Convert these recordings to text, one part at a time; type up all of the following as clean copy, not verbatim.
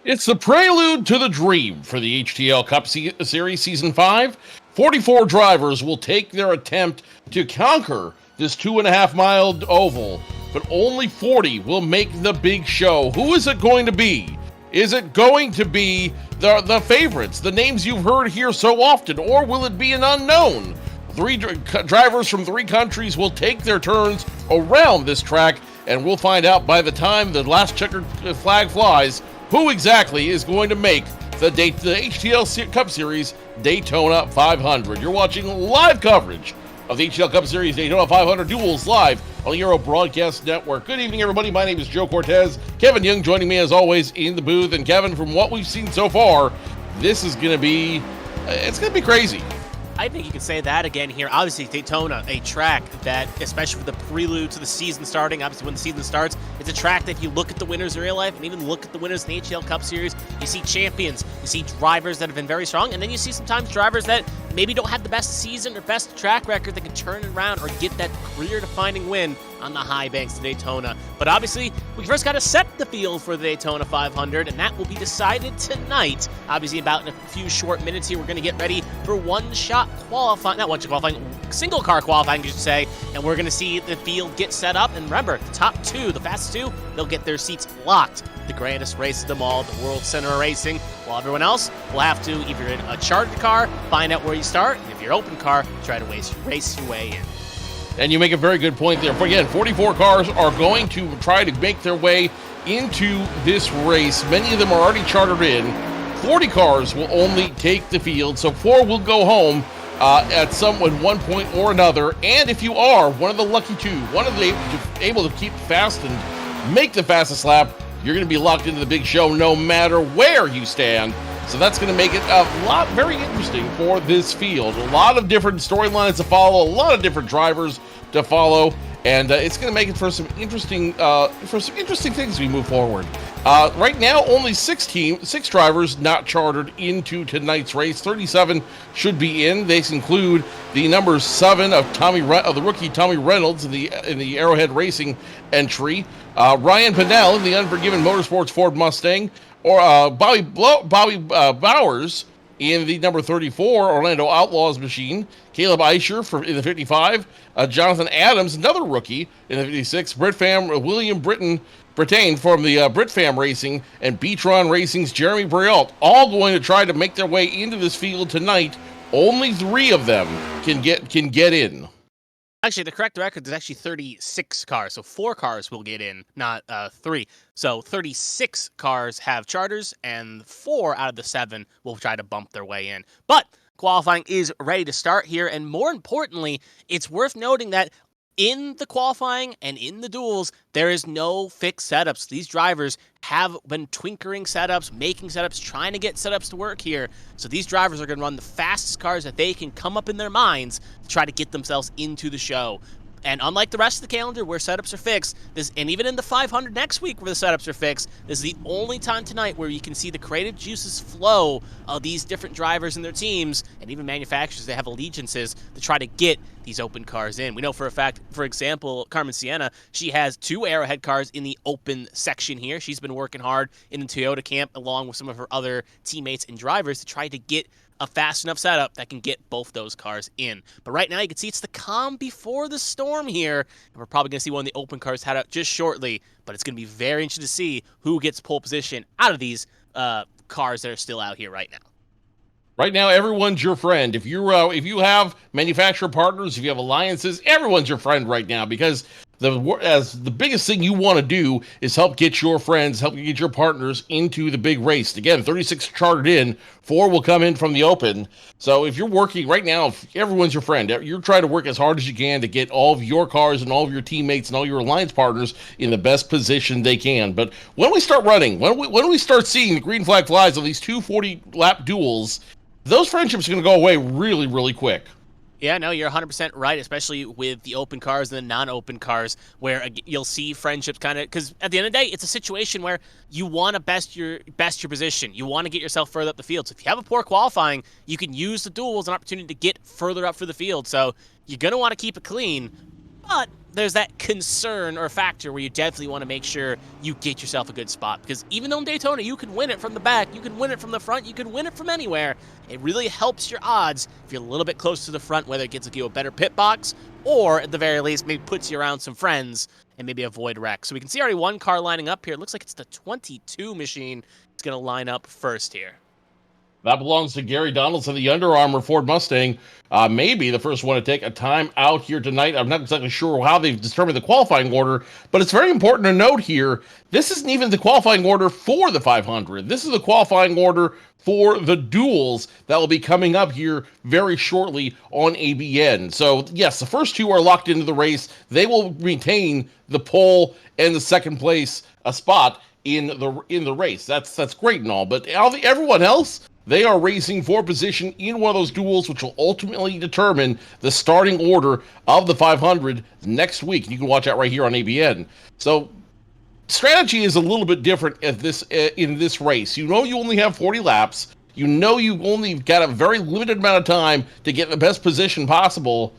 It's the prelude to the dream for the HTL Cup Series Season 5. 44 drivers will take their attempt to conquer this 2.5-mile oval, but only 40 will make the big show. Who is it going to be? Is it going to be the favorites, the names you've heard here so often, or will it be an unknown? Three drivers from 3 countries will take their turns around this track, and we'll find out by the time the last checkered flag flies who exactly is going to make the HTL Cup Series Daytona 500. You're watching live coverage of the HTL Cup Series Daytona 500 duels live on the Euro Broadcast Network. Good evening, everybody. My name is Joe Cortez. Kevin Young joining me as always in the booth. And Kevin, from what we've seen so far, this is going to be, it's going to be crazy. I think you can say that again here. Obviously, Daytona, a track that, especially for the prelude to the season starting, obviously when the season starts, it's a track that if you look at the winners in real life and even look at the winners in the HTL Cup Series, you see champions, you see drivers that have been very strong, and then you see sometimes drivers that maybe don't have the best season or best track record that can turn it around or get that career-defining win on the high banks of Daytona. But obviously, we first got to set the field for the Daytona 500, and that will be decided tonight. Obviously, about in a few short minutes here, we're going to get ready for one-shot qualifying, not one-shot qualifying, single-car qualifying, you should say, and we're going to see the field get set up. And remember, the top 2, the fastest 2, they'll get their seats locked. The grandest race of them all, the World Center of Racing, while everyone else will have to, if you're in a chartered car, find out where you start, and if you're open car, try to race your way in. And you make a very good point there. Again, 44 cars are going to try to make their way into this race. Many of them are already chartered in. 40 cars will only take the field, so 4 will go home at one point or another. And if you are one of the lucky 2, one of the able to keep fast and make the fastest lap, you're going to be locked into the big show no matter where you stand. So that's going to make it very interesting for this field. A lot of different storylines to follow, a lot of different drivers to follow, and it's going to make it for some interesting things as we move forward. Right now, only 6 drivers not chartered into tonight's race. 37 should be in. These include the number 7 of the rookie Tommy Reynolds in the Arrowhead Racing entry, Ryan Pinnell in the Unforgiven Motorsports Ford Mustang, or Bobby Bowers in the number 34 Orlando Outlaws machine, Caleb Eicher in the 55, Jonathan Adams, another rookie, in the 56, William Brittain from the Brit Fam Racing, and Beatron Racing's Jeremy Brialt, all going to try to make their way into this field tonight. Only 3 of them can get in. Actually, the correct record is actually 36 cars, so 4 cars will get in, not 3. So 36 cars have charters, and 4 out of the 7 will try to bump their way in. But qualifying is ready to start here, and more importantly, it's worth noting that in the qualifying and in the duels, there is no fixed setups. These drivers have been twinkering setups, making setups, trying to get setups to work here. So these drivers are going to run the fastest cars that they can come up in their minds to try to get themselves into the show. And unlike the rest of the calendar where setups are fixed, and even in the 500 next week where the setups are fixed, this is the only time tonight where you can see the creative juices flow of these different drivers and their teams, and even manufacturers that have allegiances to try to get these open cars in. We know for a fact, for example, Carmen Sienna, she has 2 Arrowhead cars in the open section here. She's been working hard in the Toyota camp along with some of her other teammates and drivers to try to get a fast enough setup that can get both those cars in. But right now you can see it's the calm before the storm here, and we're probably going to see one of the open cars head out just shortly, but it's going to be very interesting to see who gets pole position out of these cars that are still out here right now. Right now, everyone's your friend. If you have manufacturer partners, if you have alliances, everyone's your friend right now, because the biggest thing you want to do is help get your friends, help get your partners into the big race. Again, 36 chartered in, 4 will come in from the open. So if you're working right now, everyone's your friend. You're trying to work as hard as you can to get all of your cars and all of your teammates and all your alliance partners in the best position they can. But when we start running, when we start seeing the green flag flies on these 240-lap duels, those friendships are going to go away really, really quick. Yeah, no, you're 100% right, especially with the open cars and the non-open cars, where you'll see friendships kind of, because at the end of the day, it's a situation where you want to best your position. You want to get yourself further up the field. So if you have a poor qualifying, you can use the duel as an opportunity to get further up for the field. So you're going to want to keep it clean, but there's that concern or factor where you definitely want to make sure you get yourself a good spot. Because even though in Daytona you can win it from the back, you can win it from the front, you can win it from anywhere, it really helps your odds if you're a little bit close to the front, whether it gets you a better pit box or at the very least maybe puts you around some friends and maybe avoid wrecks. So we can see already one car lining up here. It looks like it's the 22 machine. It's going to line up first here. That belongs to Gary Donaldson, the Under Armour Ford Mustang. Maybe the first one to take a time out here tonight. I'm not exactly sure how they've determined the qualifying order, but it's very important to note here, this isn't even the qualifying order for the 500. This is the qualifying order for the duels that will be coming up here very shortly on ABN. So, yes, the first two are locked into the race. They will retain the pole and the second place spot in the race. That's great and all, but everyone else, they are racing for position in one of those duels, which will ultimately determine the starting order of the 500 next week. You can watch that right here on ABN. So, strategy is a little bit different in this race. You know you only have 40 laps. You know you've only got a very limited amount of time to get in the best position possible.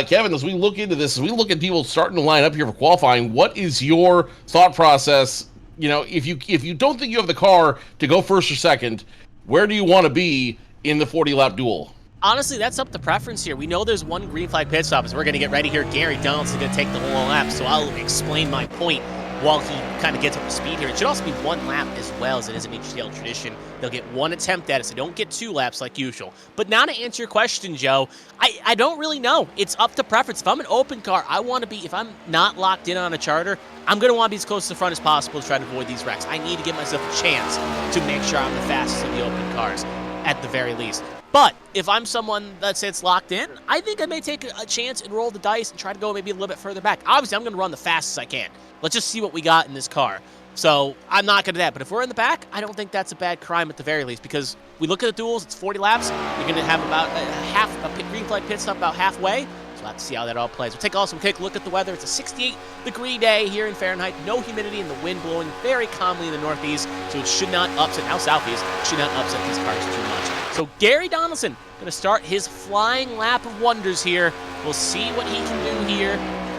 Kevin, as we look into this, as we look at people starting to line up here for qualifying, what is your thought process? You know, if you don't think you have the car to go first or second, where do you want to be in the 40-lap duel? Honestly, that's up to preference here. We know there's one green flag pit stop as we're going to get ready here. Gary Donaldson going to take the whole lap, so I'll explain my point while he kind of gets up to speed here. It should also be one lap as well, as it is an HTL tradition. They'll get one attempt at it, so don't get 2 laps like usual. But now to answer your question, Joe, I don't really know. It's up to preference. If I'm an open car, I want to be, if I'm not locked in on a charter, I'm going to want to be as close to the front as possible to try to avoid these wrecks. I need to give myself a chance to make sure I'm the fastest of the open cars, at the very least. But if I'm someone that says locked in, I think I may take a chance and roll the dice and try to go maybe a little bit further back. Obviously, I'm going to run the fastest I can. Let's just see what we got in this car. So I'm not going to do that. But if we're in the back, I don't think that's a bad crime at the very least, because we look at the duels, it's 40 laps. You're going to have about a green flag pit stop about halfway. So we'll have to see how that all plays. We'll take also a quick look at the weather. It's a 68-degree day here in Fahrenheit. No humidity and the wind blowing very calmly in the northeast. So it should not upset, now southeast, should not upset these cars too much. So Gary Donaldson going to start his flying lap of wonders here. We'll see what he can do here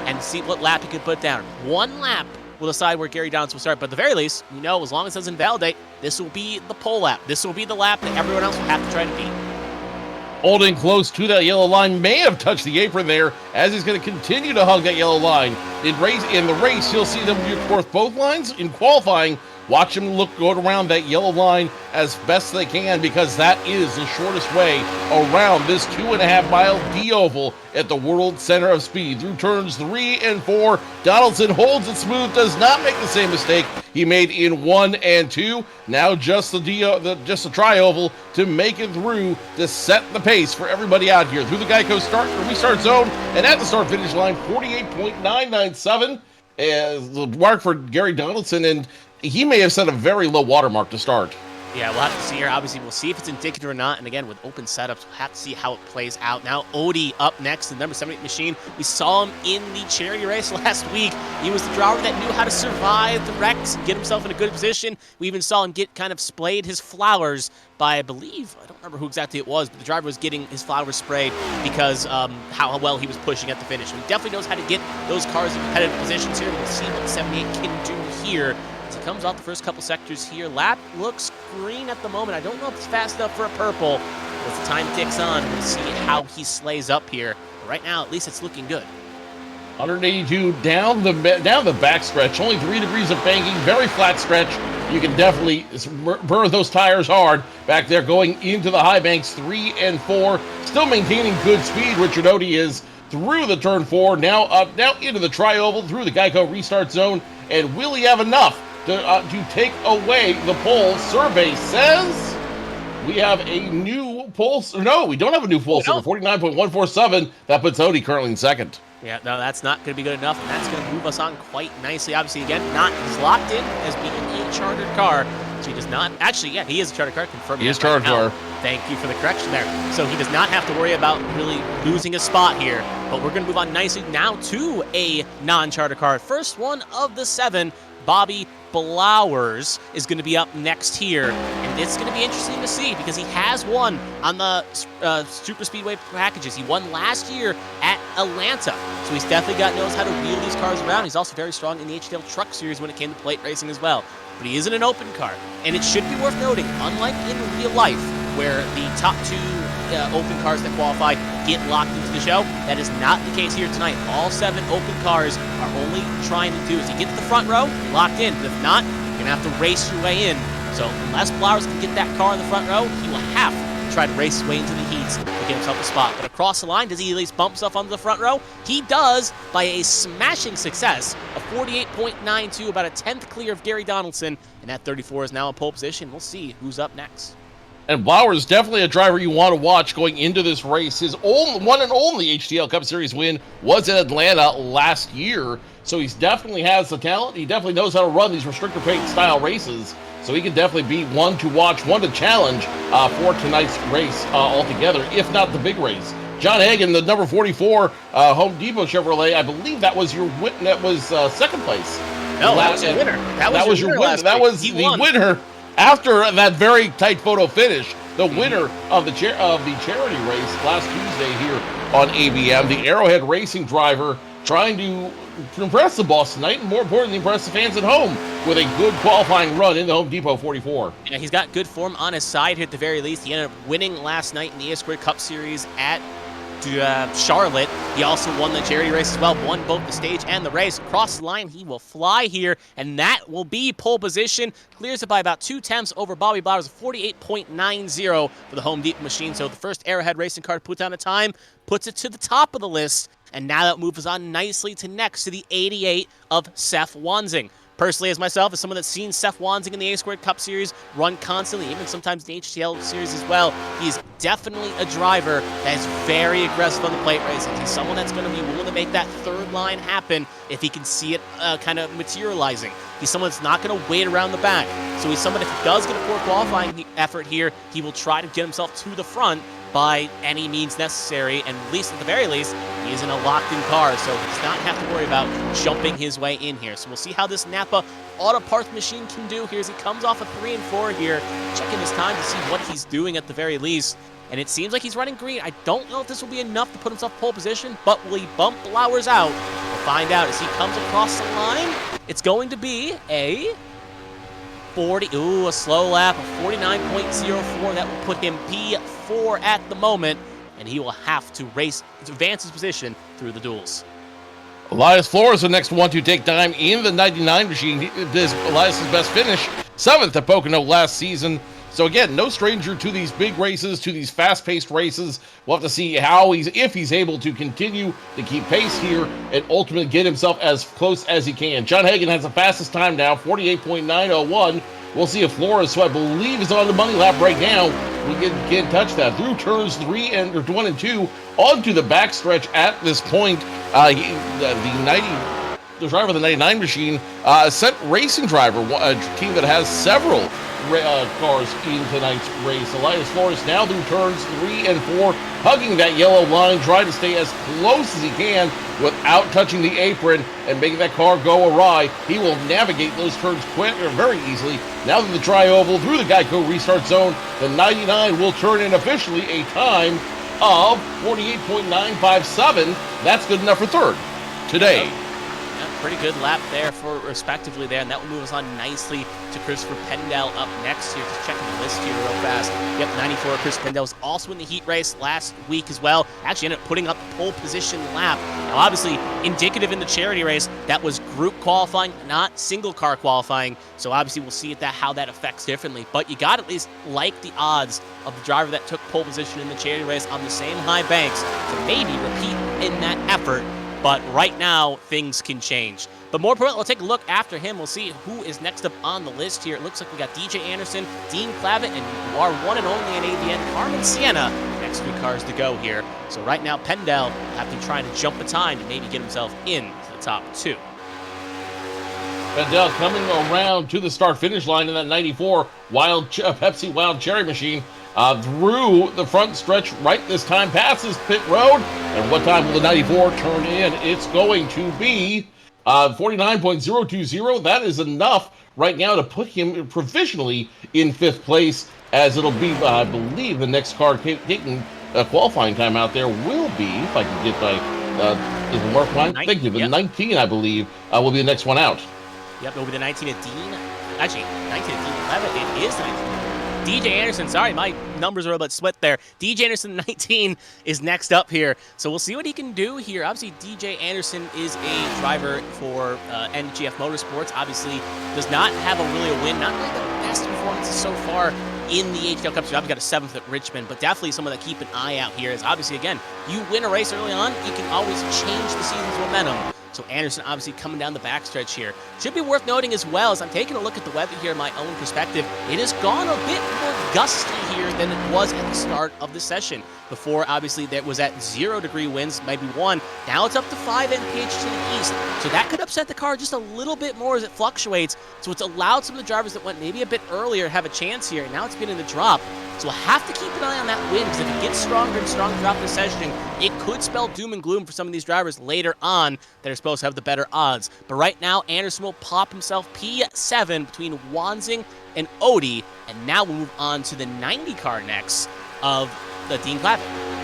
and see what lap he can put down. One lap will decide where Gary Donaldson will start. But at the very least, we know as long as it doesn't validate, this will be the pole lap. This will be the lap that everyone else will have to try to beat. Holding close to that yellow line, may have touched the apron there, as he's going to continue to hug that yellow line. In the race, you'll see them cross both lines. In qualifying, watch them go around that yellow line as best they can, because that is the shortest way around this 2.5-mile D-oval at the World Center of Speed. Through turns 3 and 4, Donaldson holds it smooth, does not make the same mistake he made in 1 and 2. Now just the tri-oval to make it through to set the pace for everybody out here. Through the Geico restart zone, and at the start-finish line, 48.997 is the mark for Gary Donaldson, and he may have set a very low watermark to start. Yeah, we'll have to see here. Obviously, we'll see if it's indicative or not. And again, with open setups, we'll have to see how it plays out. Now, Odie up next, the number 78 machine. We saw him in the charity race last week. He was the driver that knew how to survive the wrecks and get himself in a good position. We even saw him get kind of splayed his flowers by, I believe, I don't remember who exactly it was, but the driver was getting his flowers sprayed because how well he was pushing at the finish. So he definitely knows how to get those cars in competitive positions here. We'll see what the 78 can do here. As he comes off the first couple sectors here, lap looks green at the moment. I don't know if it's fast enough for a purple. As the time ticks on, we'll see how he slays up here. But right now, at least it's looking good. 182 down the back stretch. Only 3 degrees of banking. Very flat stretch. You can definitely burn those tires hard back there going into the high banks. 3 and 4. Still maintaining good speed. Richard Odie is through the turn 4. Now into the tri-oval through the Geico restart zone. And will he have enough to take away the pole? Survey says we have a new pole. No, we don't have a new pole. 49.147. That puts Odie currently in second. Yeah, no, that's not going to be good enough, and that's going to move us on quite nicely. Obviously, again, he's locked in as being a chartered car, so he does not. Actually, yeah, he is a chartered car. Confirmed. He is chartered car. Thank you for the correction there. So he does not have to worry about really losing a spot here. But we're going to move on nicely now to a non-chartered car. First one of the 7, Bobby Blowers is going to be up next here, and it's going to be interesting to see because he has won on the Super Speedway packages. He won last year at Atlanta. So he's definitely knows how to wheel these cars around. He's also very strong in the HTL Truck Series when it came to plate racing as well. But he is in an open car. And it should be worth noting, unlike in real life, where the top two open cars that qualify get locked into the show, that is not the case here tonight. All 7 open cars are only trying to do is you get to the front row, you're locked in. But if not, you're going to have to race your way in. So unless Blowers can get that car in the front row, he will have to try to race his way into the heats to get himself a spot. But across the line, does he at least bump himself onto the front row? He does by a smashing success of 48.92, about a 10th clear of Gary Donaldson. And that 34 is now in pole position. We'll see who's up next. And Blowers definitely a driver you want to watch going into this race. His one and only HTL Cup Series win was in Atlanta last year, so he definitely has the talent. He definitely knows how to run these restrictor plate style races, so he can definitely be one to watch, one to challenge for tonight's race altogether, if not the big race. John Hagan, the number 44 Home Depot Chevrolet, I believe that was your win. That was second place. No, that was your winner. That was your winner. That was the winner. After that very tight photo finish, the winner of the charity race last Tuesday here on ABM, the Arrowhead Racing driver, trying to impress the boss tonight, and more importantly, impress the fans at home with a good qualifying run in the Home Depot 44. Yeah, he's got good form on his side here at the very least. He ended up winning last night in the HTL Cup Series at Charlotte. He also won the charity race as well, won both the stage and the race. Across the line, he will fly here, and that will be pole position. Clears it by about 2 tenths over Bobby Blowers, 48.90 for the Home Depot machine. So the first Arrowhead Racing car to put down a time, puts it to the top of the list, and now that moves on nicely to next to the 88 of Seth Wansing. Personally, as myself, as someone that's seen Seth Wansing in the HTL Cup Series run constantly, even sometimes the HTL Series as well, he's definitely a driver that is very aggressive on the plate racing. He's someone that's going to be willing to make that third line happen if he can see it kind of materializing. He's someone that's not going to wait around the back. So he's someone, if he does get a poor qualifying effort here, he will try to get himself to the front by any means necessary, and at the very least, he is in a locked-in car, so he does not have to worry about jumping his way in here. So we'll see how this Napa Auto Parts machine can do here as he comes off a 3 and 4 here, checking his time to see what he's doing at the very least. And it seems like he's running green. I don't know if this will be enough to put himself pole position, but will he bump Blowers out? We'll find out as he comes across the line. It's going to be a a slow lap of 49.04. That will put him P4 at the moment, and he will have to race to advance his position through the duels. Elias Flores, the next one to take time in the 99 machine. This Elias' best finish, 7th at Pocono last season. So again, no stranger to these big races, to these fast-paced races. We'll have to see if he's able to continue to keep pace here and ultimately get himself as close as he can. John Hagan has the fastest time now, 48.901. We'll see if Flores, who I believe is on the money lap right now, will get touch that through turns 1 and 2 onto the backstretch at this point. The driver of the 99 machine, Ascent Racing driver, a team that has several cars in tonight's race. Elias Flores now through turns 3 and 4, hugging that yellow line, trying to stay as close as he can without touching the apron and making that car go awry. He will navigate those turns very easily. Now that the tri-oval through the Geico restart zone, the 99 will turn in officially a time of 48.957. That's good enough for third today. Pretty good lap there for respectively there, and that will move us on nicely to Christopher Pendell up next here. Just checking the list here real fast. Yep, 94. Chris Pendell was also in the heat race last week as well. Actually ended up putting up the pole position lap. Now, obviously, indicative in the charity race, that was group qualifying, not single car qualifying. So obviously, we'll see how that affects differently. But you got to at least like the odds of the driver that took pole position in the charity race on the same high banks to maybe repeat in that effort. But right now, things can change. But more importantly, we'll take a look after him. We'll see who is next up on the list here. It looks like we got DJ Anderson, Dean Clavitt, and our one and only in AVN, Carmen Sienna. Next 3 cars to go here. So right now, Pendell will have to try to jump a time to maybe get himself into the top 2. Pendell coming around to the start-finish line in that 94 Pepsi Wild Cherry machine. Through the front stretch right this time, passes pit road. And what time will the 94 turn in? It's going to be 49.020. That is enough right now to put him provisionally in 5th place, as it'll be, I believe, the next car taking a qualifying time out there will be, if I can get my Is it Mark Klein? Thank you. The 19, I believe, will be the next one out. Yep, it will be the 19 at Dean. Actually, 19 at Dean 11. It is 19. DJ Anderson, sorry, my numbers are a bit split there. DJ Anderson, 19, is next up here. So we'll see what he can do here. Obviously, DJ Anderson is a driver for NGF Motorsports. Obviously, does not have a win. Not really the best performances so far in the HTL Cup Series. Obviously got a 7th at Richmond, but definitely someone that keep an eye out here is obviously, again, you win a race early on, you can always change the season's momentum. So Anderson obviously coming down the backstretch here. Should be worth noting as well, as I'm taking a look at the weather here in my own perspective, it has gone a bit more gusty here than it was at the start of the session. Before, obviously, that was at 0-degree winds, maybe 1. Now it's up to 5 mph to the east. So that could upset the car just a little bit more as it fluctuates. So it's allowed some of the drivers that went maybe a bit earlier have a chance here. Now it's been in the drop. So we'll have to keep an eye on that wind, because if it gets stronger and stronger throughout the session, it could spell doom and gloom for some of these drivers later on that are supposed to have the better odds. But right now, Anderson will pop himself P7 between Wansing and Odie, and now we'll move on to the 90 car next of the Dean Clavet.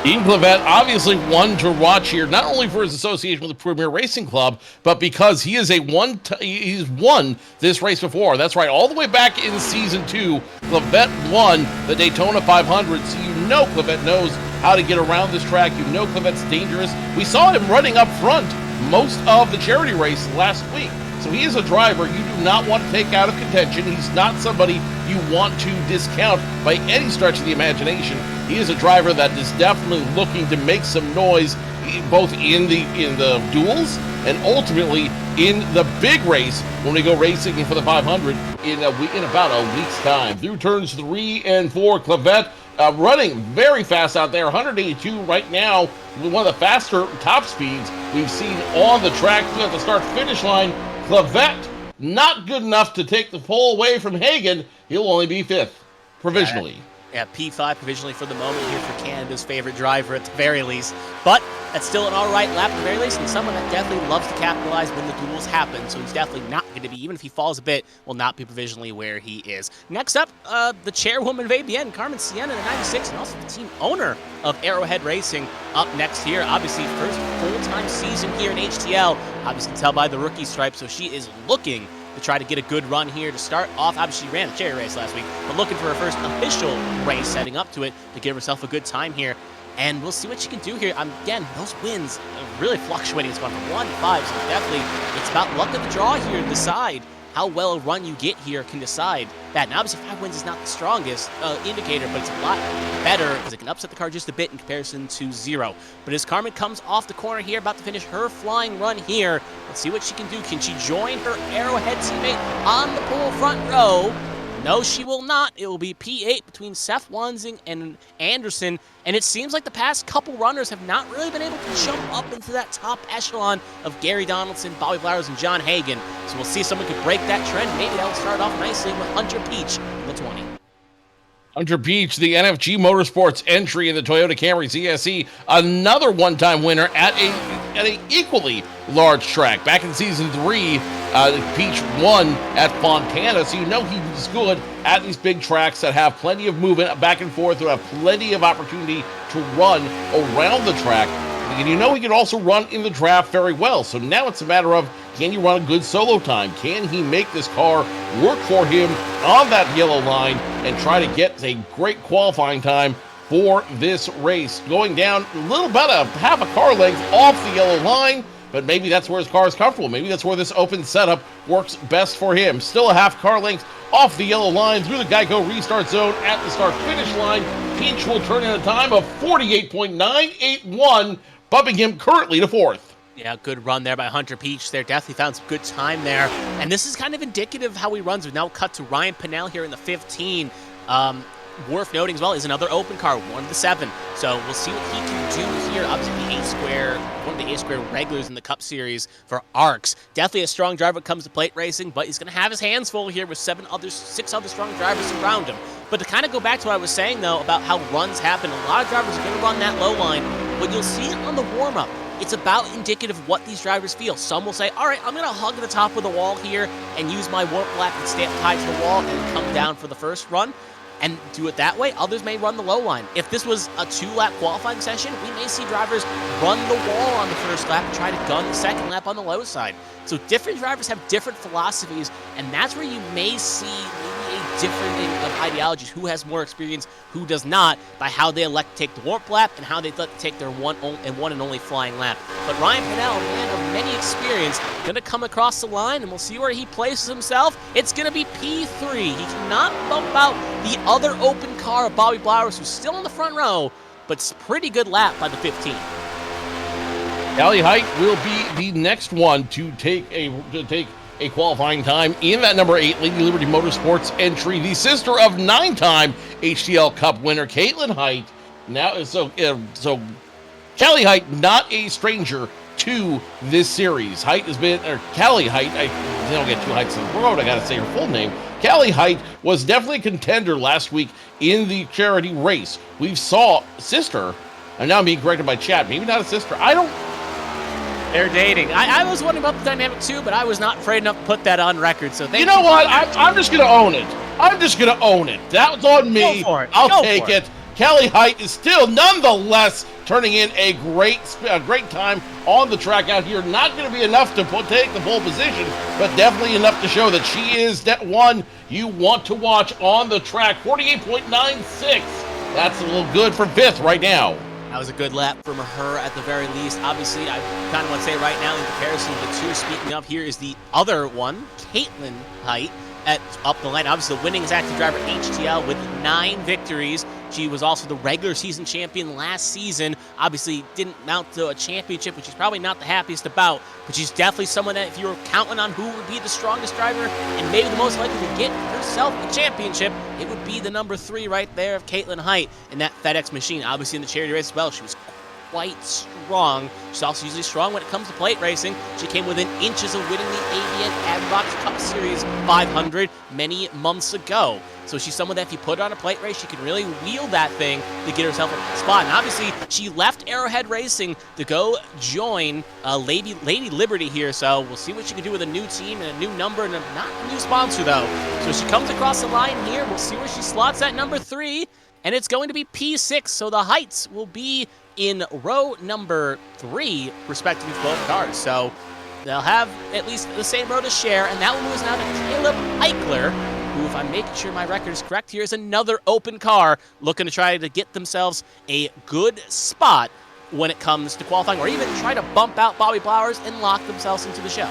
Dean Clavet, obviously one to watch here, not only for his association with the Premier Racing Club, but because he is he's won this race before. That's right, all the way back in Season 2, Clavet won the Daytona 500, so you know Clavet knows how to get around this track. You know Clavet's dangerous. We saw him running up front most of the charity race last week. So he is a driver you do not want to take out of contention. He's not somebody you want to discount by any stretch of the imagination. He is a driver that is definitely looking to make some noise, both in the duels and ultimately in the big race when we go racing for the 500 in about a week's time. Through turns 3 and 4, Clavet running very fast out there, 182 right now, one of the faster top speeds we've seen on the track at the start-finish line. Clavet, not good enough to take the pole away from Hagan. He'll only be 5th, provisionally. Yeah, P5 provisionally for the moment here for Canada's favorite driver at the very least. But that's still an all right lap at the very least, and someone that definitely loves to capitalize when the duels happen. So he's definitely not going to be, even if he falls a bit, will not be provisionally where he is. Next up, the chairwoman of ABN, Carmen, Sienna, the 96, and also the team owner of Arrowhead Racing up next here. Obviously, first full-time season here in HTL. Obviously, tell by the rookie stripe, so she is looking to try to get a good run here to start off. Obviously, she ran the charity race last week, but looking for her first official race, setting up to it to give herself a good time here. And we'll see what she can do here. Again, those wins are really fluctuating. It's gone from 1 to 5, so definitely it's about luck of the draw here to decide how well a run you get here can decide that. Now, obviously, 5 wins is not the strongest indicator, but it's a lot better because it can upset the car just a bit in comparison to 0. But as Carmen comes off the corner here, about to finish her flying run here, let's see what she can do. Can she join her Arrowhead teammate on the pole front row? No, she will not. It will be P8 between Seth Wansing and Anderson. And it seems like the past couple runners have not really been able to jump up into that top echelon of Gary Donaldson, Bobby Flowers, and John Hagan. So we'll see if someone could break that trend. Maybe that'll start off nicely with Hunter Peach in the 20. Hunter Peach, the NFG Motorsports entry in the Toyota Camry CSE, another one-time winner at an equally large track. Back in Season 3, Peach won at Fontana, so you know he's good at these big tracks that have plenty of movement back and forth, that have plenty of opportunity to run around the track. And you know he can also run in the draft very well. So now it's a matter of, can he run a good solo time? Can he make this car work for him on that yellow line and try to get a great qualifying time for this race? Going down a little about a half a car length off the yellow line, but maybe that's where his car is comfortable. Maybe that's where this open setup works best for him. Still a half car length off the yellow line through the Geico restart zone at the start-finish line. Peach will turn in a time of 48.981, bumping him currently to 4th. Yeah, good run there by Hunter Peach there. Definitely found some good time there. And this is kind of indicative of how he runs. We've now cut to Ryan Pinnell here in the 15. Worth noting as well is another open car, 1 of the 7. So we'll see what he can do here. Obviously, the A-Square, one of the A-Square regulars in the Cup Series for ARCs. Definitely a strong driver when it comes to plate racing, but he's going to have his hands full here with 6 other strong drivers around him. But to kind of go back to what I was saying, though, about how runs happen, a lot of drivers are going to run that low line, but you'll see it on the warm-up. It's about indicative of what these drivers feel. Some will say, all right, I'm going to hug the top of the wall here and use my warp black and stay tied to the wall and come down for the first run. and do it that way. Others may run the low line. If this was a 2-lap qualifying session, we may see drivers run the wall on the first lap and try to gun the second lap on the low side. So different drivers have different philosophies, and that's where you may see maybe a difference of ideologies, who has more experience, who does not, by how they elect to take the warp lap and how they elect to take their one and only flying lap. But Ryan Pinnell, man of many experience, going to come across the line, and we'll see where he places himself. It's going to be P3. He cannot bump out the other open car of Bobby Blowers, who's still in the front row, but it's a pretty good lap by the 15. Callie Height will be the next one to take a qualifying time in that number 8 Lady Liberty Motorsports entry, the sister of 9-time HTL Cup winner Caitlin Height. Now, so Callie Height, not a stranger to this series. Height has been, or Callie Height, I don't get two Heights in the road, I gotta say her full name. Callie Height was definitely a contender last week in the charity race. We saw sister, and now I'm being corrected by chat, maybe not a sister, They're dating. I was wondering about the dynamic too, but I was not afraid enough to put that on record, so thank you. You know what? I'm just going to own it. I'm just going to own it. That was on me. Go for it. I'll take it. Callie Height is still, nonetheless, turning in a great time on the track out here. Not going to be enough to take the pole position, but definitely enough to show that she is that one you want to watch on the track. 48.96. That's a little good for 5th right now. That was a good lap from her at the very least. Obviously, I kind of want to say right now, in comparison to the two, speaking of, here is the other one, Caitlin Height, up the line. Obviously, the winning active driver, HTL, with 9 victories. She was also the regular season champion last season. Obviously, didn't mount to a championship, which she's probably not the happiest about, but she's definitely someone that if you were counting on who would be the strongest driver and maybe the most likely to get herself a championship, it would be the number 3 right there of Caitlin Height in that FedEx machine. Obviously, in the charity race as well, she was quite strong. She's also usually strong when it comes to plate racing. She came within inches of winning the ABN Adbox Cup Series 500 many months ago. So she's someone that if you put her on a plate race, she can really wheel that thing to get herself a spot. And obviously, she left Arrowhead Racing to go join Lady Liberty here. So we'll see what she can do with a new team and a new number and not a new sponsor, though. So she comes across the line here. We'll see where she slots at number 3. And it's going to be P6. So the Heights will be in row number 3, respectively, for both cars. So they'll have at least the same row to share. And that one moves now to Caleb Eichler, who, if I'm making sure my record is correct here, is another open car looking to try to get themselves a good spot when it comes to qualifying, or even try to bump out Bobby Blowers and lock themselves into the show.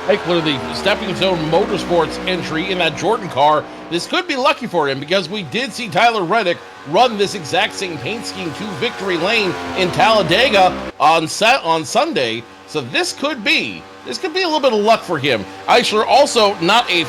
Eichler, the Stepping Stone Motorsports entry in that Jordan car. This could be lucky for him because we did see Tyler Reddick run this exact same paint scheme to victory lane in Talladega on Sunday. So this could be a little bit of luck for him. Eichler also not a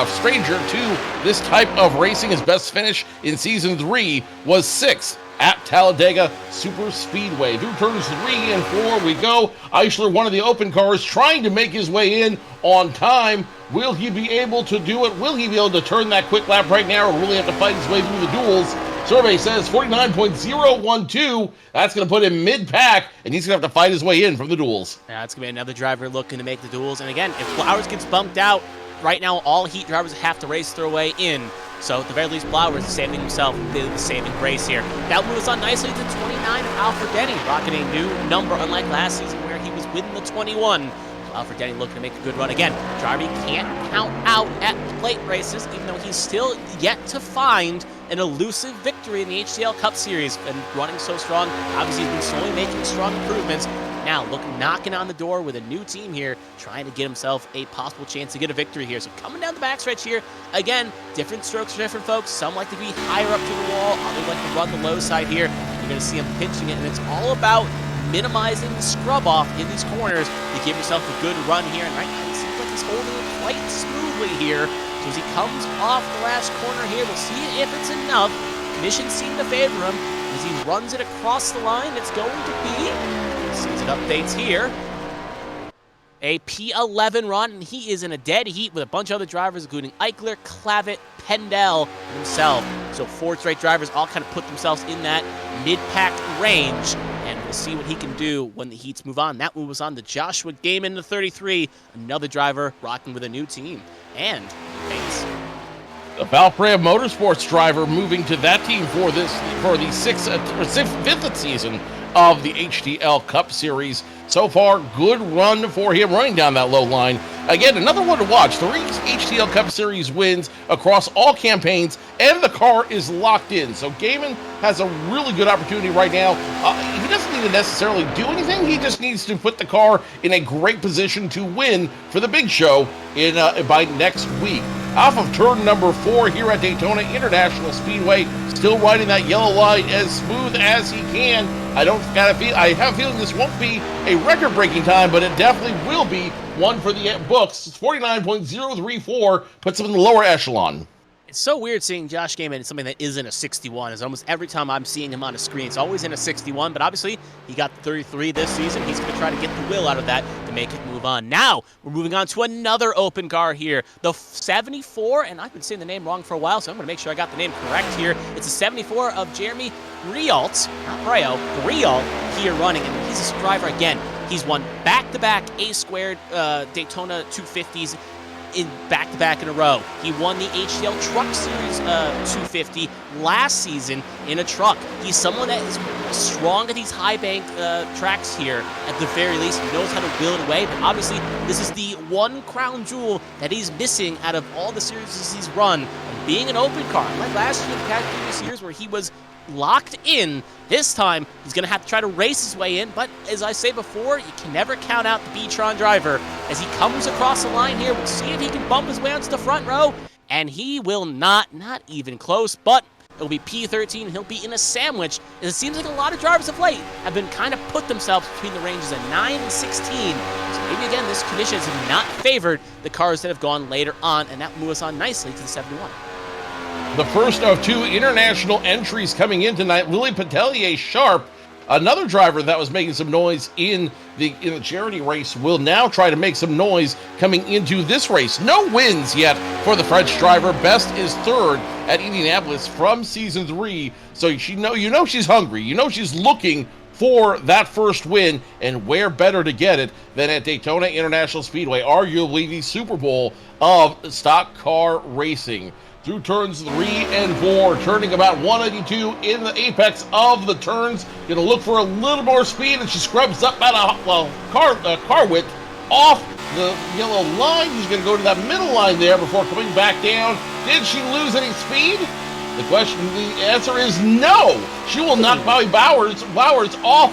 stranger to this type of racing. His best finish in season 3 was 6th at Talladega Super Speedway. Through turns 3 and 4 we go. Eichler, one of the open cars, trying to make his way in on time. Will he be able to do it? Will he be able to turn that quick lap right now, or will he have to fight his way through the duels? Survey says 49.012. That's going to put him mid-pack, and he's going to have to fight his way in from the duels. Yeah, it's going to be another driver looking to make the duels. And again, if Blowers gets bumped out, right now all Heat drivers have to race their way in. So at the very least, Blowers is saving himself the saving grace here. That moves on nicely to 29 of Alfred Denny, rocking a new number, unlike last season where he was within the 21. Alfred Denny looking to make a good run. Again, driver you can't count out at plate races, even though he's still yet to find an elusive victory in the HTL Cup Series, and running so strong. Obviously, he's been slowly making strong improvements. Now, knocking on the door with a new team here, trying to get himself a possible chance to get a victory here. So coming down the backstretch here, again, different strokes for different folks. Some like to be higher up to the wall, others like to run the low side here. You're going to see him pinching it, and it's all about minimizing the scrub off in these corners to give yourself a good run here. And right now, it seems like he's holding it quite smoothly here. So as he comes off the last corner here, we'll see if it's enough. Conditions seem to favor him. As he runs it across the line, it's going to be, season updates here, a P11 run, and he is in a dead heat with a bunch of other drivers, including Eichler, Clavitt, Pendel, and himself. So 4 straight drivers all kind of put themselves in that mid-pack range, and we'll see what he can do when the heats move on. That move was on to Joshua Gaiman, the 33, another driver rocking with a new team. And thanks. The Valkyrie Motorsports driver moving to that team for the fifth season of the HTL Cup Series. So far, good run for him running down that low line. Again, another one to watch. 3 HTL Cup Series wins across all campaigns, and the car is locked in. So Gaiman has a really good opportunity right now. He doesn't need to necessarily do anything. He just needs to put the car in a great position to win for the big show by next week. Off of turn number 4 here at Daytona International Speedway, still riding that yellow line as smooth as he can. I have a feeling this won't be a record-breaking time, but it definitely will be one for the books. 49.034 puts him in the lower echelon. It's so weird seeing Josh Gaiman in something that isn't a 61. As almost every time I'm seeing him on a screen, it's always in a 61. But obviously, he got 33 this season. He's going to try to get the will out of that to make it move on. Now, we're moving on to another open car here. The 74, and I've been saying the name wrong for a while, so I'm going to make sure I got the name correct here. It's a 74 of Jeremy Rialt, not Breo, Rialt here running. And he's a driver again. He's won back-to-back A-squared Daytona 250s. In back-to-back in a row. He won the HTL Truck Series 250 last season in a truck. He's someone that is strong at these high bank tracks here. At the very least, he knows how to wheel it away, but obviously this is the one crown jewel that he's missing out of all the series he's run. And being an open car, like last year, the past previous years where he was locked in, this time he's going to have to try to race his way in, but as I say before, you can never count out the Beatron driver. As he comes across the line here, we'll see if he can bump his way onto the front row, and he will not even close, but it'll be P13, and he'll be in a sandwich. It seems like a lot of drivers of late have been kind of put themselves between the ranges of 9 and 16, so maybe again, this condition has not favored the cars that have gone later on, and that moves us on nicely to the 71. The first of 2 international entries coming in tonight, Lily Petelier Sharp, another driver that was making some noise in the charity race, will now try to make some noise coming into this race. No wins yet for the French driver. Best is 3rd at Indianapolis from season 3. So you know she's hungry. You know she's looking for that first win, and where better to get it than at Daytona International Speedway, arguably the Super Bowl of stock car racing. Through turns 3 and 4, turning about 182 in the apex of the turns. Gonna look for a little more speed, and she scrubs up about car width off the yellow line. She's gonna go to that middle line there before coming back down. Did she lose any speed? The answer is no. She will knock Bobby Bowers off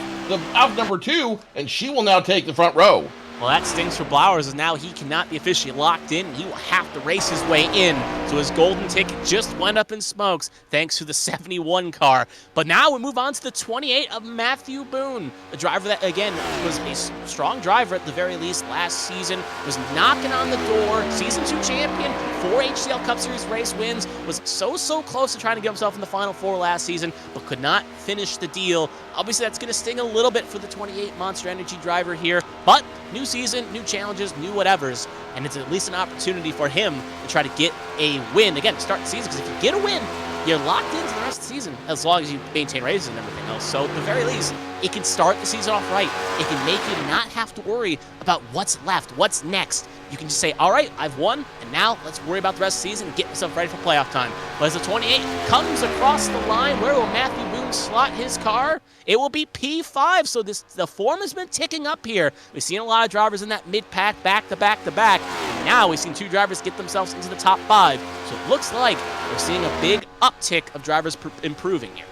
number 2, and she will now take the front row. Well, that stings for Blowers, as now he cannot be officially locked in. He will have to race his way in. So his golden ticket just went up in smokes thanks to the 71 car. But now we move on to the 28 of Matthew Boone, a driver that, again, was a strong driver at the very least last season, was knocking on the door, Season 2 champion, 4 HTL Cup Series race wins, was so close to trying to get himself in the Final 4 last season, but could not finish the deal. Obviously, that's going to sting a little bit for the 28 Monster Energy driver here, but new season, new challenges, new whatevers, and it's at least an opportunity for him to try to get a win. Again, to start the season, because if you get a win, you're locked into the rest of the season, as long as you maintain races and everything else. So at the very least, it can start the season off right. It can make you not have to worry about what's left, what's next. You can just say, all right, I've won, and now let's worry about the rest of the season and get myself ready for playoff time. But as the 28 comes across the line, where will Matthew Boone slot his car? It will be P5, so the form has been ticking up here. We've seen a lot of drivers in that mid-pack, back-to-back-to-back. And now we've seen 2 drivers get themselves into the top 5. So it looks like we're seeing a big uptick of drivers improving here.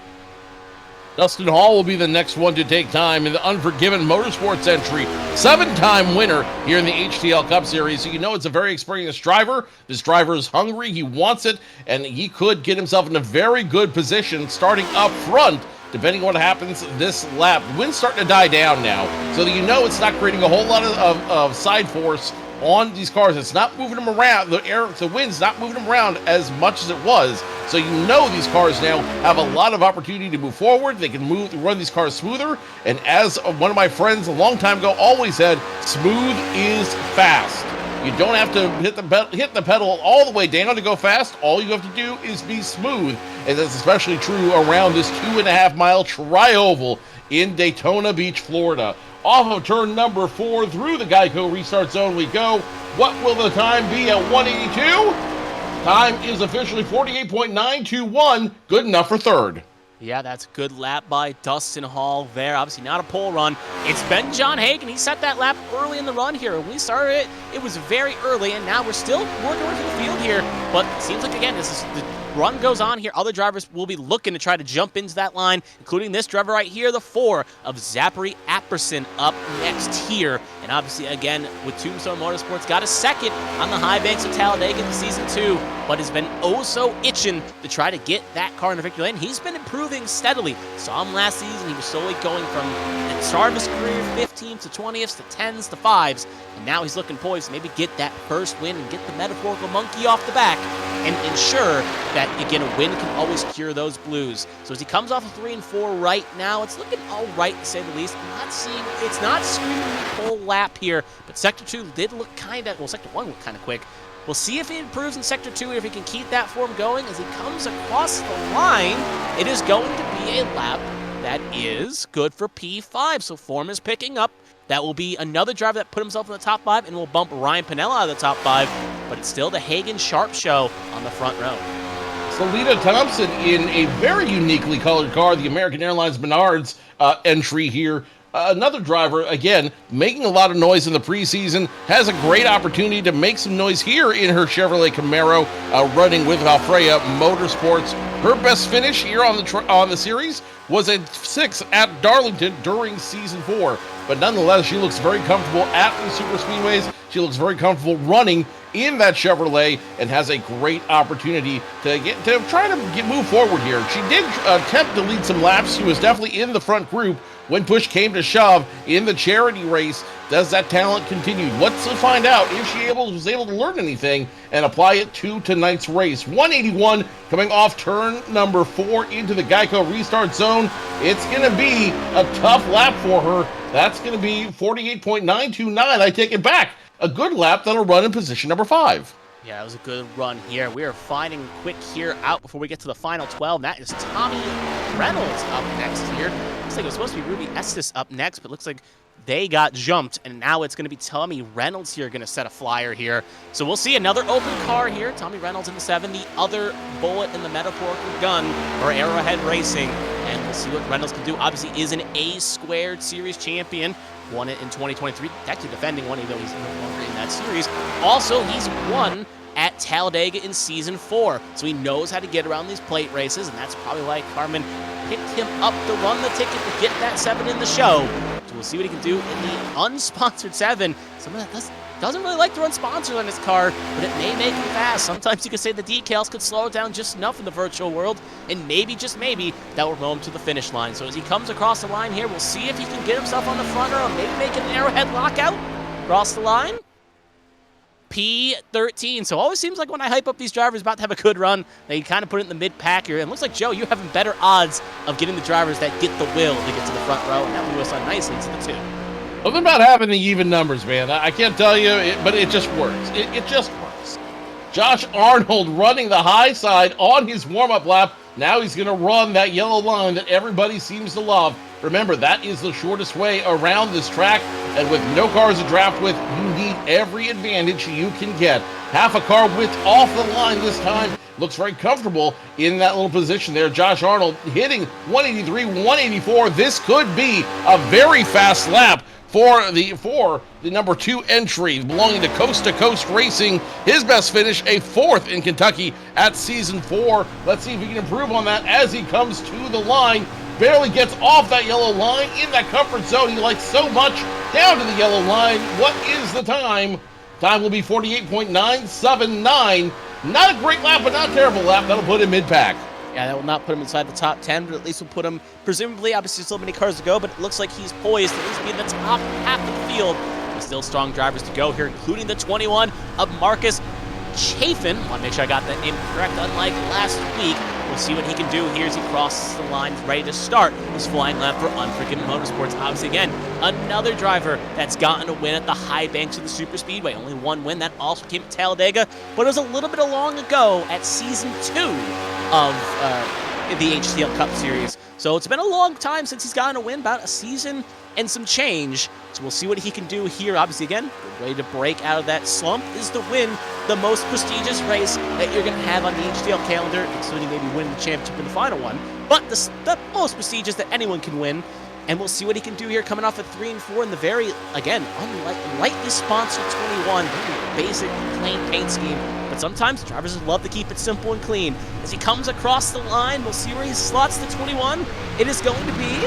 Dustin Hall will be the next one to take time in the Unforgiven Motorsports entry. 7-time winner here in the HTL Cup Series. So you know it's a very experienced driver. This driver is hungry. He wants it, and he could get himself in a very good position starting up front, depending on what happens this lap. The wind's starting to die down now, so that you know it's not creating a whole lot of side force on these cars. It's not moving them around. The wind's not moving them around as much as it was. So you know these cars now have a lot of opportunity to move forward. They can run these cars smoother. And as one of my friends a long time ago always said, smooth is fast. You don't have to hit the pedal all the way down to go fast. All you have to do is be smooth. And that's especially true around this 2.5-mile tri-oval in Daytona Beach, Florida. Off of turn number 4 through the Geico restart zone we go. What will the time be at 182? Time is officially 48.921, good enough for third. Yeah, that's a good lap by Dustin Hall there. Obviously not a pole run. It's been John Hagen. He set that lap early in the run here. When we started it, it was very early, and now we're still working through the field here. But it seems like, again, the run goes on here. Other drivers will be looking to try to jump into that line, including this driver right here, the 4 of Zachary Apperson up next here. And obviously, again, with Tombstone Motorsports, got a second on the high banks of Talladega in Season 2, but has been oh so itching to try to get that car in the victory lane. He's been improving steadily. Saw him last season. He was slowly going from the start of his career, 15th to 20th to 10s to 5s, and now he's looking poised to maybe get that first win and get the metaphorical monkey off the back and ensure that, again, a win can always cure those blues. So as he comes off of 3 and 4 right now, it's looking all right, to say the least. It's not screaming whole lap here, but Sector 2 did look kind of, well, Sector 1 looked kind of quick. We'll see if he improves in Sector 2, if he can keep that form going as he comes across the line. It is going to be a lap that is good for P5, so form is picking up. That will be another driver that put himself in the top 5 and will bump Ryan Pinella out of the top 5, but it's still the Hagen Sharp show on the front row. Selena Thompson in a very uniquely colored car, the American Airlines Menards entry here. Another driver, again, making a lot of noise in the preseason, has a great opportunity to make some noise here in her Chevrolet Camaro, running with Valfreya Motorsports. Her best finish here on the series was a 6 at Darlington during Season 4. But nonetheless, she looks very comfortable at the super speedways. She looks very comfortable running in that Chevrolet and has a great opportunity to try to move forward here. She did attempt to lead some laps. She was definitely in the front group when push came to shove in the charity race. Does that talent continue? Let's find out if she was able to learn anything and apply it to tonight's race. 181 coming off turn number 4 into the Geico restart zone. It's going to be a tough lap for her. That's going to be 48.929. I take it back. A good lap that'll run in position number 5. Yeah, it was a good run here. We are finding quick here out before we get to the final 12. And that is Tommy Reynolds up next here. Looks like it was supposed to be Ruby Estes up next, but looks like they got jumped, and now it's going to be Tommy Reynolds here going to set a flyer here. So we'll see another open car here. Tommy Reynolds in the 7, the other bullet in the metaphorical gun for Arrowhead Racing. And we'll see what Reynolds can do. Obviously is an A-squared series champion. Won it in 2023. Actually defending one, even though he's no longer in that series. Also, he's won at Talladega in Season 4. So he knows how to get around these plate races, and that's probably why Carmen picked him up to run the ticket to get that 7 in the show. So we'll see what he can do in the unsponsored 7. Someone that doesn't really like to run sponsors on his car, but it may make him fast. Sometimes you could say the decals could slow it down just enough in the virtual world, and maybe, just maybe, that will roll him to the finish line. So as he comes across the line here, we'll see if he can get himself on the front row and maybe make an Arrowhead lockout across the line. P13. So it always seems like when I hype up these drivers about to have a good run, they kind of put it in the mid-pack here. And it looks like, Joe, you're having better odds of getting the drivers that get the will to get to the front row, and that will us on nicely to the 2. Something about having the even numbers, man. I can't tell you, but it just works. It just works. Josh Arnold running the high side on his warm-up lap. Now he's going to run that yellow line that everybody seems to love. Remember, that is the shortest way around this track, and with no cars to draft with, you need every advantage you can get. Half a car width off the line this time. Looks very comfortable in that little position there. Josh Arnold hitting 183, 184. This could be a very fast lap for the number 2 entry belonging to Coast Racing. His best finish, a 4th in Kentucky at Season 4. Let's see if he can improve on that as he comes to the line. Barely gets off that yellow line in that comfort zone he likes so much. Down to the yellow line. What is the time? Time will be 48.979. Not a great lap, but not a terrible lap. That'll put him mid-pack. Yeah, that will not put him inside the top 10, but at least will put him, presumably, obviously still many cars to go, but it looks like he's poised to at least be in the top half of the field. There's still strong drivers to go here, including the 21 of Marcus Chafin. I want to make sure I got that name correct, unlike last week. We'll see what he can do here as he crosses the line, ready to start his flying lap for Unforgiven Motorsports. Obviously, again, another driver that's gotten a win at the high banks of the Super Speedway. Only one win. That also came at Talladega, but it was a little bit long ago at Season 2 of the HTL Cup Series. So it's been a long time since he's gotten a win, about a season and some change. So we'll see what he can do here. Obviously, again, the way to break out of that slump is to win the most prestigious race that you're going to have on the HTL calendar, including maybe winning the championship in the final one. But the most prestigious that anyone can win. And we'll see what he can do here, coming off at 3 and 4 in the very, again, lightly sponsored 21. Basic, plain paint scheme. But sometimes drivers love to keep it simple and clean. As he comes across the line, we'll see where he slots the 21. It is going to be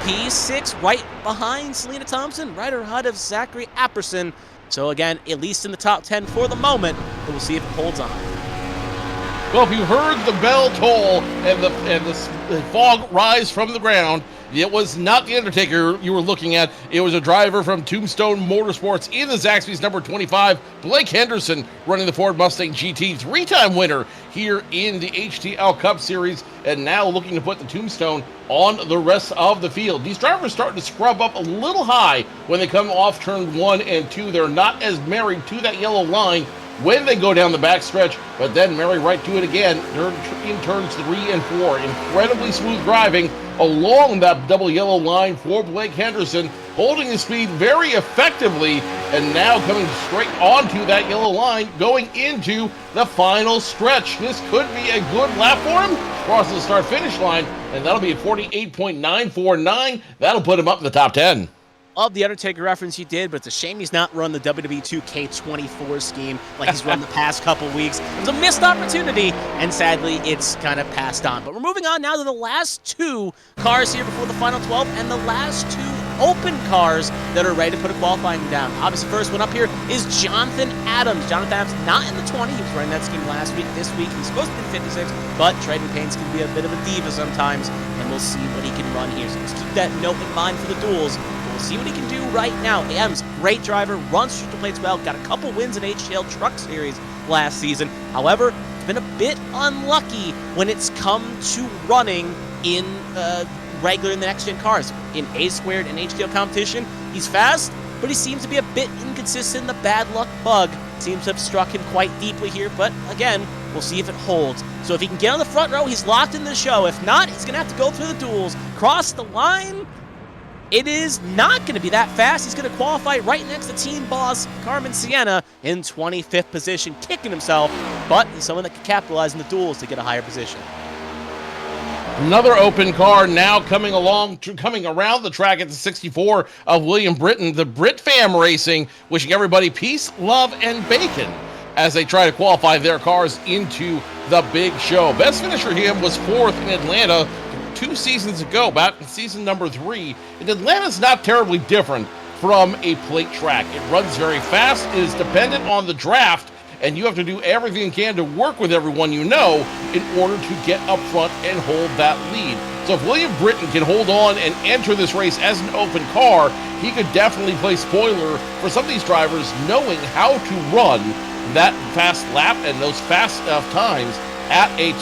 P6 right behind Selena Thompson, right ahead of Zachary Apperson. So again, at least in the top 10 for the moment, but we'll see if it holds on. Well, if you heard the bell toll and the fog rise from the ground, it was not the Undertaker you were looking at. It was a driver from Tombstone Motorsports in the Zaxby's number 25, Blake Henderson, running the Ford Mustang GT, three-time winner here in the HTL Cup Series, and now looking to put the Tombstone on the rest of the field. These drivers starting to scrub up a little high when they come off turn 1 and 2. They're not as married to that yellow line when they go down the backstretch, but then marry right to it again in turns 3 and 4. Incredibly smooth driving along that double yellow line for Blake Henderson, holding his speed very effectively, and now coming straight onto that yellow line, going into the final stretch. This could be a good lap for him. Crosses the start-finish line, and that'll be a 48.949. That'll put him up in the top 10. Of the Undertaker reference you did, but it's a shame he's not run the WWE 2K24 scheme like he's run the past couple weeks. It was a missed opportunity, and sadly, it's kind of passed on. But we're moving on now to the last 2 cars here before the final 12, and the last 2 open cars that are ready to put a qualifying down. Obviously, first one up here is Jonathan Adams. Jonathan Adams not in the 20. He was running that scheme last week. This week, he's supposed to be 56, but trading paints can be a bit of a diva sometimes, and we'll see what he can run here. So let's keep that note in mind for the duels. We'll see what he can do right now. Adams, great driver, runs neutral plates well, got a couple wins in HTL Truck Series last season. However, it's been a bit unlucky when it's come to running in regular in the next-gen cars. In A-squared and HTL competition, he's fast, but he seems to be a bit inconsistent. The bad luck bug seems to have struck him quite deeply here, but again, we'll see if it holds. So if he can get on the front row, he's locked in the show. If not, he's going to have to go through the duels, cross the line. It is not going to be that fast. He's going to qualify right next to team boss Carmen Sienna in 25th position, kicking himself, but he's someone that can capitalize in the duels to get a higher position. Another open car now coming around the track at the 64 of William Britton, the Brit Fam Racing, wishing everybody peace, love, and bacon as they try to qualify their cars into the big show. Best finish for him was 4th in Atlanta 2 seasons ago, back in season number 3. And Atlanta's not terribly different from a plate track. It runs very fast, it is dependent on the draft, and you have to do everything you can to work with everyone you know in order to get up front and hold that lead. So if William Britton can hold on and enter this race as an open car, he could definitely play spoiler for some of these drivers knowing how to run that fast lap and those fast enough times at a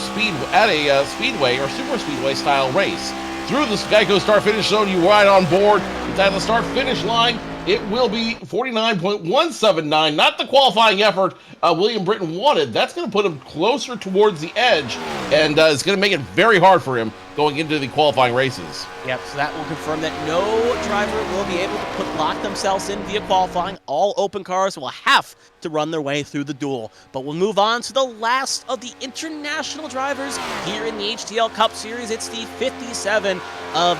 speedway or super speedway style race. Through the Geico start-finish zone, you ride on board. It's at the start-finish line. It will be 49.179, not the qualifying effort William Britton wanted. That's going to put him closer towards the edge, and it's going to make it very hard for him going into the qualifying races. Yep, so that will confirm that no driver will be able to lock themselves in via qualifying. All open cars will have to run their way through the duel. But we'll move on to the last of the international drivers here in the HTL Cup Series. It's the 57 of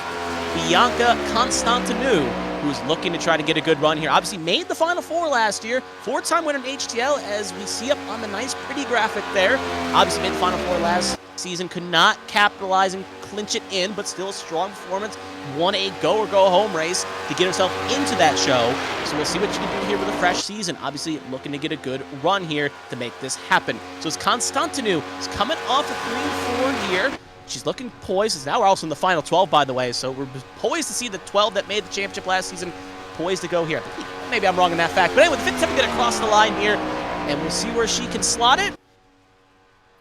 Bianca Constantinou, who's looking to try to get a good run here. Obviously made the Final Four last year. 4-time winner in HTL, as we see up on the nice, pretty graphic there. Obviously made the Final Four last season. Could not capitalize and clinch it in, but still a strong performance. Won a go-or-go-home race to get herself into that show. So we'll see what she can do here with a fresh season. Obviously looking to get a good run here to make this happen. So it's Constantinou. He's coming off a 3-4 here. She's looking poised. Now we're also in the final 12, by the way, so we're poised to see the 12 that made the championship last season poised to go here. Maybe I'm wrong in that fact, but anyway, the 57 going to cross the line here, and we'll see where she can slot it.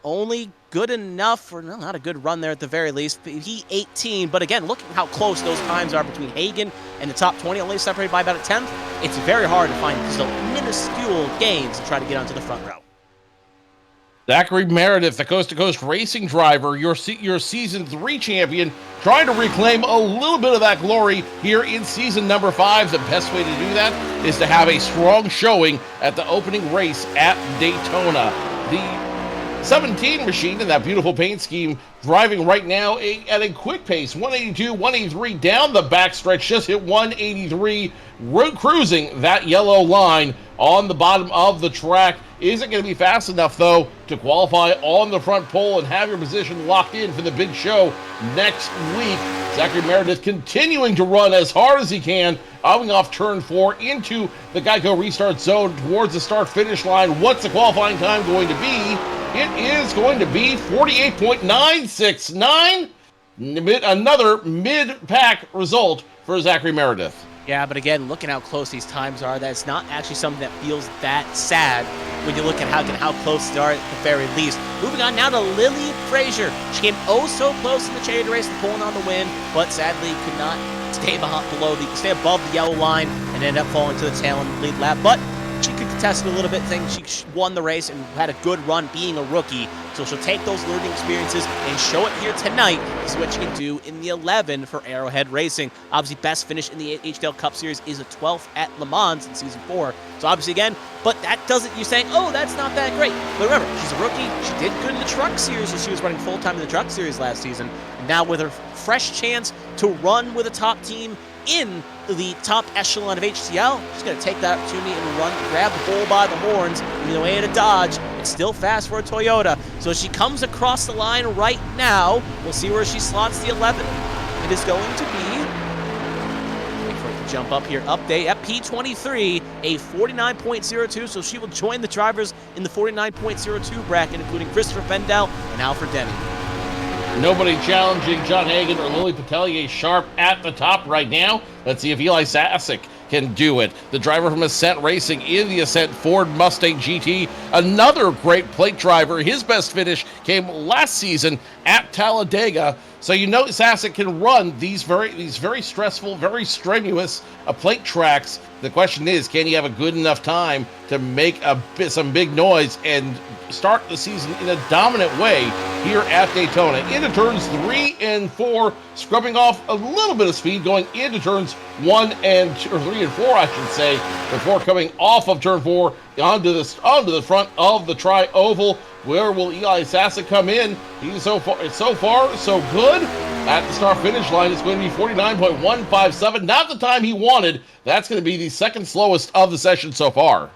Only good enough for, no, not a good run there at the very least. He 18, but again, look at how close those times are between Hagan and the top 20, only separated by about a 10th. It's very hard to find still minuscule gains to try to get onto the front row. Zachary Meredith, the coast-to-coast racing driver, your Season 3 champion, trying to reclaim a little bit of that glory here in Season number 5. The best way to do that is to have a strong showing at the opening race at Daytona. The 17 machine in that beautiful paint scheme driving right now at a quick pace, 182, 183 down the backstretch, just hit 183, cruising that yellow line on the bottom of the track. Isn't going to be fast enough, though, to qualify on the front pole and have your position locked in for the big show next week. Zachary Meredith continuing to run as hard as he can, going off turn 4 into the Geico restart zone towards the start-finish line. What's the qualifying time going to be? It is going to be 48.969. Another mid-pack result for Zachary Meredith. Yeah, but again, looking how close these times are, that's not actually something that feels that sad when you look at how close they are at the very least. Moving on now to Lily Frazier. She came oh so close in the charity race to pulling on the win, but sadly could not stay stay above the yellow line and ended up falling to the tail in the lead lap. But she could contest it a little bit, saying she won the race and had a good run being a rookie. So she'll take those learning experiences and show it here tonight. This is what she can do in the 11 for Arrowhead Racing. Obviously, best finish in the HTL Cup Series is a 12th at Le Mans in Season 4. So obviously, again, but that doesn't, you're saying, oh, that's not that great. But remember, she's a rookie. She did good in the Truck Series, so she was running full-time in the Truck Series last season. And now with her fresh chance to run with a top team in the top echelon of HTL, she's going to take that opportunity and grab the bull by the horns. Even though way to Dodge, it's still fast for a Toyota. So she comes across the line right now. We'll see where she slots the 11. It is going to be, wait for it to jump up here, update at P23, a 49.02. So she will join the drivers in the 49.02 bracket, including Christopher Fendel and Alfred Denny. Nobody challenging John Hagan or Lily Petelier Sharp at the top right now. Let's see if Eli Sasek can do it. The driver from Ascent Racing in the Ascent Ford Mustang GT. Another great plate driver. His best finish came last season at Talladega. So you know Sasek can run these very stressful, very strenuous plate tracks. The question is, can he have a good enough time to make some big noise and start the season in a dominant way here at Daytona? Into turns 3 and 4, scrubbing off a little bit of speed going into turns 3 and 4, I should say, before coming off of turn 4 onto the front of the tri-oval. Where will Eli Sasek come in? He's so far so good. At the start-finish line, it's going to be 49.157. Not the time he wanted. That's going to be the second slowest of the session so far.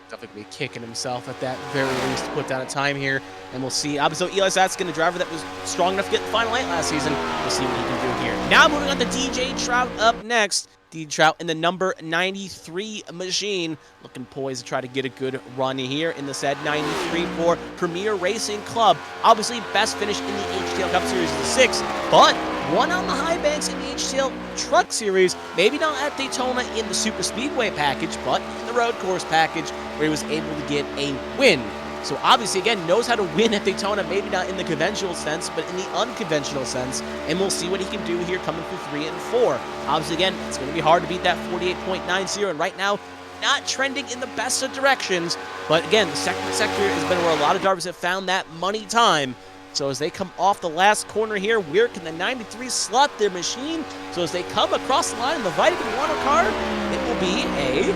Definitely kicking himself at that very least to put down a time here. And we'll see. Obviously, Eli Sasek, a driver that was strong enough to get the final 8 last season. We'll see what he can do here. Now moving on to DJ Trout up next. DJ Trout in the number 93 machine, looking poised to try to get a good run here in the said 93 for Premier Racing Club. Obviously, best finish in the HTL Cup Series is the 6th, but one on the high banks in the HTL Truck Series. Maybe not at Daytona in the Super Speedway package, but in the road course package where he was able to get a win. So obviously, again, knows how to win at Daytona, maybe not in the conventional sense, but in the unconventional sense. And we'll see what he can do here coming through 3 and 4. Obviously, again, it's going to be hard to beat that 48.90. And right now, not trending in the best of directions. But again, the second sector has been where a lot of drivers have found that money time. So as they come off the last corner here, where can the 93 slot their machine? So as they come across the line in the Vitamin Water car, it will be a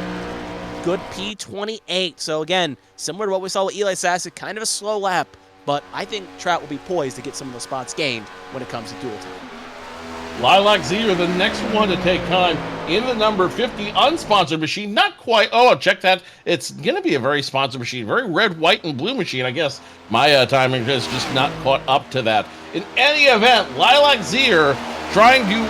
good P28. So again, similar to what we saw with Eli Sasek, kind of a slow lap, but I think Trout will be poised to get some of the spots gained when it comes to dual time. Lilac Z are the next one to take time in the number 50 unsponsored machine. Not quite. Oh, check that. It's going to be a very sponsored machine. Very red, white, and blue machine. I guess my timing is just not caught up to that. In any event, Lilac Z are trying to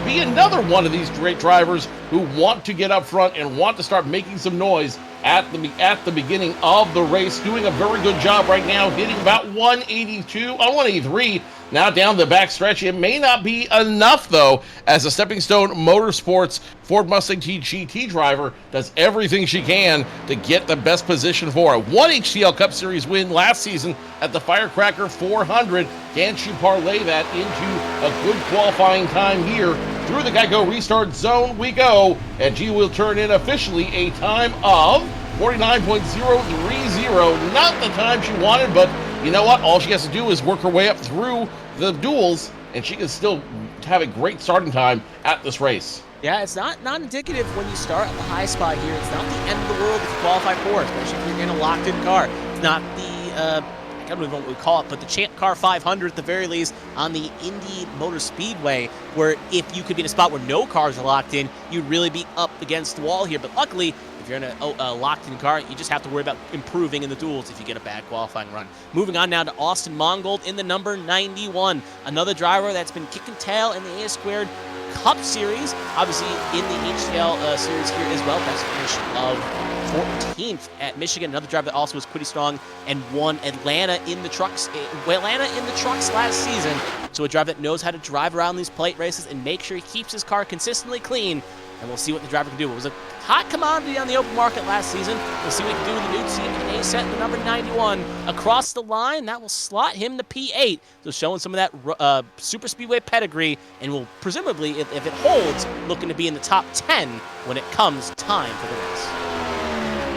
be another one of these great drivers who want to get up front and want to start making some noise at the beginning of the race. Doing a very good job right now, hitting about 183 now down the back stretch. It may not be enough, though, as a Stepping Stone Motorsports Ford Mustang GT driver does everything she can to get the best position for it. One HTL Cup Series win last season at the Firecracker 400. Can she parlay that into a good qualifying time here? Through the Geico restart zone we go, and she will turn in officially a time of 49.030. Not the time she wanted, but you know what? All she has to do is work her way up through the duels, and she can still have a great starting time at this race. Yeah, it's not indicative when you start at the high spot here. It's not the end of the world if you qualify for it, especially if you're in a locked-in car. It's not the, I don't even know what we call it, but the Champ Car 500 at the very least on the Indy Motor Speedway, where if you could be in a spot where no cars are locked in, you'd really be up against the wall here. But luckily, if you're in a locked-in car, you just have to worry about improving in the duels if you get a bad qualifying run. Moving on now to Austin Mongold in the number 91, another driver that's been kicking tail in the A-Squared Cup Series, obviously in the HTL Series here as well. Best finish of 14th at Michigan. Another driver that also was pretty strong and won Atlanta in the trucks last season. So a driver that knows how to drive around these plate races and make sure he keeps his car consistently clean. And we'll see what the driver can do. It was a hot commodity on the open market last season. We'll see what he can do in the new team in A set in the number 91. Across the line, that will slot him to P8. So showing some of that super speedway pedigree, and will presumably, if it holds, looking to be in the top 10 when it comes time for the race.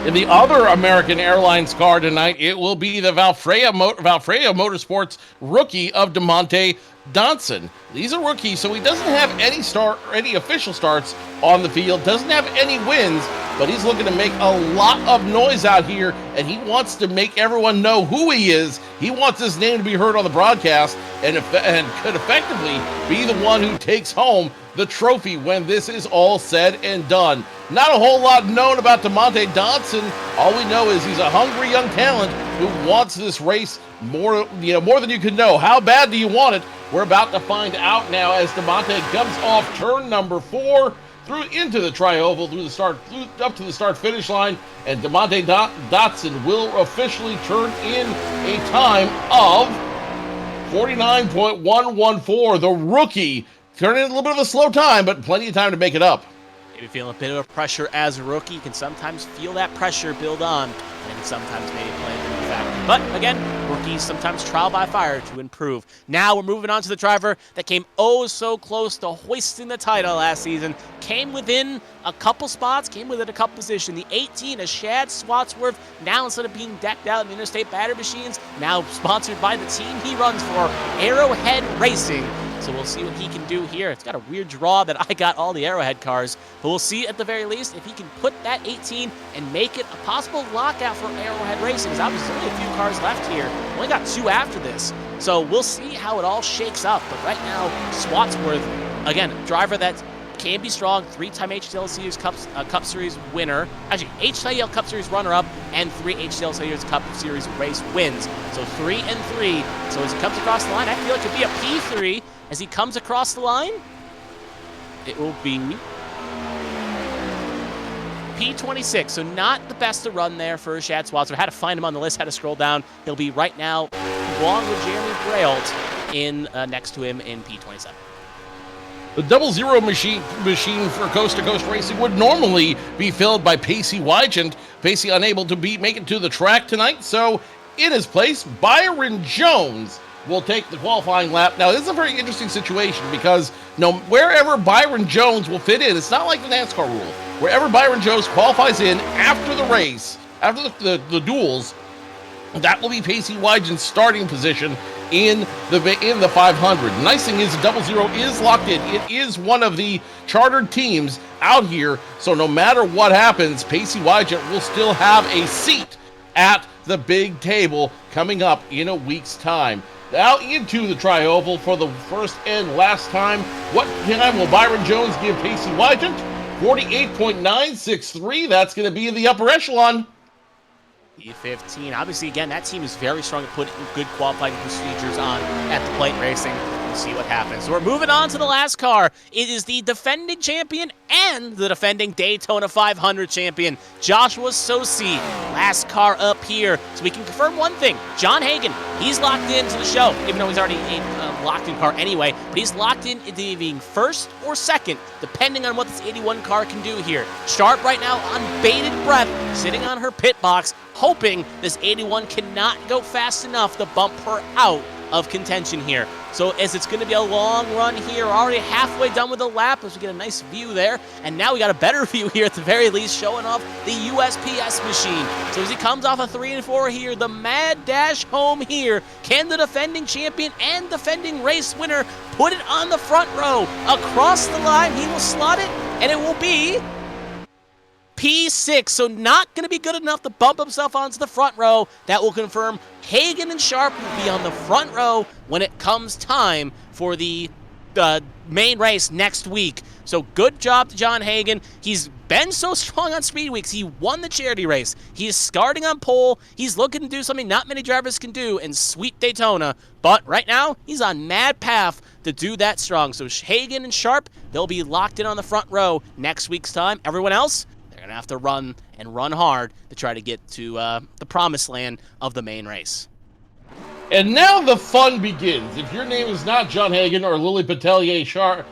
In the other American Airlines car tonight, it will be the Valfreya Motorsports rookie of DeMonte Donson. He's a rookie, so he doesn't have any official starts on the field, doesn't have any wins, but he's looking to make a lot of noise out here, and he wants to make everyone know who he is. He wants his name to be heard on the broadcast, and could effectively be the one who takes home the trophy when this is all said and done. Not a whole lot known about DeMonte Donson. All we know is he's a hungry young talent who wants this race more than you can know. How bad do you want it? We're about to find out now as DeMonte comes off turn number 4 through into the tri-oval, up to the start-finish line, and DeMonte Donson will officially turn in a time of 49.114. The rookie turning in a little bit of a slow time, but plenty of time to make it up. Maybe feeling a bit of pressure as a rookie. You can sometimes feel that pressure build on, and sometimes maybe play a bit of a factor. But again, rookies sometimes trial by fire to improve. Now we're moving on to the driver that came oh so close to hoisting the title last season. Came within a couple spots, came within a couple positions. The 18 is Shad Swatsworth. Now instead of being decked out in the Interstate Battery Machines, now sponsored by the team he runs for, Arrowhead Racing. So we'll see what he can do here. It's got a weird draw that I got all the Arrowhead cars, but we'll see at the very least if he can put that 18 and make it a possible lockout for Arrowhead Racing. Because obviously there's only a few cars left here. Only got 2 after this. So we'll see how it all shakes up. But right now, Swatsworth, again, driver that can be strong, 3-time HTL Series Cup Series winner. Actually, HTL Cup Series runner-up and 3 HTL Series Cup Series race wins. So 3 and 3. So as he comes across the line, I feel it could be a P3. As he comes across the line, it will be P26. So not the best to run there for Shad Swatsworth. Had to find him on the list, had to scroll down. He'll be right now along with Jeremy Brault in next to him in P27. The 00 machine for Coast to Coast Racing would normally be filled by Pacey Wygant. Pacey unable to make it to the track tonight, so in his place, Byron Jones will take the qualifying lap. Now, this is a very interesting situation because wherever Byron Jones will fit in, it's not like the NASCAR rule. Wherever Byron Jones qualifies in after the race, after the duels, that will be Pacey Wygant's starting position in the 500. The nice thing is the 00 is locked in. It is one of the chartered teams out here, so no matter what happens, Pacey Wygant will still have a seat at the big table coming up in a week's time. Now into the tri-oval for the first and last time. What time will Byron Jones give Pacey Wygant? 48.963. That's going to be in the upper echelon. E15. Obviously, again, that team is very strong at putting good qualifying procedures on at the plate racing. We'll see what happens. So we're moving on to the last car. It is the defending champion and the defending Daytona 500 champion, Joshua Sosi. Last car up here. So we can confirm one thing. John Hagan, he's locked into the show, even though he's already a locked-in car anyway. But he's locked in into being first or second, depending on what this 81 car can do here. Sharp right now on bated breath, sitting on her pit box, hoping this 81 cannot go fast enough to bump her out of contention here. So as it's going to be a long run here, we're already halfway done with the lap as we get a nice view there. And now we got a better view here at the very least, showing off the USPS machine. So as he comes off a 3 and 4 here, the mad dash home here. Can the defending champion and defending race winner put it on the front row? Across the line, he will slot it, and it will be P6, so not going to be good enough to bump himself onto the front row. That will confirm Hagan and Sharp will be on the front row when it comes time for the main race next week. So good job to John Hagan. He's been so strong on Speed Weeks. He won the charity race. He's starting on pole. He's looking to do something not many drivers can do and sweep Daytona. But right now, he's on mad path to do that strong. So Hagan and Sharp, they'll be locked in on the front row next week's time. Everyone else, they're going to have to run and run hard to try to get to the promised land of the main race. And now the fun begins. If your name is not John Hagan or Lily Pelletier Sharp,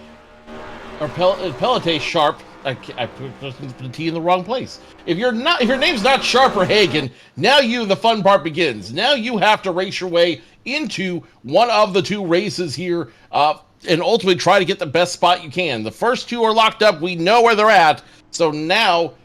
or Pelletier Sharp, I put the T in the wrong place. If your name's not Sharp or Hagan, now the fun part begins. Now you have to race your way into one of the two races here, and ultimately try to get the best spot you can. The first two are locked up. We know where they're at. So now,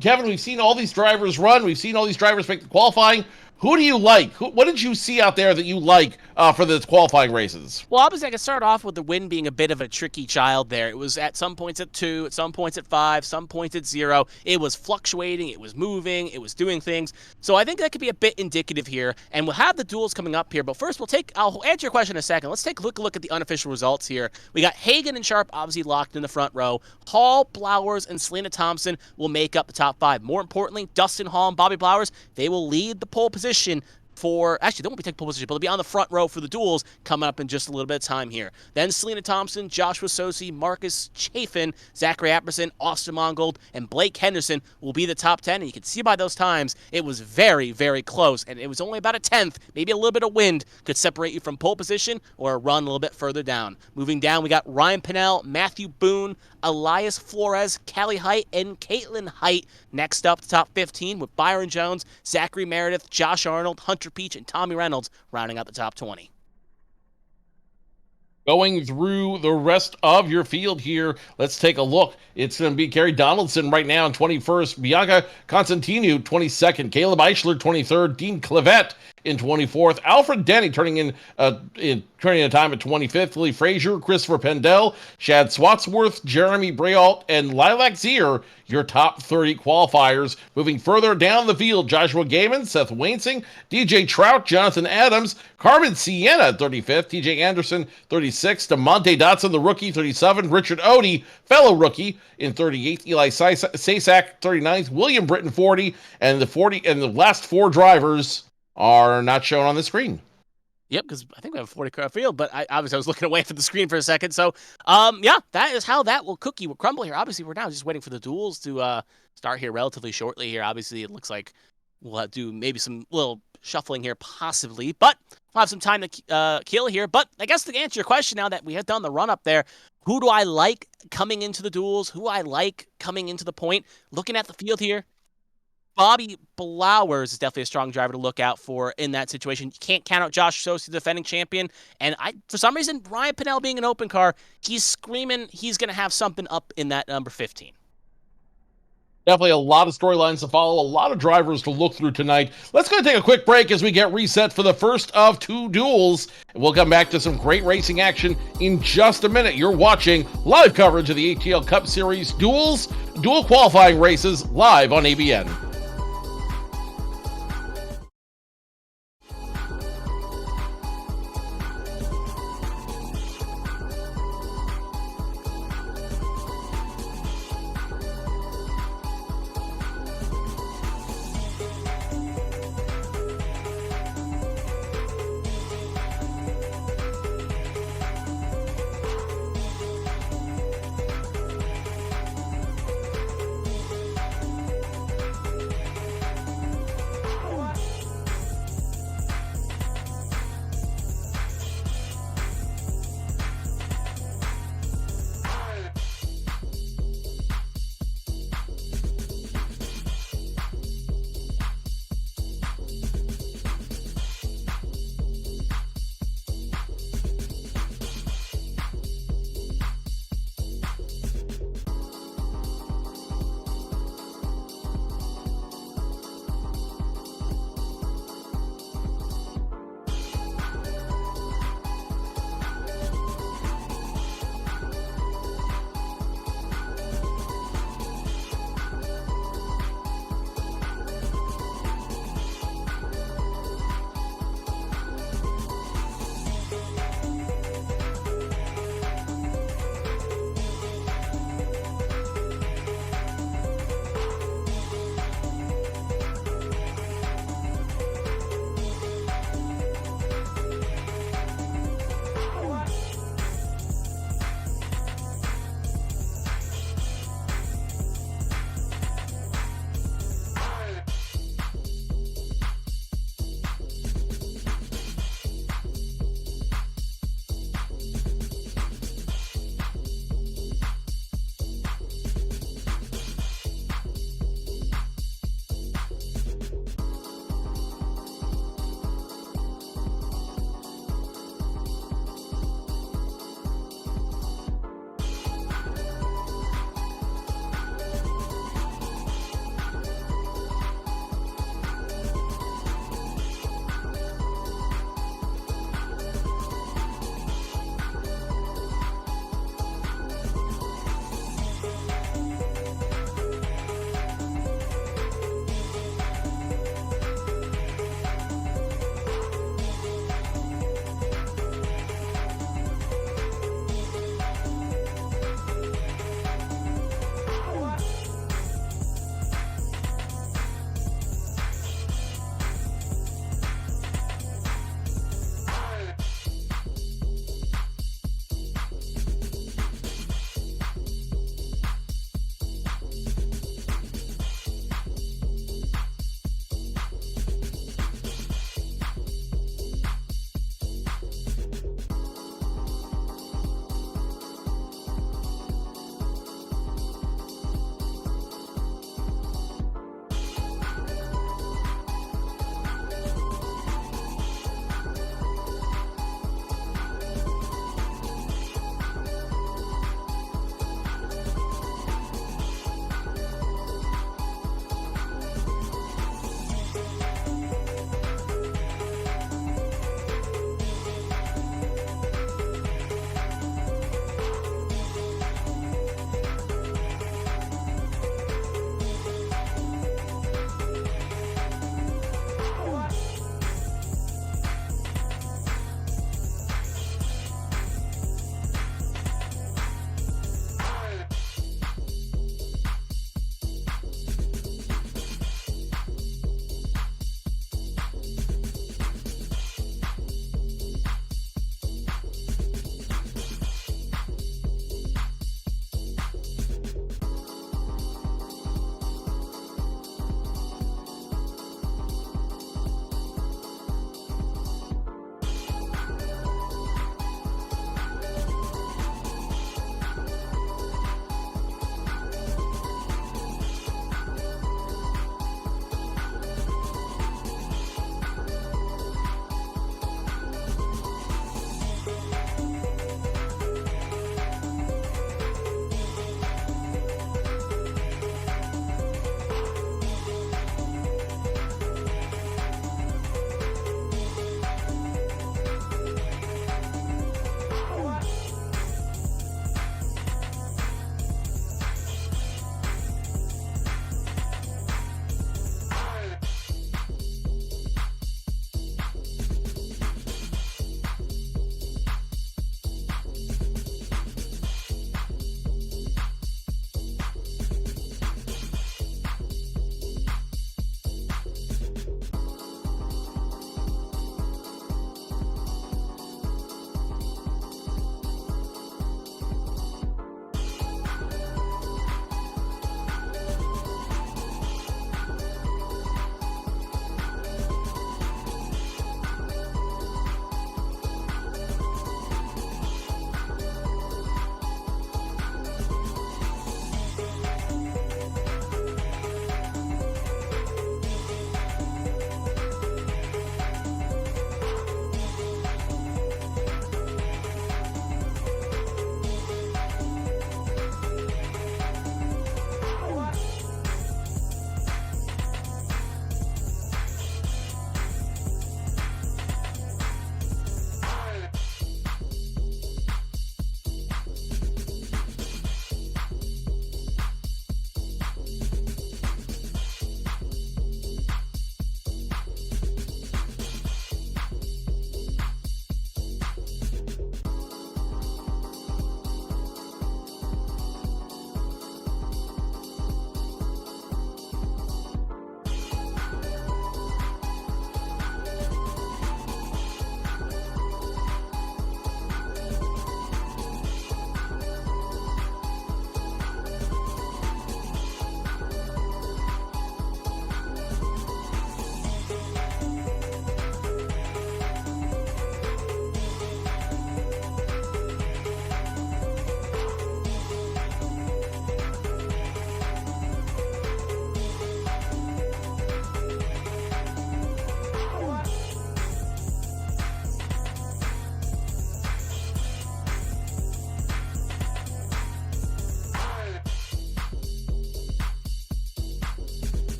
Kevin, we've seen all these drivers run. We've seen all these drivers make the qualifying. Who do you like? What did you see out there that you like for the qualifying races? Well, obviously, I can start off with the win being a bit of a tricky child there. It was at some points at 2, at some points at 5, some points at 0. It was fluctuating, it was moving, it was doing things. So I think that could be a bit indicative here. And we'll have the duels coming up here. But first, I'll answer your question in a second. Let's take a look at the unofficial results here. We got Hagan and Sharp obviously locked in the front row. Hall, Blowers, and Selena Thompson will make up the top 5. More importantly, Dustin Hall and Bobby Blowers, they will lead the pole position actually, they won't be taking pole position, but they'll be on the front row for the duels coming up in just a little bit of time here. Then Selena Thompson, Joshua Sosi, Marcus Chafin, Zachary Apperson, Austin Mongold, and Blake Henderson will be the top 10. And you can see by those times, it was very, very close. And it was only about a tenth, maybe a little bit of wind could separate you from pole position or a run a little bit further down. Moving down, we got Ryan Pinnell, Matthew Boone, Elias Flores, Callie Height, and Caitlin Height. Next up, the top 15 with Byron Jones, Zachary Meredith, Josh Arnold, Hunter Peach, and Tommy Reynolds rounding out the top 20. Going through the rest of your field here, let's take a look. It's going to be Carrie Donaldson right now in 21st, Bianca Constantinu 22nd, Caleb Eichler 23rd, Dean Clevette in 24th, Alfred Denny turning in a time at 25th, Lee Frazier, Christopher Pendell, Shad Swatsworth, Jeremy Brault, and Lilac Zier, your top 30 qualifiers. Moving further down the field, Joshua Gaiman, Seth Wainsing, DJ Trout, Jonathan Adams, Carmen Sienna at 35th, TJ Anderson 36th, DeMonte Dotson, the rookie, 37th, Richard Odie, fellow rookie, in 38th, Eli Sasak 39th, William Britton 40, and the last 4 drivers are not shown on the screen. Yep, because I think we have a 40-car field, but I was looking away from the screen for a second. So, yeah, that is how that will crumble here. Obviously, we're now just waiting for the duels to start here relatively shortly here. Obviously, it looks like we'll do maybe some little shuffling here, possibly, but we'll have some time to kill here. But I guess to answer your question now that we have done the run-up there, who do I like coming into the duels? Who I like coming into the point? Looking at the field here, Bobby Blowers is definitely a strong driver to look out for in that situation. You can't count out Josh Sosi, the defending champion. And for some reason, Ryan Pinnell being an open car, he's screaming he's going to have something up in that number 15. Definitely a lot of storylines to follow, a lot of drivers to look through tonight. Let's go take a quick break as we get reset for the first of 2 duels. And we'll come back to some great racing action in just a minute. You're watching live coverage of the HTL Cup Series dual qualifying races live on ABN.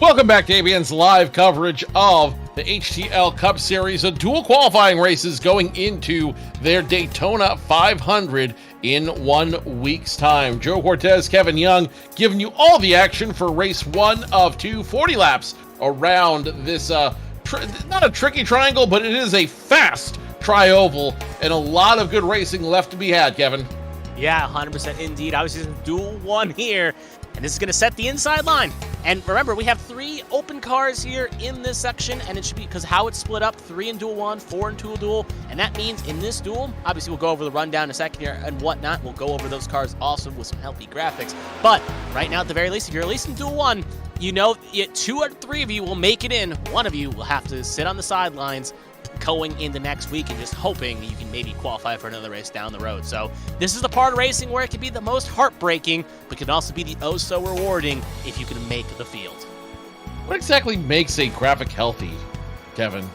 Welcome back to ABN's live coverage of the HTL Cup Series, the dual qualifying races going into their Daytona 500 in 1 week's time. Joe Cortez, Kevin Young, giving you all the action for race 1 of 2, 40 laps around this, not a tricky triangle, but it is a fast tri-oval, and a lot of good racing left to be had, Kevin. Yeah, 100% indeed. Obviously, there's a dual one here, and this is going to set the inside line. And remember, we have 3 open cars here in this section, and it should be, because how it's split up, 3 in dual 1, 4 in dual dual, and that means in this duel, obviously we'll go over the rundown in a second here and whatnot. We'll go over those cars also with some healthy graphics. But right now, at the very least, if you're at least in dual 1, you know 2 or 3 of you will make it in. One of you will have to sit on the sidelines going into next week and just hoping you can maybe qualify for another race down the road. So this is the part of racing where it can be the most heartbreaking, but can also be the oh so rewarding if you can make the field. What exactly makes a graphic healthy, Kevin?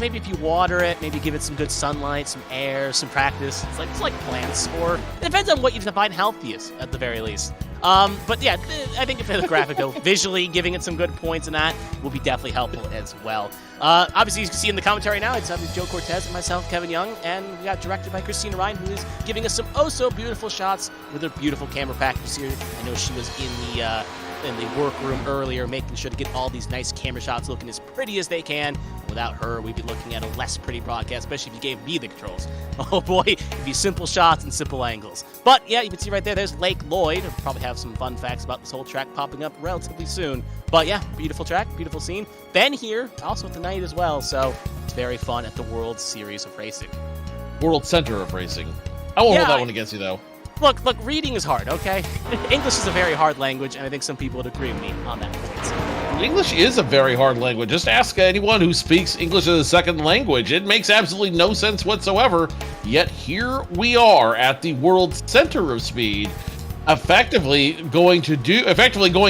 Maybe if you water it, maybe give it some good sunlight, some air, some practice. It's like plants, or it depends on what you define healthy as, at the very least. But yeah, I think if the graphic, though, visually giving it some good points and that will be definitely helpful as well. Obviously, you can see in the commentary now, it's Joe Cortez and myself, Kevin Young, and we got directed by Kristina Ryan, who is giving us some oh-so-beautiful shots with her beautiful camera package here. I know she was in the workroom earlier, making sure to get all these nice camera shots looking as pretty as they can. Without her, we'd be looking at a less pretty broadcast, especially if you gave me the controls. Oh boy, it'd be simple shots and simple angles. But yeah, you can see right there, there's Lake Lloyd. We'll probably have some fun facts about this whole track popping up relatively soon. But yeah, beautiful track, beautiful scene. Ben here, also at the night as well, so it's very fun at the World Series of Racing. World Center of Racing. I won't hold that one against you, though. Look, reading is hard, okay? English is a very hard language, and I think some people would agree with me on that point. English is a very hard language. Just ask anyone who speaks English as a second language. It makes absolutely no sense whatsoever. Yet here we are at the World Center of Speed, effectively going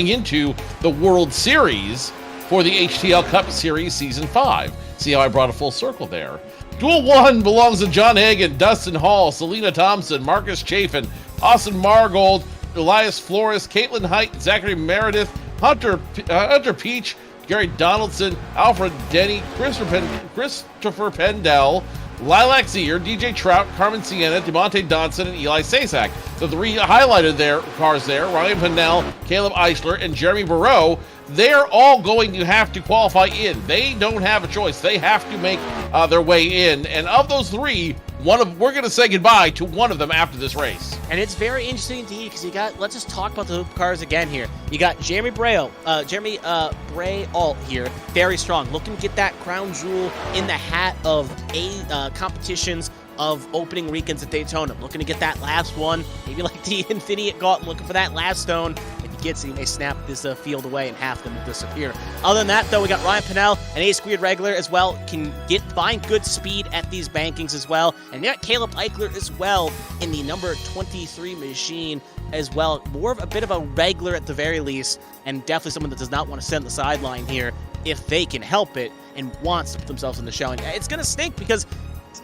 into the World Series for the HTL Cup Series Season 5. See how I brought a full circle there? Duel 1 belongs to John Hagan, Dustin Hall, Selena Thompson, Marcus Chafin, Austin Margold, Elias Flores, Caitlin Height, Zachary Meredith, Hunter Peach, Gary Donaldson, Alfred Denny, Christopher Pendell, Lilac Zier, DJ Trout, Carmen Sienna, DeMonte Donson, and Eli Sasak. The 3 highlighted cars there, Ryan Pennell, Caleb Eichler, and Jeremy Burrow. They're all going to have to qualify in. They don't have a choice. They have to make their way in. And of those 3, we're going to say goodbye to one of them after this race. And it's very interesting indeed, because let's just talk about the cars again here. You got Jeremy Braille here, very strong, looking to get that crown jewel in the hat of competitions of opening weekends at Daytona. Looking to get that last one, maybe like the Infinite Gauntlet, looking for that last stone. If he gets it, he may snap this field away and half them will disappear. Other than that, though, we got Ryan Pennell, an A-Squared regular as well, can find good speed at these bankings as well. And you got Caleb Eichler as well in the number 23 machine as well. More of a bit of a regular at the very least, and definitely someone that does not want to send the sideline here if they can help it and wants to put themselves in the show. And it's going to stink, because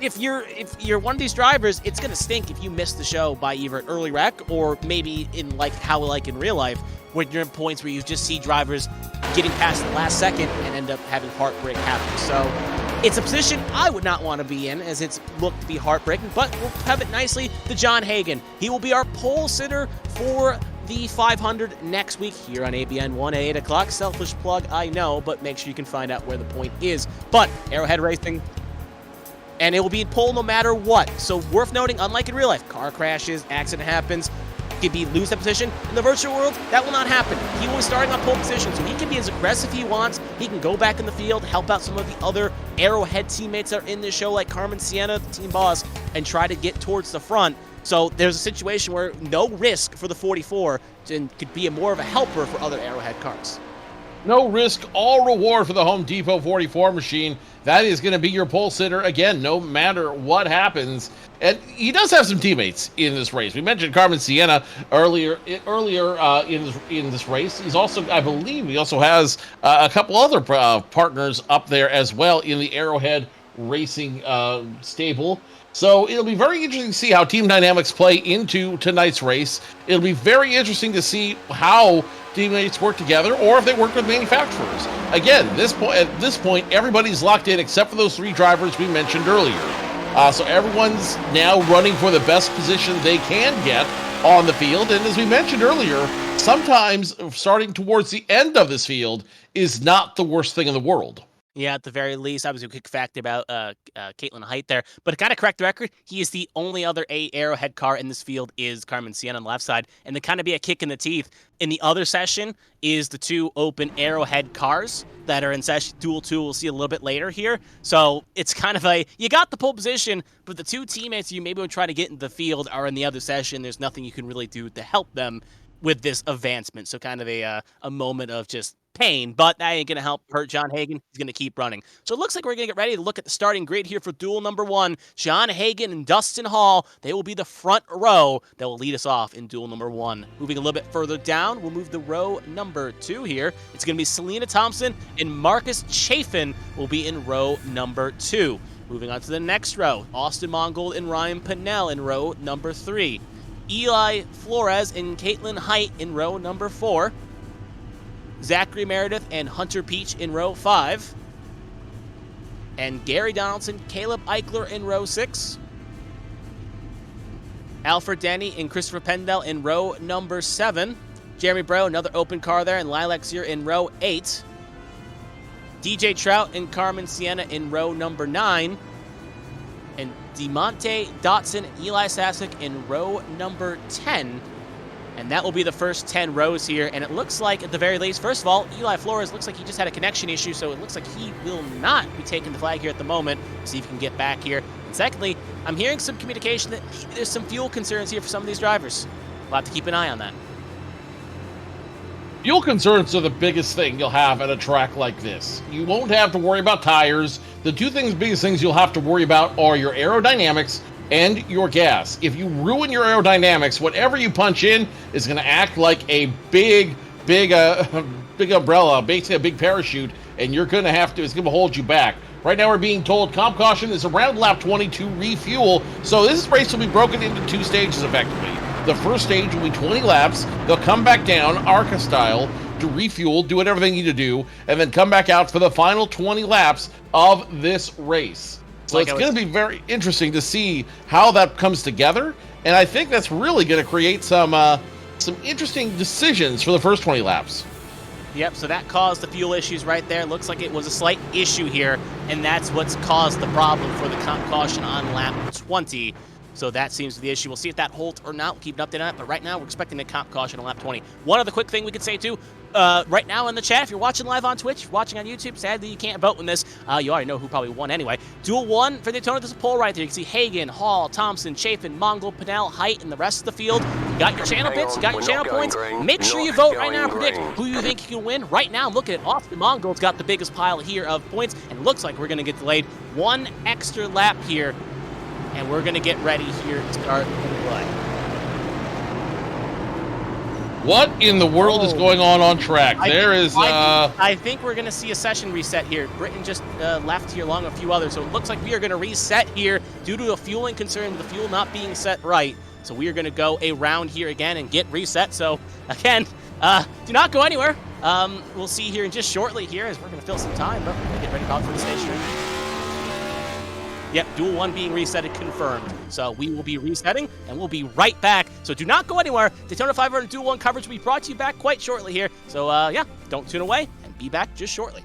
if you're one of these drivers, it's gonna stink if you miss the show by either an early wreck or maybe in in real life, when you're in points where you just see drivers getting past the last second and end up having heartbreak happen. So it's a position I would not want to be in, as it's looked to be heartbreaking, but we'll have it nicely to John Hagan. He will be our pole sitter for the 500 next week here on ABN 1 at 8 o'clock. Selfish plug, I know, but make sure you can find out where the point is. But Arrowhead Racing, and it will be pole no matter what. So worth noting, unlike in real life, car crashes, accident happens, could be lose that position. In the virtual world, that will not happen. He will be starting on pole position, so he can be as aggressive he wants. He can go back in the field, help out some of the other Arrowhead teammates that are in this show, like Carmen Sienna, the team boss, and try to get towards the front. So there's a situation where no risk for the 44 and could be more of a helper for other Arrowhead cars. No risk, all reward for the Home Depot 44 machine. That is going to be your pole sitter again, no matter what happens. And he does have some teammates in this race. We mentioned Carmen Sienna earlier in this race. He's also, I believe, he also has a couple other partners up there as well in the Arrowhead racing stable. So it'll be very interesting to see how team dynamics play into tonight's race. It'll be very interesting to see how teammates work together, or if they work with manufacturers. Again, at this point, everybody's locked in except for those 3 drivers we mentioned earlier. So everyone's now running for the best position they can get on the field. And as we mentioned earlier, sometimes starting towards the end of this field is not the worst thing in the world. Yeah, at the very least, I was a quick fact about Caitlin Height there. But to kind of correct the record, he is the only other Arrowhead car in this field is Carmen Sienna on the left side. And to kind of be a kick in the teeth, in the other session is the 2 open Arrowhead cars that are in session dual 2. We'll see a little bit later here. So it's kind of you got the pole position, but the 2 teammates you maybe would try to get into the field are in the other session. There's nothing you can really do to help them with this advancement. So kind of a moment of just pain, but that ain't going to help hurt John Hagen. He's going to keep running. So it looks like we're going to get ready to look at the starting grid here for duel number 1. John Hagen and Dustin Hall, they will be the front row that will lead us off in duel number 1. Moving a little bit further down, we'll move the row number 2 here. It's going to be Selena Thompson and Marcus Chafin will be in row number 2. Moving on to the next row, Austin Mongold and Ryan Pinnell in row number 3. Eli Flores and Caitlin Height in row number 4. Zachary Meredith and Hunter Peach in row 5. And Gary Donaldson, Caleb Eichler in row 6. Alfred Denny and Christopher Pendell in row number 7. Jeremy Bro, another open car there, and Lilac Sear in row 8. DJ Trout and Carmen Sienna in row number 9. And DeMonte Dotson and Eli Sasek in row number 10. And that will be the first 10 rows here. And it looks like, at the very least, first of all, Eli Flores looks like he just had a connection issue, so it looks like he will not be taking the flag here at the moment. See if he can get back here. And secondly, I'm hearing some communication that there's some fuel concerns here for some of these drivers. We'll have to keep an eye on that. Fuel concerns are the biggest thing you'll have at a track like this. You won't have to worry about tires. The biggest things you'll have to worry about are your aerodynamics and your gas. If you ruin your aerodynamics, whatever you punch in is going to act like a big umbrella, basically a big parachute, and it's going to hold you back. Right now we're being told comp caution is around lap 20 to refuel, so this race will be broken into 2 stages effectively. The first stage will be 20 laps. They'll come back down, ARCA style, to refuel, do whatever they need to do, and then come back out for the final 20 laps of this race. So it's going to be very interesting to see how that comes together, and I think that's really going to create some interesting decisions for the first 20 laps. Yep, so that caused the fuel issues right there. Looks like it was a slight issue here, and that's what's caused the problem for the comp caution on lap 20. So that seems to be the issue. We'll see if that holds or not. We'll keep an update on it. But right now, we're expecting a comp caution on lap 20. One other quick thing we could say, too. Right now in the chat, if you're watching live on Twitch, watching on YouTube, sadly you can't vote in this. You already know who probably won anyway. Duel 1 for Daytona. There's a poll right there. You can see Hagen, Hall, Thompson, Chafin, Mongol, Pinnell, Height, and the rest of the field. You got your channel bits. You got your channel points. Make sure you vote right now and predict who you think you can win. Right now, look at it. Austin Mongol's got the biggest pile here of points. And it looks like we're going to get delayed 1 extra lap here. And we're going to get ready here to start the play. What in the world is going on track? I think we're going to see a session reset here. Britain just left here along with a few others. So it looks like we are going to reset here due to a fueling concern with the fuel not being set right. So we are going to go around here again and get reset. So again, do not go anywhere. We'll see here in just shortly here as we're going to fill some time. But we're going to get ready for the station. Yep, Duel 1 being resetted confirmed. So we will be resetting, and we'll be right back. So do not go anywhere. Daytona 500 Duel 1 coverage will be brought to you back quite shortly here. So, yeah, don't tune away, and be back just shortly.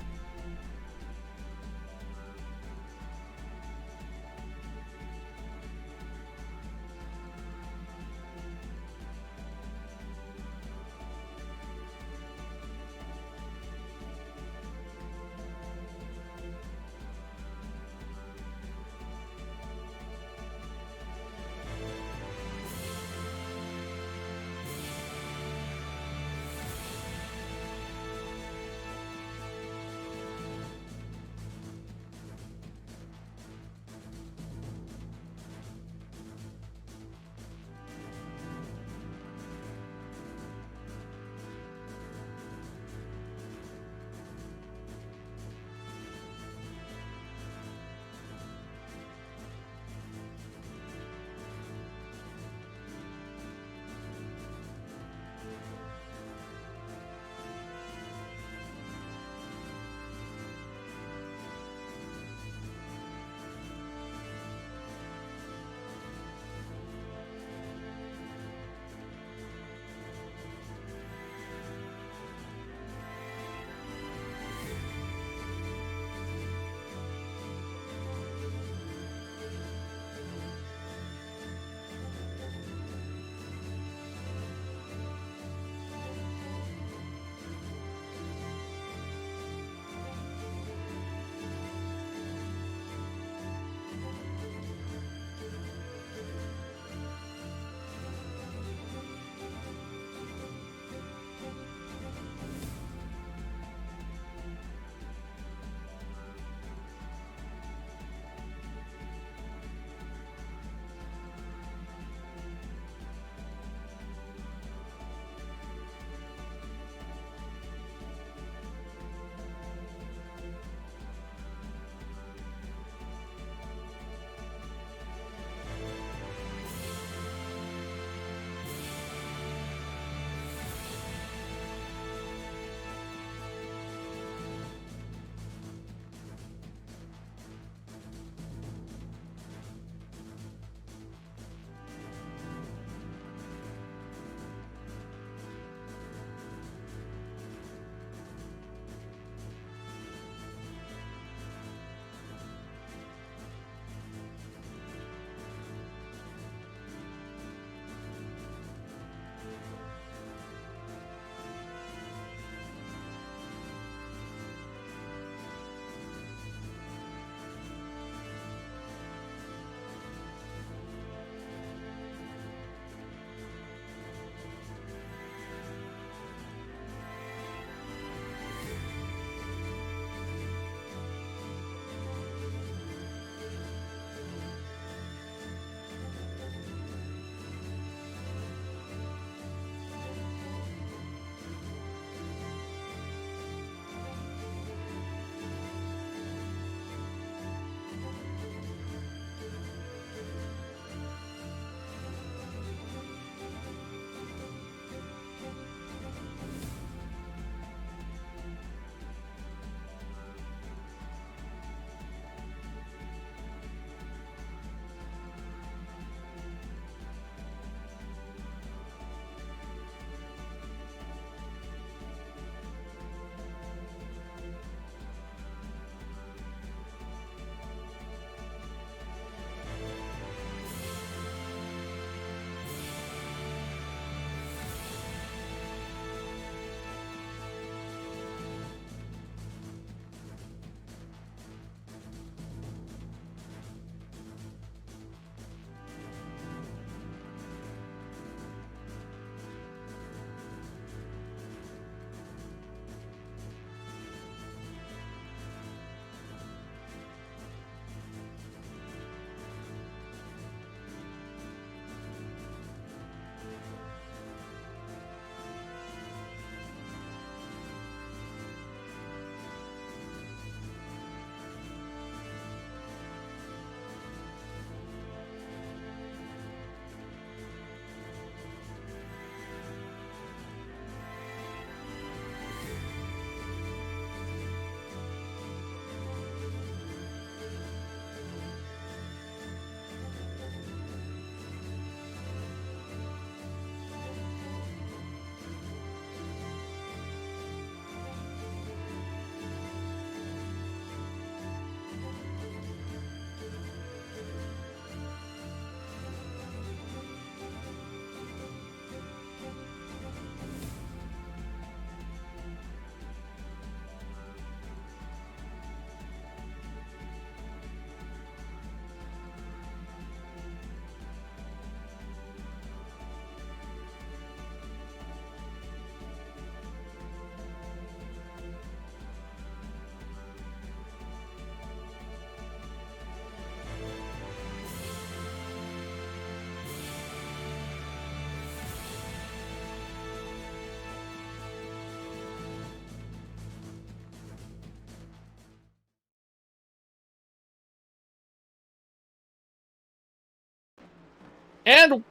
And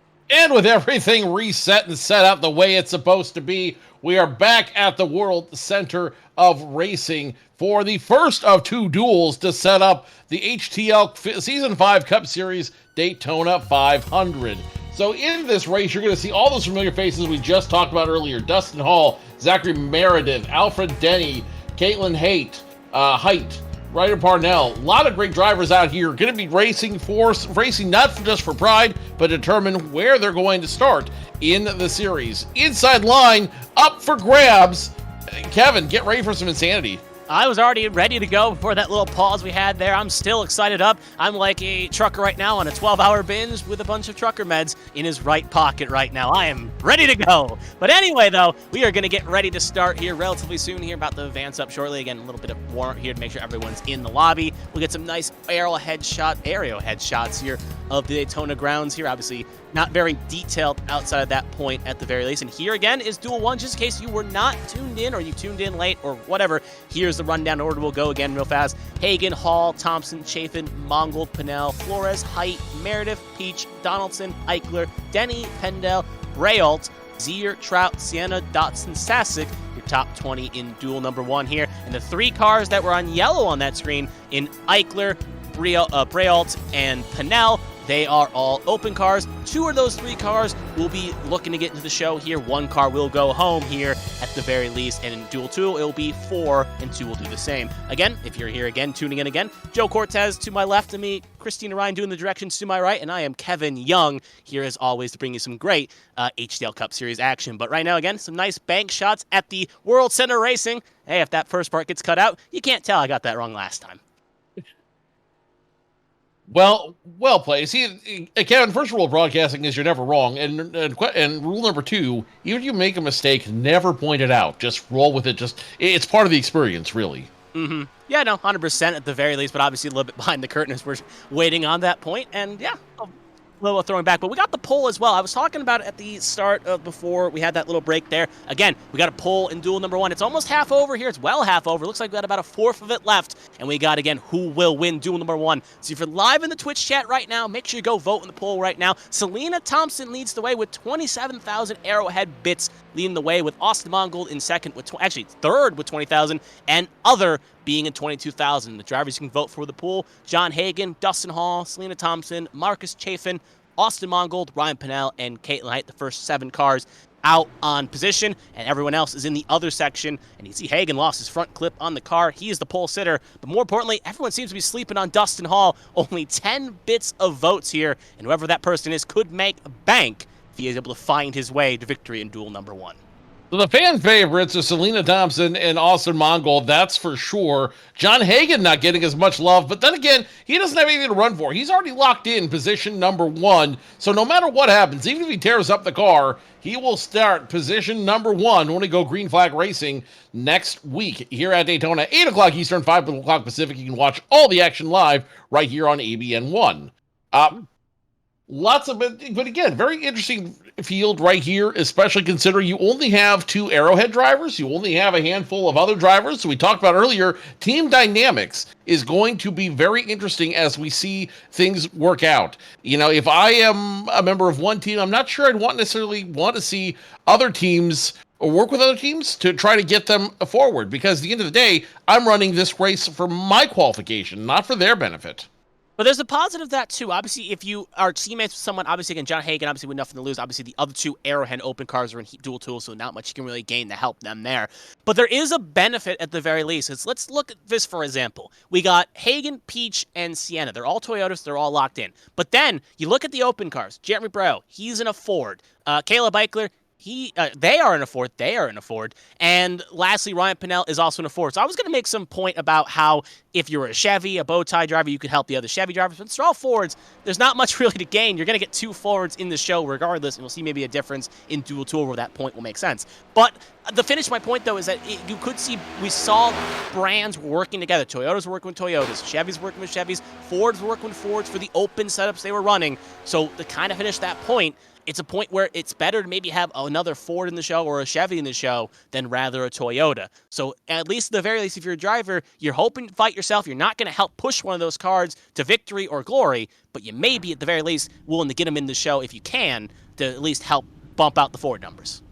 with everything reset and set up the way it's supposed to be, we are back at the World Center of Racing for the first of two duels to set up the HTL Season 5 Cup Series Daytona 500. So in this race, you're going to see all those familiar faces we just talked about earlier. Dustin Hall, Zachary Meredith, Alfred Denny, Caitlin Height, Ryder Parnell. A lot of great drivers out here going to be racing not just for pride, but determine where they're going to start in the series. Inside line up for grabs. Kevin, get ready for some insanity. I was already ready to go before that little pause we had there. I'm still excited up. I'm like a trucker right now on a 12-hour binge with a bunch of trucker meds in his right pocket right now. I am ready to go. But anyway, though, we are going to get ready to start here relatively soon here. About to advance up shortly. Again, a little bit of warm here to make sure everyone's in the lobby. We'll get some nice aerial headshots here of the Daytona grounds here. Obviously, not very detailed outside of that point at the very least. And here again is Duel 1, just in case you were not tuned in or you tuned in late or whatever. Here's the rundown order. We'll go again real fast. Hagen, Hall, Thompson, Chafin, Mongold, Pinnell, Flores, Height, Meredith, Peach, Donaldson, Eichler, Denny, Pendel, Brault, Zier, Trout, Sienna, Dotson, Sasick. Your top 20 in Duel number 1 here. And the three cars that were on yellow on that screen in Eichler, Brault, and Pinnell, they are all open cars. Two of those three cars will be looking to get into the show here. One car will go home here at the very least. And in Duel 2, it will be 4, and 2 will do the same. Again, if you're here again, tuning in again, Joe Cortez to my left of me, Kristina Ryan doing the directions to my right, and I am Kevin Young here as always to bring you some great HTL Cup Series action. But right now, again, some nice bank shots at the World Center Racing. Hey, if that first part gets cut out, you can't tell I got that wrong last time. Well played. See, Kevin, first rule of broadcasting is you're never wrong. And rule number 2, even if you make a mistake, never point it out. Just roll with it. It's part of the experience, really. Mm-hmm. Yeah, no, 100% at the very least, but obviously a little bit behind the curtain as we're waiting on that point. And yeah, a little throwing back, but we got the poll as well. I was talking about it at the start of before we had that little break there. Again, we got a poll in Duel number 1. It's almost half over here. It's well half over. Looks like we got about a fourth of it left. And we got, again, who will win Duel number 1. So if you're live in the Twitch chat right now, make sure you go vote in the poll right now. Selena Thompson leads the way with 27,000 Arrowhead bits, leading the way with Austin Mongold in second, with actually third with 20,000, and Other being in 22,000. The drivers you can vote for the pool: John Hagen, Dustin Hall, Selena Thompson, Marcus Chafin, Austin Mongold, Ryan Pinnell, and Caitlin Height, the first 7 cars out on position, and everyone else is in the other section. And you see Hagen lost his front clip on the car. He is the pole sitter, but more importantly, everyone seems to be sleeping on Dustin Hall. Only 10 bits of votes here, and whoever that person is could make bank if he is able to find his way to victory in Duel number 1. So the fan favorites are Selena Thompson and Austin Mongold, that's for sure. John Hagen not getting as much love, but then again, he doesn't have anything to run for. He's already locked in position number 1, so no matter what happens, even if he tears up the car, he will start position number 1 when we go Green Flag Racing next week here at Daytona, 8 o'clock Eastern, 5 o'clock Pacific. You can watch all the action live right here on ABN1. Lots of it, but again, very interesting field right here, especially considering you only have 2 Arrowhead drivers. You only have a handful of other drivers. So we talked about earlier, team dynamics is going to be very interesting as we see things work out. You know, if I am a member of one team, I'm not sure I'd necessarily want to see other teams or work with other teams to try to get them forward, because at the end of the day, I'm running this race for my qualification, not for their benefit. But there's a positive that, too. Obviously, if you are teammates with someone, obviously, again, John Hagen, obviously, with nothing to lose. Obviously, the other 2 Arrowhead open cars are in Duel 2, so not much you can really gain to help them there. But there is a benefit at the very least. Let's look at this, for example. We got Hagen, Peach, and Sienna. They're all Toyotas. They're all locked in. But then you look at the open cars. Jeremy Breaux, he's in a Ford. Caleb Eichler, they are in a Ford. They are in a Ford. And lastly, Ryan Pinnell is also in a Ford. So I was going to make some point about how if you were a Chevy, a bow tie driver, you could help the other Chevy drivers. But they're all Fords. There's not much really to gain. You're going to get 2 Fords in the show regardless, and we'll see maybe a difference in Duel 2 where that point will make sense. But to finish my point, though, is that you could see we saw brands working together. Toyotas were working with Toyotas. Chevys working with Chevys. Fords were working with Fords for the open setups they were running. So to kind of finish that point, it's a point where it's better to maybe have another Ford in the show or a Chevy in the show than rather a Toyota. So at least at the very least, if you're a driver, you're hoping to fight yourself, you're not going to help push one of those cars to victory or glory, but you may be at the very least willing to get them in the show if you can to at least help bump out the Ford numbers.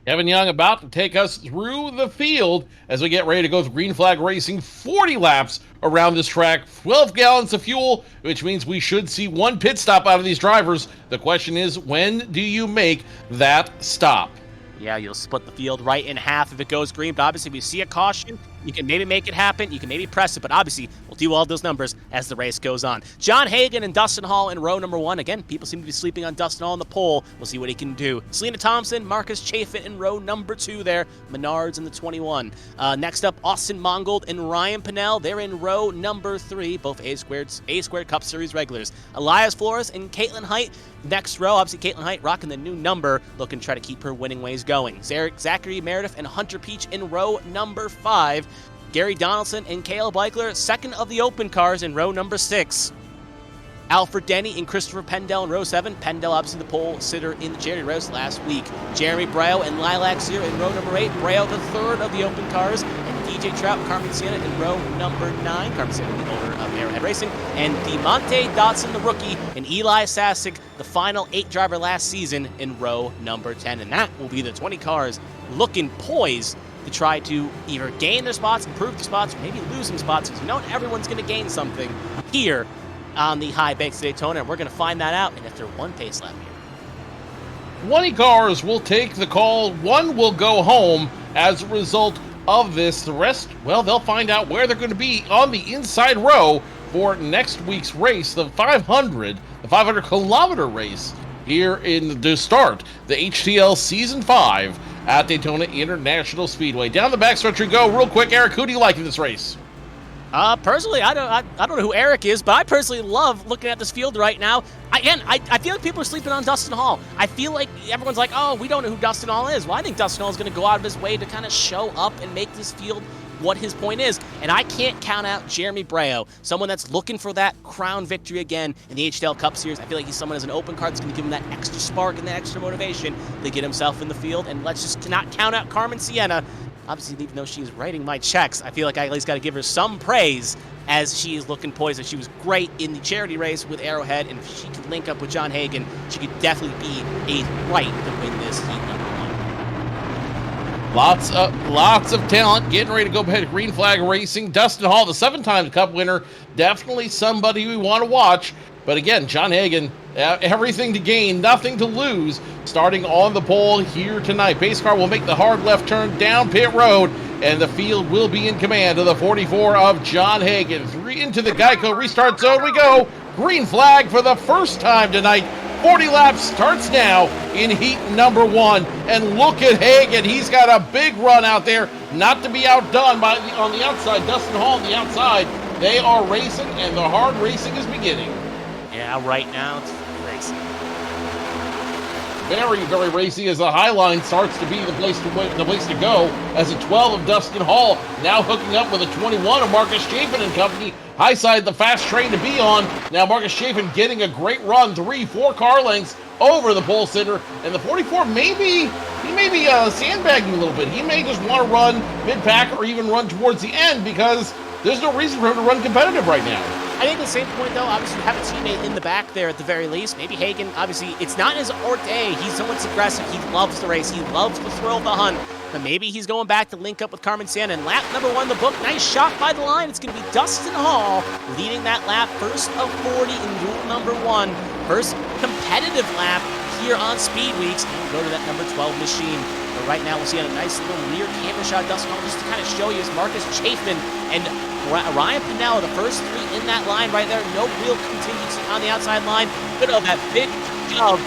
Kevin Young about to take us through the field as we get ready to go with Green Flag Racing. 40 laps around this track, 12 gallons of fuel, which means we should see one pit stop out of these drivers. The question is, when do you make that stop? Yeah, you'll split the field right in half if it goes green, but obviously if you see a caution, you can maybe make it happen, you can maybe press it, but obviously we'll do all those numbers as the race goes on. John Hagan and Dustin Hall in row number 1. Again, people seem to be sleeping on Dustin Hall in the pole. We'll see what he can do. Selena Thompson, Marcus Chafin in row number 2 there. Menards in the 21. Next up, Austin Mongold and Ryan Pinnell. They're in row number 3, both A-Squared Cup Series regulars. Elias Flores and Caitlin Height. Next row, obviously Caitlin Height rocking the new number, looking to try to keep her winning ways going. Zachary Meredith and Hunter Peach in row number 5. Gary Donaldson and Caleb Eichler, second of the open cars in row number 6. Alfred Denny and Christopher Pendell in row 7. Pendell obviously the pole sitter in the charity race last week. Jeremy Breo and Lilac Sear in row number 8. Breo the third of the open cars. And DJ Trout and Carmen Sienna in row number 9. Carmen Sienna, the owner of Arrowhead Racing. And DeMonte Dotson, the rookie, and Eli Sasek, the final 8 driver last season, in row number 10. And that will be the 20 cars looking poised to try to either gain their spots, improve their spots, or maybe lose some spots, because we know everyone's going to gain something here on the high banks of Daytona, and we're going to find that out in after one pace lap here. 20 cars will take the call. One will go home as a result of this. The rest, well, they'll find out where they're going to be on the inside row for next week's race, the 500-kilometer race here in the start, the HTL Season 5 at Daytona International Speedway. Down the backstretch we go. Real quick, Eric, who do you like in this race? Personally, I don't know who Eric is, but I personally love looking at this field right now. I feel like people are sleeping on Dustin Hall. I feel like everyone's like, oh, we don't know who Dustin Hall is. Well, I think Dustin Hall is going to go out of his way to kind of show up and make this field what his point is. And I can't count out Jeremy Breo, someone that's looking for that crown victory again in the HTL Cup Series. I feel like he's someone as an open card that's going to give him that extra spark and that extra motivation to get himself in the field. And let's just not count out Carmen Sienna. Obviously, even though she's writing my checks, I feel like I at least got to give her some praise as she is looking poised. She was great in the charity race with Arrowhead, and if she could link up with John Hagan, she could definitely be a right to win this heat number 1. Lots of talent getting ready to go ahead. Green Flag Racing. Dustin Hall, the 7-time Cup winner, definitely somebody we want to watch. But again, John Hagan, everything to gain, nothing to lose, starting on the pole here tonight. Pace car will make the hard left turn down pit road, and the field will be in command of the 44 of John Hagan. 3 into the Geico restart zone we go. Green flag for the first time tonight. 40 laps starts now in heat number 1. And look at Hagan. He's got a big run out there, not to be outdone by on the outside. Dustin Hall on the outside. They are racing, and the hard racing is beginning. Yeah, right now it's racing. Very, very racy as the high line starts to be the place to go. As a 12 of Dustin Hall now hooking up with a 21 of Marcus Chafin and company. High side, the fast train to be on. Now Marcus Chafin getting a great run, 3-4 car lengths over the pole sitter, and the 44 he may be sandbagging a little bit. He may just want to run mid-pack or even run towards the end because there's no reason for him to run competitive right now. I think at the same point, though, obviously you have a teammate in the back there at the very least. Maybe Hagan, obviously, it's not his forte. He's someone that's aggressive. He loves the race. He loves the thrill of the hunt. But maybe he's going back to link up with Carmen Sienna. And lap number 1 in the book, nice shot by the line. It's going to be Dustin Hall leading that lap, first of 40 in duel number 1. First competitive lap here on Speed Weeks. And we'll go to that number 12 machine. But right now, we'll see a nice little rear camera shot. Dustin Hall, just to kind of show you, is Marcus Chafin and Ryan Pinnell, the first 3 in that line right there. No real contingency on the outside line. Good of that big shove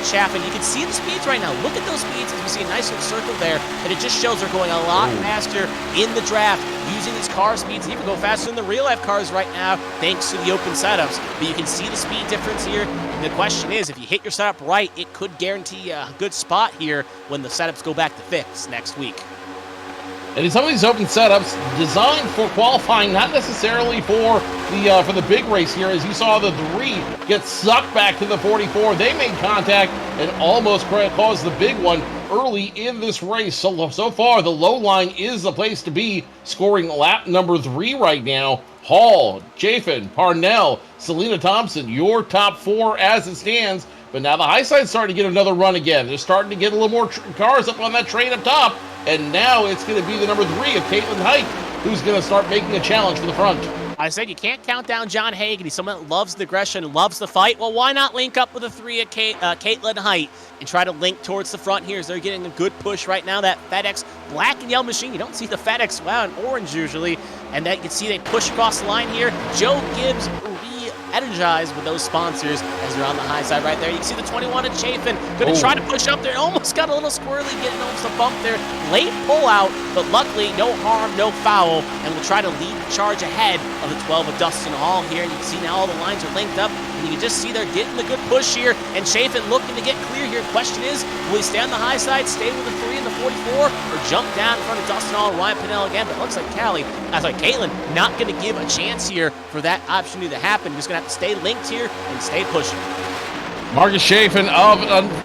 Chafin. You can see the speeds right now. Look at those speeds as we see a nice little circle there. And it just shows they're going a lot faster in the draft using these car speeds. Even go faster than the real life cars right now thanks to the open setups. But you can see the speed difference here. And the question is, if you hit your setup right, it could guarantee a good spot here when the setups go back to fix next week. And some of these open setups designed for qualifying, not necessarily for the big race here. As you saw the 3 get sucked back to the 44. They made contact and almost caused the big one early in this race. So far, the low line is the place to be, scoring lap number 3 right now. Hall, Chafin, Parnell, Selena Thompson, your top 4 as it stands. But now the high side's starting to get another run again. They're starting to get a little more cars up on that train up top. And now it's going to be the number 3 of Caitlin Height, who's going to start making a challenge for the front. I said you can't count down John Hagan. He's someone that loves the aggression, loves the fight. Well, why not link up with a 3 at Caitlin Height and try to link towards the front here as they're getting a good push right now. That FedEx black and yellow machine, you don't see the FedEx in orange usually. And that you can see they push across the line here. Joe Gibbs energized with those sponsors as they're on the high side right there. You can see the 21 at Chafin. Going to try to push up there. Almost got a little squirrely, getting almost a bump there. Late pull out, but luckily no harm, no foul. And we'll try to lead the charge ahead of the 12 of Dustin Hall here. And you can see now all the lines are linked up. And you can just see they're getting the good push here. And Chafin looking to get clear here. Question is, will he stay on the high side, stay with the 3 and the 44, or jump down in front of Dustin Hall and Ryan Pinnell again? But it looks like Caitlin not going to give a chance here for that opportunity to happen. Just going to have to stay linked here and stay pushing. Marcus Chafin of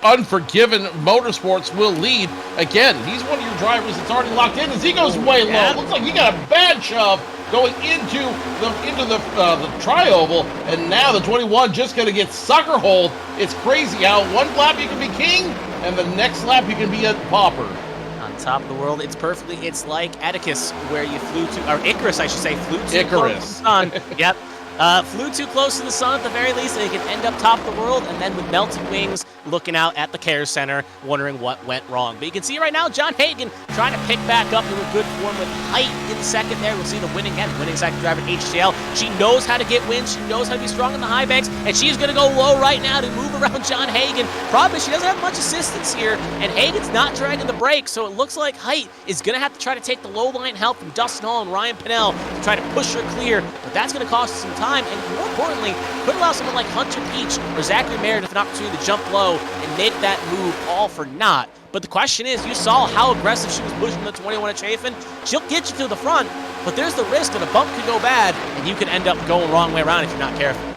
Unforgiven Motorsports will lead. Again, he's one of your drivers that's already locked in as he goes way low. Looks like he got a bad shove going into the tri-oval, and now the 21 just going to get sucker holed. It's crazy how one lap you can be king, and the next lap you can be a pauper. Top of the world, it's like Atticus, where you flew to, or Icarus, I should say, flew too close to the sun. Yep. Flew too close to the sun at the very least, and they can end up top of the world, and then with melted wings, looking out at the care center, wondering what went wrong. But you can see right now, John Hagan trying to pick back up into a good form with Height in second there. We'll see the winning second driver at HTL. She knows how to get wins. She knows how to be strong in the high banks, and she's going to go low right now to move around John Hagan. Problem is she doesn't have much assistance here, and Hagan's not dragging the brakes, so it looks like Height is going to have to try to take the low line help from Dustin Hall and Ryan Pinnell to try to push her clear, but that's going to cost her some time, and more importantly, could allow someone like Hunter Peach or Zachary Meredith an opportunity to jump low and make that move all for naught. But the question is, you saw how aggressive she was pushing the 21 at Chafin. She'll get you to the front, but there's the risk that a bump could go bad, and you could end up going the wrong way around if you're not careful.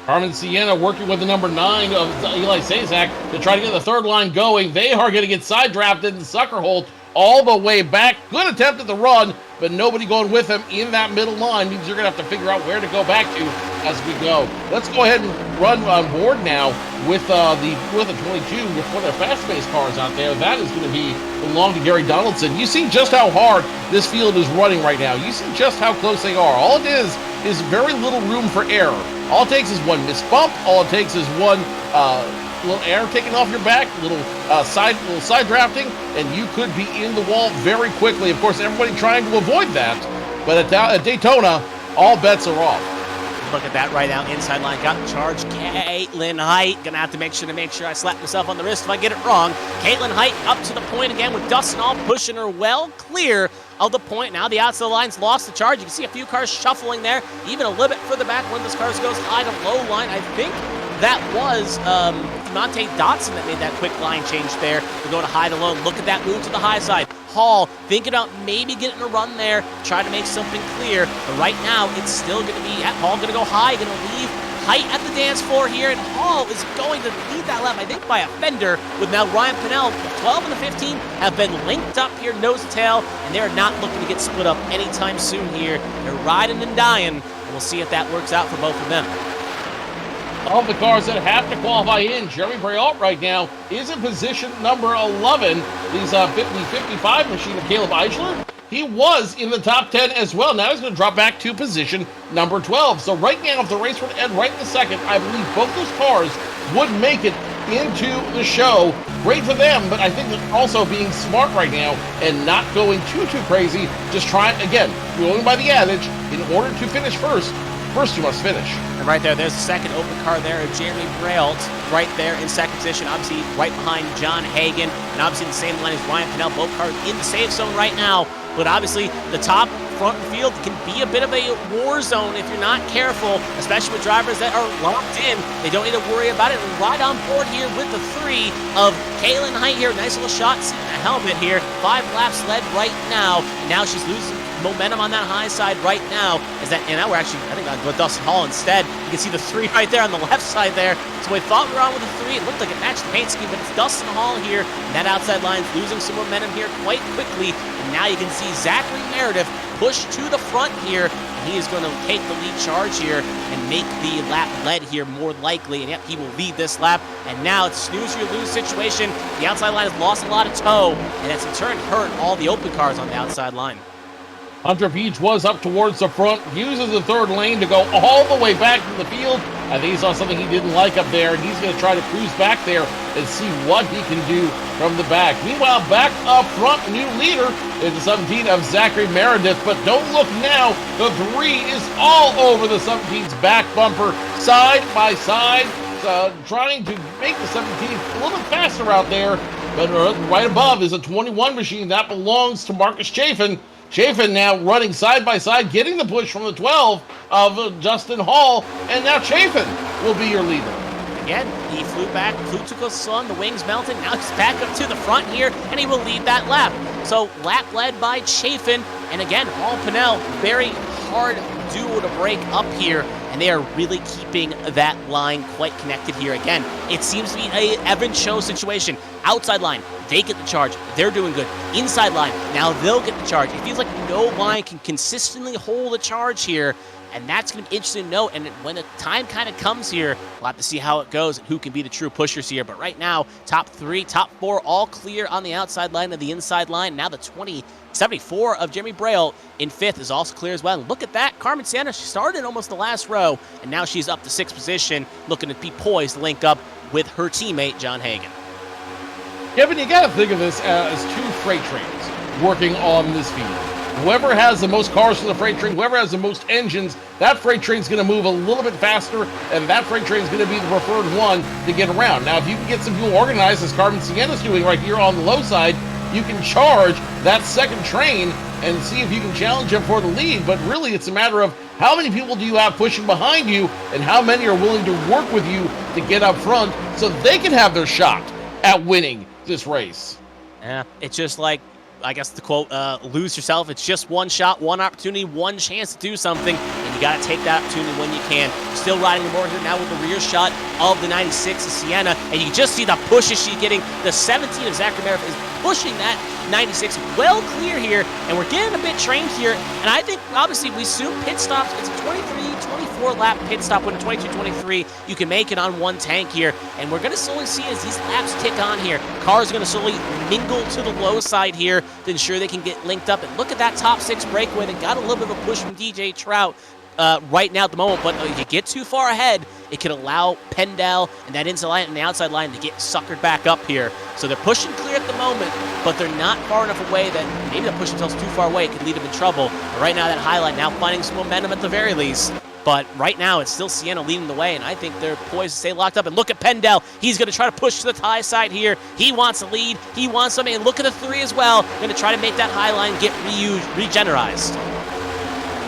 Carmen Sienna working with the number 9 of Eli Sazak to try to get the third line going. They are going to get side drafted and sucker holed all the way back. Good attempt at the run, but nobody going with him in that middle line. Means you're going to have to figure out where to go back to as we go. Let's go ahead and run on board now with the 22 with one of their fast-paced cars out there. That is going to belong to Gary Donaldson. You see just how hard this field is running right now. You see just how close they are. All it is very little room for error. All it takes is one missed bump. All it takes is one little air taken off your back, little side drafting, and you could be in the wall very quickly. Of course, everybody trying to avoid that, but at Daytona, all bets are off. Look at that right now, inside line, got the charge. Caitlin Height, gonna have to make sure I slap myself on the wrist if I get it wrong. Caitlin Height up to the point again with Dustin Hall pushing her well clear of the point. Now the outside line's lost the charge. You can see a few cars shuffling there, even a little bit further back. One of those cars goes high to low line. I think that was Monte Dotson that made that quick line change there to go to high to low. Look at that move to the high side. Hall thinking about maybe getting a run there, try to make something clear. But right now, it's still going to be Hall going to go high, going to leave Height at the dance floor here, and Hall is going to lead that lap, I think, by a fender, with now Ryan Pinnell. The 12 and the 15 have been linked up here, nose to tail, and they're not looking to get split up anytime soon here. They're riding and dying, and we'll see if that works out for both of them. Of the cars that have to qualify in, Jeremy Brault right now is in position number 11. The 55 machine of Caleb Eichler, he was in the top 10 as well. Now he's going to drop back to position number 12. So right now, if the race were to end right in the second, I believe both those cars would make it into the show. Great for them, but I think they're also being smart right now and not going too crazy. Just trying, again, going by the adage, in order to finish first you must finish. And right there's the second open car there of Jeremy Brault, right there in second position, obviously right behind John Hagan, and obviously in the same line as Ryan Pinnell, both cars in the safe zone right now. But obviously the top front of the field can be a bit of a war zone if you're not careful, especially with drivers that are locked in. They don't need to worry about it. And right on board here with the 3 of Kaylin Height here. Nice little shot, seeing the helmet here. 5 laps led right now. And now she's losing momentum on that high side right now. And now we're actually, I think, on Dustin Hall instead. You can see the 3 right there on the left side there. So we thought we were on with the 3. It looked like it matched the paint scheme, but it's Dustin Hall here. And that outside line's losing some momentum here quite quickly. And now you can see Zachary Meredith push to the front here. And he is going to take the lead charge here and make the lap lead here more likely. And yep, he will lead this lap. And now it's snooze or lose situation. The outside line has lost a lot of toe, and it's in turn hurt all the open cars on the outside line. Hunter Beach was up towards the front, uses the third lane to go all the way back to the field. I think he saw something he didn't like up there, and he's going to try to cruise back there and see what he can do from the back. Meanwhile, back up front, new leader is the 17 of Zachary Meredith, but don't look now. The 3 is all over the 17's back bumper, side by side, trying to make the 17 a little bit faster out there. But right above is a 21 machine that belongs to Marcus Chafin. Chafin now running side by side, getting the push from the 12 of Justin Hall, and now Chafin will be your leader. Again, he flew back, flew too close to the sun, the wings melted, now he's back up to the front here, and he will lead that lap. So, lap led by Chafin, and again, Hall Pinnell, very hard duo to break up here, and they are really keeping that line quite connected here. Again, it seems to be a Evan Cho situation. Outside line, they get the charge. They're doing good. Inside line, now they'll get the charge. It feels like no line can consistently hold a charge here, and that's going to be interesting to note. And when the time kind of comes here, we'll have to see how it goes and who can be the true pushers here. But right now, top 3, top 4, all clear on the outside line and the inside line. Now the 74 of Jeremy Braille in 5th is also clear as well. And look at that. Carmen Sienna, she started in almost the last row, and now she's up to 6th position, looking to be poised to link up with her teammate, John Hagan. Kevin, you got to think of this as 2 freight trains working on this field. Whoever has the most cars for the freight train, whoever has the most engines, that freight train's going to move a little bit faster, and that freight train's going to be the preferred one to get around. Now, if you can get some people organized, as Carmen Sienna's doing right here on the low side, you can charge that second train and see if you can challenge them for the lead. But really, it's a matter of how many people do you have pushing behind you, and how many are willing to work with you to get up front so they can have their shot at winning this race. Yeah, it's just like, I guess the quote, lose yourself. It's just one shot, one opportunity, one chance to do something, and you got to take that opportunity when you can. Still riding the board here now with the rear shot of the 96 of Sienna, and you can just see the pushes she's getting. The 17 of Zachary Merriff is pushing that 96 well clear here, and we're getting a bit trained here. And I think, obviously, we assume pit stops. It's a 24 lap pit stop with a 22-23. You can make it on one tank here, and we're going to slowly see as these laps tick on here. Cars are going to slowly mingle to the low side here to ensure they can get linked up. And look at that top 6 breakaway. They got a little bit of a push from DJ Trout right now at the moment, but if you get too far ahead, it can allow Pendel and that inside line and the outside line to get suckered back up here. So they're pushing clear at the moment, but they're not far enough away that maybe they'll push themselves too far away. It could lead them in trouble. But right now, that highlight now finding some momentum at the very least. But right now, it's still Sienna leading the way, and I think they're poised to stay locked up. And look at Pendel. He's going to try to push to the high side here. He wants a lead. He wants something. And look at the 3 as well. Going to try to make that high line get regenerized.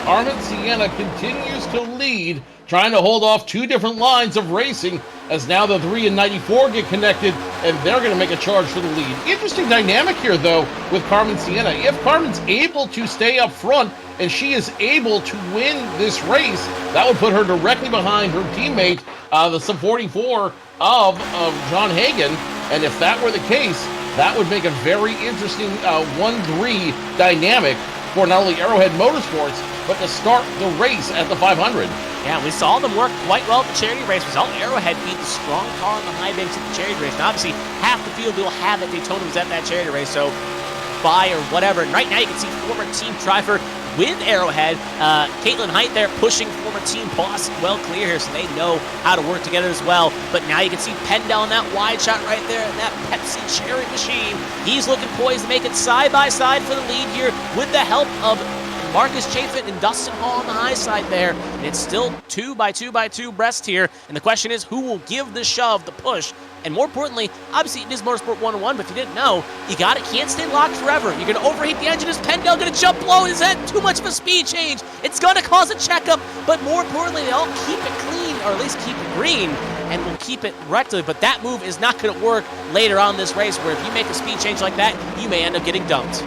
Carmen Sienna continues to lead, trying to hold off 2 different lines of racing, as now the 3 and 94 get connected, and they're going to make a charge for the lead. Interesting dynamic here, though, with Carmen Sienna. If Carmen's able to stay up front, and she is able to win this race, that would put her directly behind her teammate, the sub-44 of John Hagan. And if that were the case, that would make a very interesting 1-3 dynamic for not only Arrowhead Motorsports, but to start the race at the 500. Yeah, we saw them work quite well at the charity race. We saw Arrowhead beat the strong car on the high banks at the charity race. Now, obviously, half the field we'll have at Daytona was at that charity race, so buy or whatever. And right now, you can see former team driver with Arrowhead, Caitlin Height there pushing former team boss well clear here, so they know how to work together as well. But now you can see Pendel in that wide shot right there, and that Pepsi cherry machine. He's looking poised to make it side by side for the lead here with the help of Marcus Chafin and Dustin Hall on the high side there. And it's still 2 by 2 by 2 breast here. And the question is, who will give the shove, the push? And more importantly, obviously it is Motorsport 101, but if you didn't know, you can't stay locked forever. You're going to overheat the engine. Is Pendel going to jump low? Is that too much of a speed change? It's going to cause a checkup, but more importantly, they all keep it clean, or at least keep it green, and will keep it rectally. But that move is not going to work later on this race, where if you make a speed change like that, you may end up getting dumped.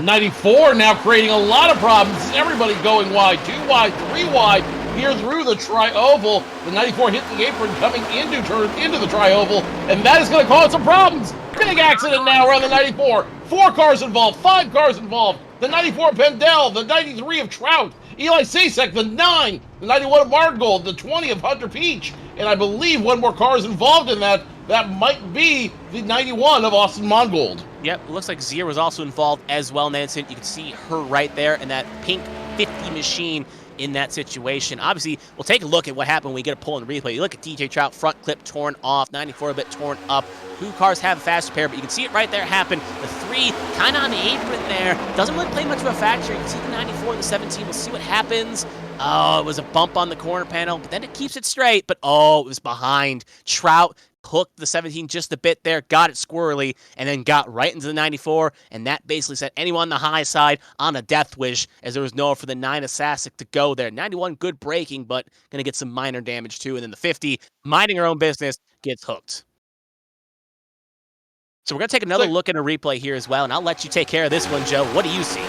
94 now creating a lot of problems. Everybody going wide, 2 wide, 3 wide. Here through the tri-oval, the 94 hit the apron coming into the tri-oval, and that is going to cause some problems. Big accident now around the 94. 4 cars involved, 5 cars involved. The 94 Pendel, the 93 of Trout, Eli Sasek, the 9, the 91 of Margold, the 20 of Hunter Peach, and I believe one more car is involved in that. That might be the 91 of Austin Mongold. Yep, it looks like Zier was also involved as well in that incident. You can see her right there in that pink 50 machine in that situation. Obviously, we'll take a look at what happened when we get a pull in the replay. You look at DJ Trout, front clip torn off, 94 a bit torn up. 2 cars have a fast repair, but you can see it right there happen. The 3 kind of on the apron there. Doesn't really play much of a factor. You can see the 94 and the 17. We'll see what happens. Oh, it was a bump on the corner panel, but then it keeps it straight. But oh, it was behind. Trout hooked the 17 just a bit there, got it squirrely, and then got right into the 94, and that basically set anyone on the high side on a death wish, as there was nowhere for the 9 of Sasek to go there. 91, good braking, but going to get some minor damage too, and then the 50, minding her own business, gets hooked. So we're going to take another look at a replay here as well, and I'll let you take care of this one, Joe. What do you see?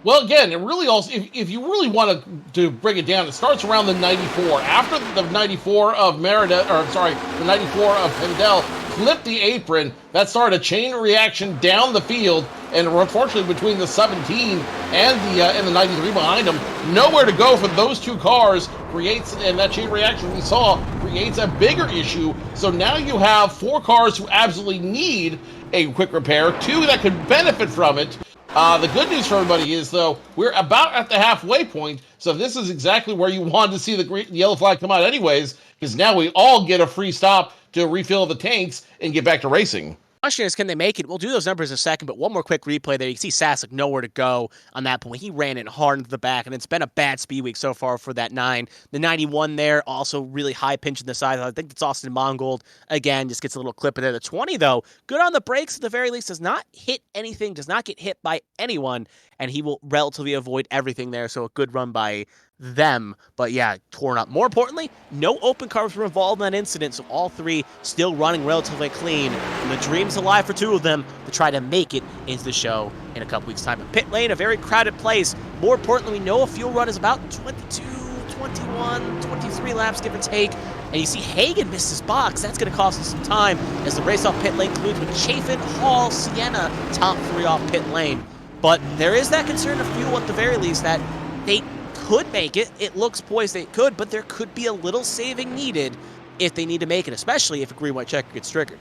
Well, again, it really also, if you really want to break it down, it starts around the 94. After the 94 of Merida, or sorry, the 94 of Pendel flipped the apron, that started a chain reaction down the field, and unfortunately between the 17 and the 93 behind them, nowhere to go for those 2 cars creates, and that chain reaction we saw creates a bigger issue. So now you have 4 cars who absolutely need a quick repair, 2 that could benefit from it. The good news for everybody is, though, we're about at the halfway point, so this is exactly where you wanted to see the yellow flag come out anyways, because now we all get a free stop to refill the tanks and get back to racing. Question is, can they make it? We'll do those numbers in a second, but one more quick replay there. You can see Sasek nowhere to go on that point. He ran it hard into the back, and it's been a bad speed week so far for that 9. The 91 there, also really high pinch in the side. I think it's Austin Mongold. Again, just gets a little clip of there. The 20, though, good on the brakes at the very least. Does not hit anything, does not get hit by anyone, and he will relatively avoid everything there, so a good run by them. But yeah, torn up. More importantly, no open cars were involved in that incident, so all 3 still running relatively clean. And the dream's alive for 2 of them to try to make it into the show in a couple weeks' time. But pit lane, a very crowded place. More importantly, we know a fuel run is about 22, 21, 23 laps, give or take. And you see Hagan miss his box. That's going to cost us some time as the race off pit lane concludes with Chafin, Hall, Sienna, top 3 off pit lane. But there is that concern of fuel at the very least that they could make it. It looks poised they could, but there could be a little saving needed if they need to make it, especially if a green-white checker gets triggered.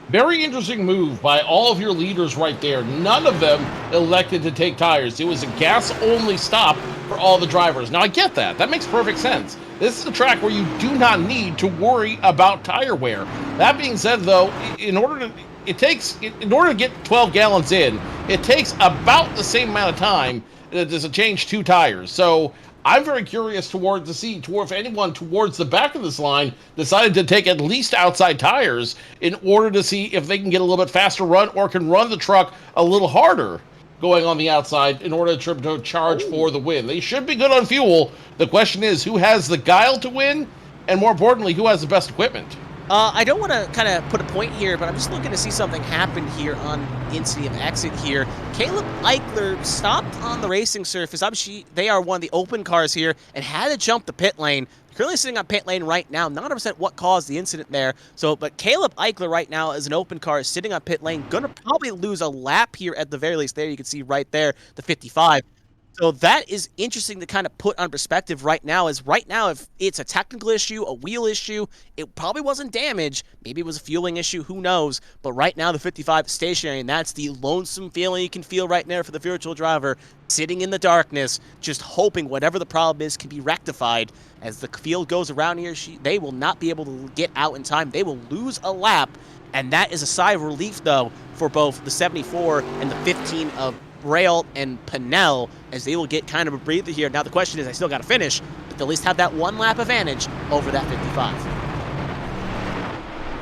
Very interesting move by all of your leaders right there. None of them elected to take tires. It was a gas-only stop for all the drivers. Now, I get that. That makes perfect sense. This is a track where you do not need to worry about tire wear. That being said, though, in order to get 12 gallons in, it takes about the same amount of time to change 2 tires. So I'm very curious to see if anyone towards the back of this line decided to take at least outside tires in order to see if they can get a little bit faster run or can run the truck a little harder going on the outside in order to charge for the win. They should be good on fuel. The question is, who has the guile to win? And more importantly, who has the best equipment? I don't want to kind of put a point here, but I'm just looking to see something happen here on Incident of Exit here. Caleb Eichler stopped on the racing surface. Obviously, they are one of the open cars here and had to jump the pit lane. Currently sitting on pit lane right now. Not 100% what caused the incident there. But Caleb Eichler right now is an open car sitting on pit lane. Gonna probably lose a lap here at the very least. There you can see right there, the 55. So that is interesting to kind of put on perspective right now, if it's a technical issue, a wheel issue, it probably wasn't damage. Maybe it was a fueling issue, who knows? But right now the 55 is stationary, and that's the lonesome feeling you can feel right there for the virtual driver, sitting in the darkness, just hoping whatever the problem is can be rectified. As the field goes around here, they will not be able to get out in time. They will lose a lap, and that is a sigh of relief, though, for both the 74 and the 15 of Braille and Pinnell, as they will get kind of a breather here. Now the question is, I still got to finish, but they'll at least have that 1 lap advantage over that 55.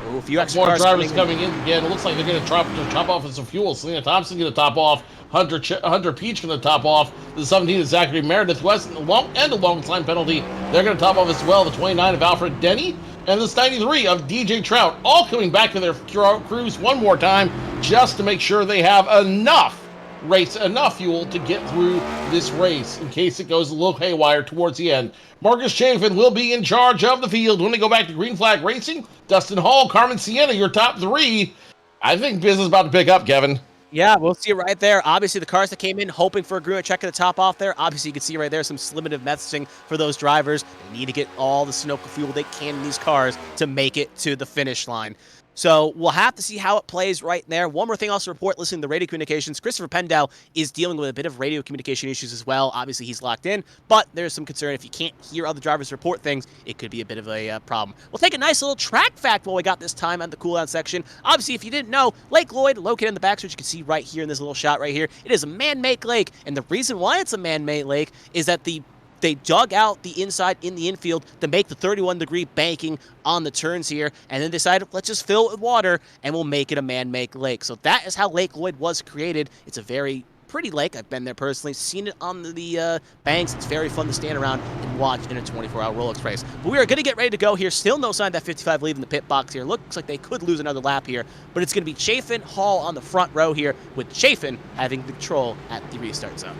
Ooh, a few extra More cars drivers coming in again. It looks like they're going to top off with some fuel. Selena Thompson going to top off. Hunter Peach going to top off. The 17 is Zachary Meredith West, and a long time penalty. They're going to top off as well. The 29 of Alfred Denny, and this 93 of DJ Trout, all coming back to their crews one more time just to make sure they have enough fuel to get through this race in case it goes a little haywire towards the end. Marcus Chafin will be in charge of the field when they go back to Green Flag Racing. Dustin Hall, Carmen Sienna, your top 3. I think business is about to pick up, Kevin. Yeah, we'll see it right there. Obviously, the cars that came in hoping for a Gruen check at the top off there. Obviously, you can see right there some limited messaging for those drivers. They need to get all the Sunoco fuel they can in these cars to make it to the finish line. So we'll have to see how it plays right there. One more thing also report, listening to radio communications, Christopher Pendow is dealing with a bit of radio communication issues as well. Obviously, he's locked in, but there's some concern if you can't hear other drivers report things, it could be a bit of a problem. We'll take a nice little track fact while we got this time at the cooldown section. Obviously, if you didn't know, Lake Lloyd, located in the backstretch, you can see right here in this little shot right here, it is a man-made lake, and the reason why it's a man-made lake is that they dug out the inside in the infield to make the 31-degree banking on the turns here, and then decided, let's just fill it with water, and we'll make it a man-made lake. So that is how Lake Lloyd was created. It's a very pretty lake. I've been there personally, seen it on the banks. It's very fun to stand around and watch in a 24-hour Rolex race. But we are going to get ready to go here. Still no sign that 55 leaving the pit box here. Looks like they could lose another lap here, but it's going to be Chafin, Hall on the front row here, with Chafin having the control at the restart zone.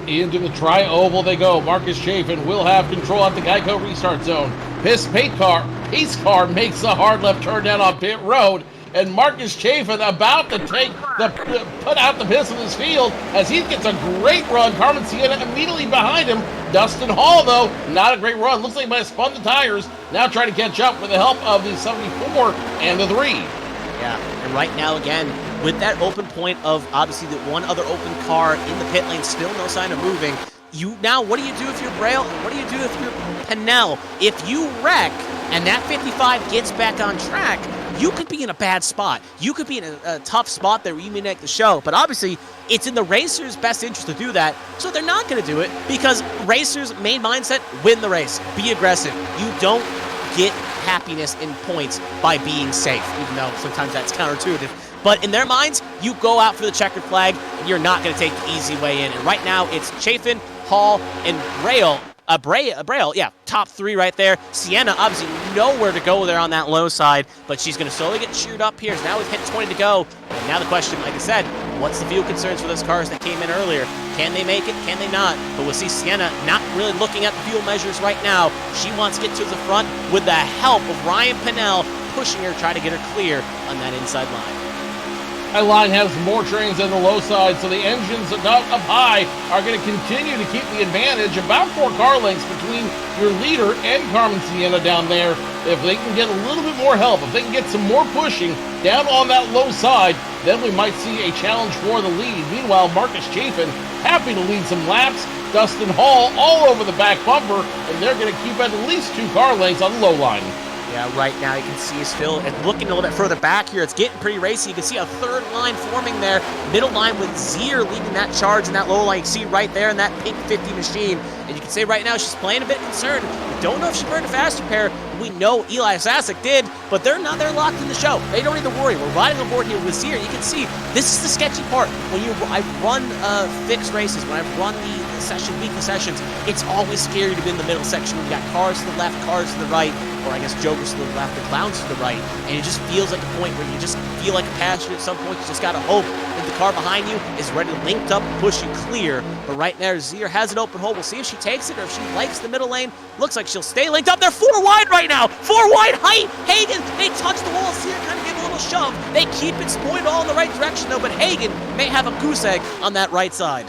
Into the tri-oval they go. Marcus Chafin will have control at the Geico restart zone. Pace car makes a hard left turn down on pit road, and Marcus Chafin about to put out the piss of this field as he gets a great run. Carmen Sienna immediately behind him. Dustin Hall, though, not a great run. Looks like he might have spun the tires. Now trying to catch up with the help of the 74 and the 3. Yeah, and right now, again, with that open point of obviously the one other open car in the pit lane, still no sign of moving. Now, what do you do if you're Braille, and what do you do if you're Pinnell? If you wreck and that 55 gets back on track, you could be in a bad spot. You could be in a tough spot there where you may make the show. But obviously, it's in the racer's best interest to do that, so they're not going to do it because racers' main mindset, win the race, be aggressive. You don't get happiness in points by being safe, even though sometimes that's counterintuitive. But in their minds, you go out for the checkered flag, and you're not going to take the easy way in. And right now, it's Chafin, Hall, and Braille. Braille, yeah, top 3 right there. Sienna, obviously nowhere to go there on that low side, but she's going to slowly get chewed up here. So now we've hit 20 to go. And now the question, like I said, what's the fuel concerns for those cars that came in earlier? Can they make it? Can they not? But we'll see Sienna not really looking at the fuel measures right now. She wants to get to the front with the help of Ryan Pinnell pushing her, trying to get her clear on that inside line. That line has more trains on the low side, so the engines up high are going to continue to keep the advantage. About 4 car lengths between your leader and Carmen Sienna down there. If they can get a little bit more help, if they can get some more pushing down on that low side, then we might see a challenge for the lead. Meanwhile, Marcus Chafin happy to lead some laps. Dustin Hall all over the back bumper, and they're going to keep at least 2 car lengths on the low line. Yeah, right now you can see it's still looking a little bit further back here. It's getting pretty racy. You can see a third line forming there. Middle line with Zier leading that charge in that low line. You can see right there in that pink 50 machine. And you can say right now she's playing a bit concerned. We don't know if she burned a fast repair. We know Eli Sasek did, but they're locked in the show. They don't need to worry. We're riding on board here with Zier. You can see this is the sketchy part. When I run fixed races, when I run the weekly sessions, it's always scary to be in the middle section. We've got cars to the left, cars to the right, or I guess jokers to the left and clowns to the right, and it just feels like a point where you just feel like a passenger at some point. You just got to hope that the car behind you is ready to link up, push you clear. But right now, Zier has an open hole. We'll see if she takes it or if she likes the middle lane. Looks like she'll stay linked up. They're 4 wide right now. 4 wide height. Hagen, they touch the wall. Zier kind of give a little shove. They keep it pointed all in the right direction, though, but Hagen may have a goose egg on that right side.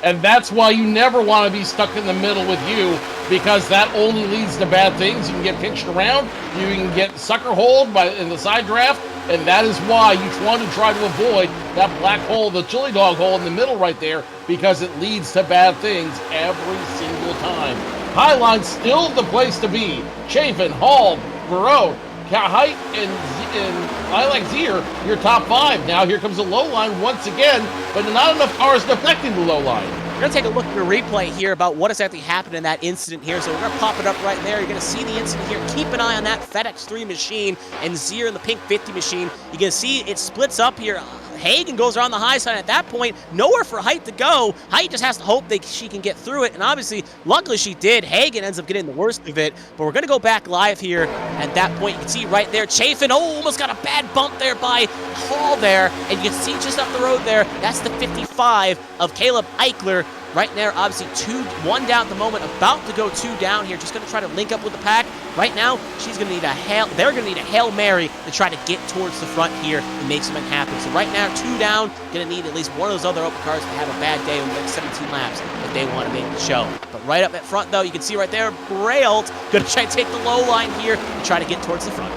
And that's why you never want to be stuck in the middle with you, because that only leads to bad things. You can get pinched around, you can get sucker holed in the side draft, and that is why you want to try to avoid that black hole, the chili dog hole in the middle right there, because it leads to bad things every single time. Highline still the place to be. Chafin, Hall, Moreau, Height, and and Lilac Deer, your top 5. Now here comes the low line once again, but not enough cars defecting the low line. We're going to take a look at a replay here about what exactly happened in that incident here. So we're going to pop it up right there. You're going to see the incident here. Keep an eye on that FedEx 3 machine and Zier in the pink 50 machine. You're going to see it splits up here. Hagen goes around the high side. At that point, nowhere for Height to go. Height just has to hope that she can get through it, and obviously, luckily she did. Hagen ends up getting the worst of it, but we're going to go back live here. At that point, you can see right there, Chafin, almost got a bad bump there by Hall there, and you can see just up the road there, that's the 55 of Caleb Eichler. Right there, obviously 1 down at the moment, about to go 2 down here, just going to try to link up with the pack. Right now, they're going to need a Hail Mary to try to get towards the front here and make something happen. So right now, 2 down, going to need at least one of those other open cars to have a bad day in the next 17 laps if they want to make the show. But right up at front, though, you can see right there, Braille going to try to take the low line here and try to get towards the front.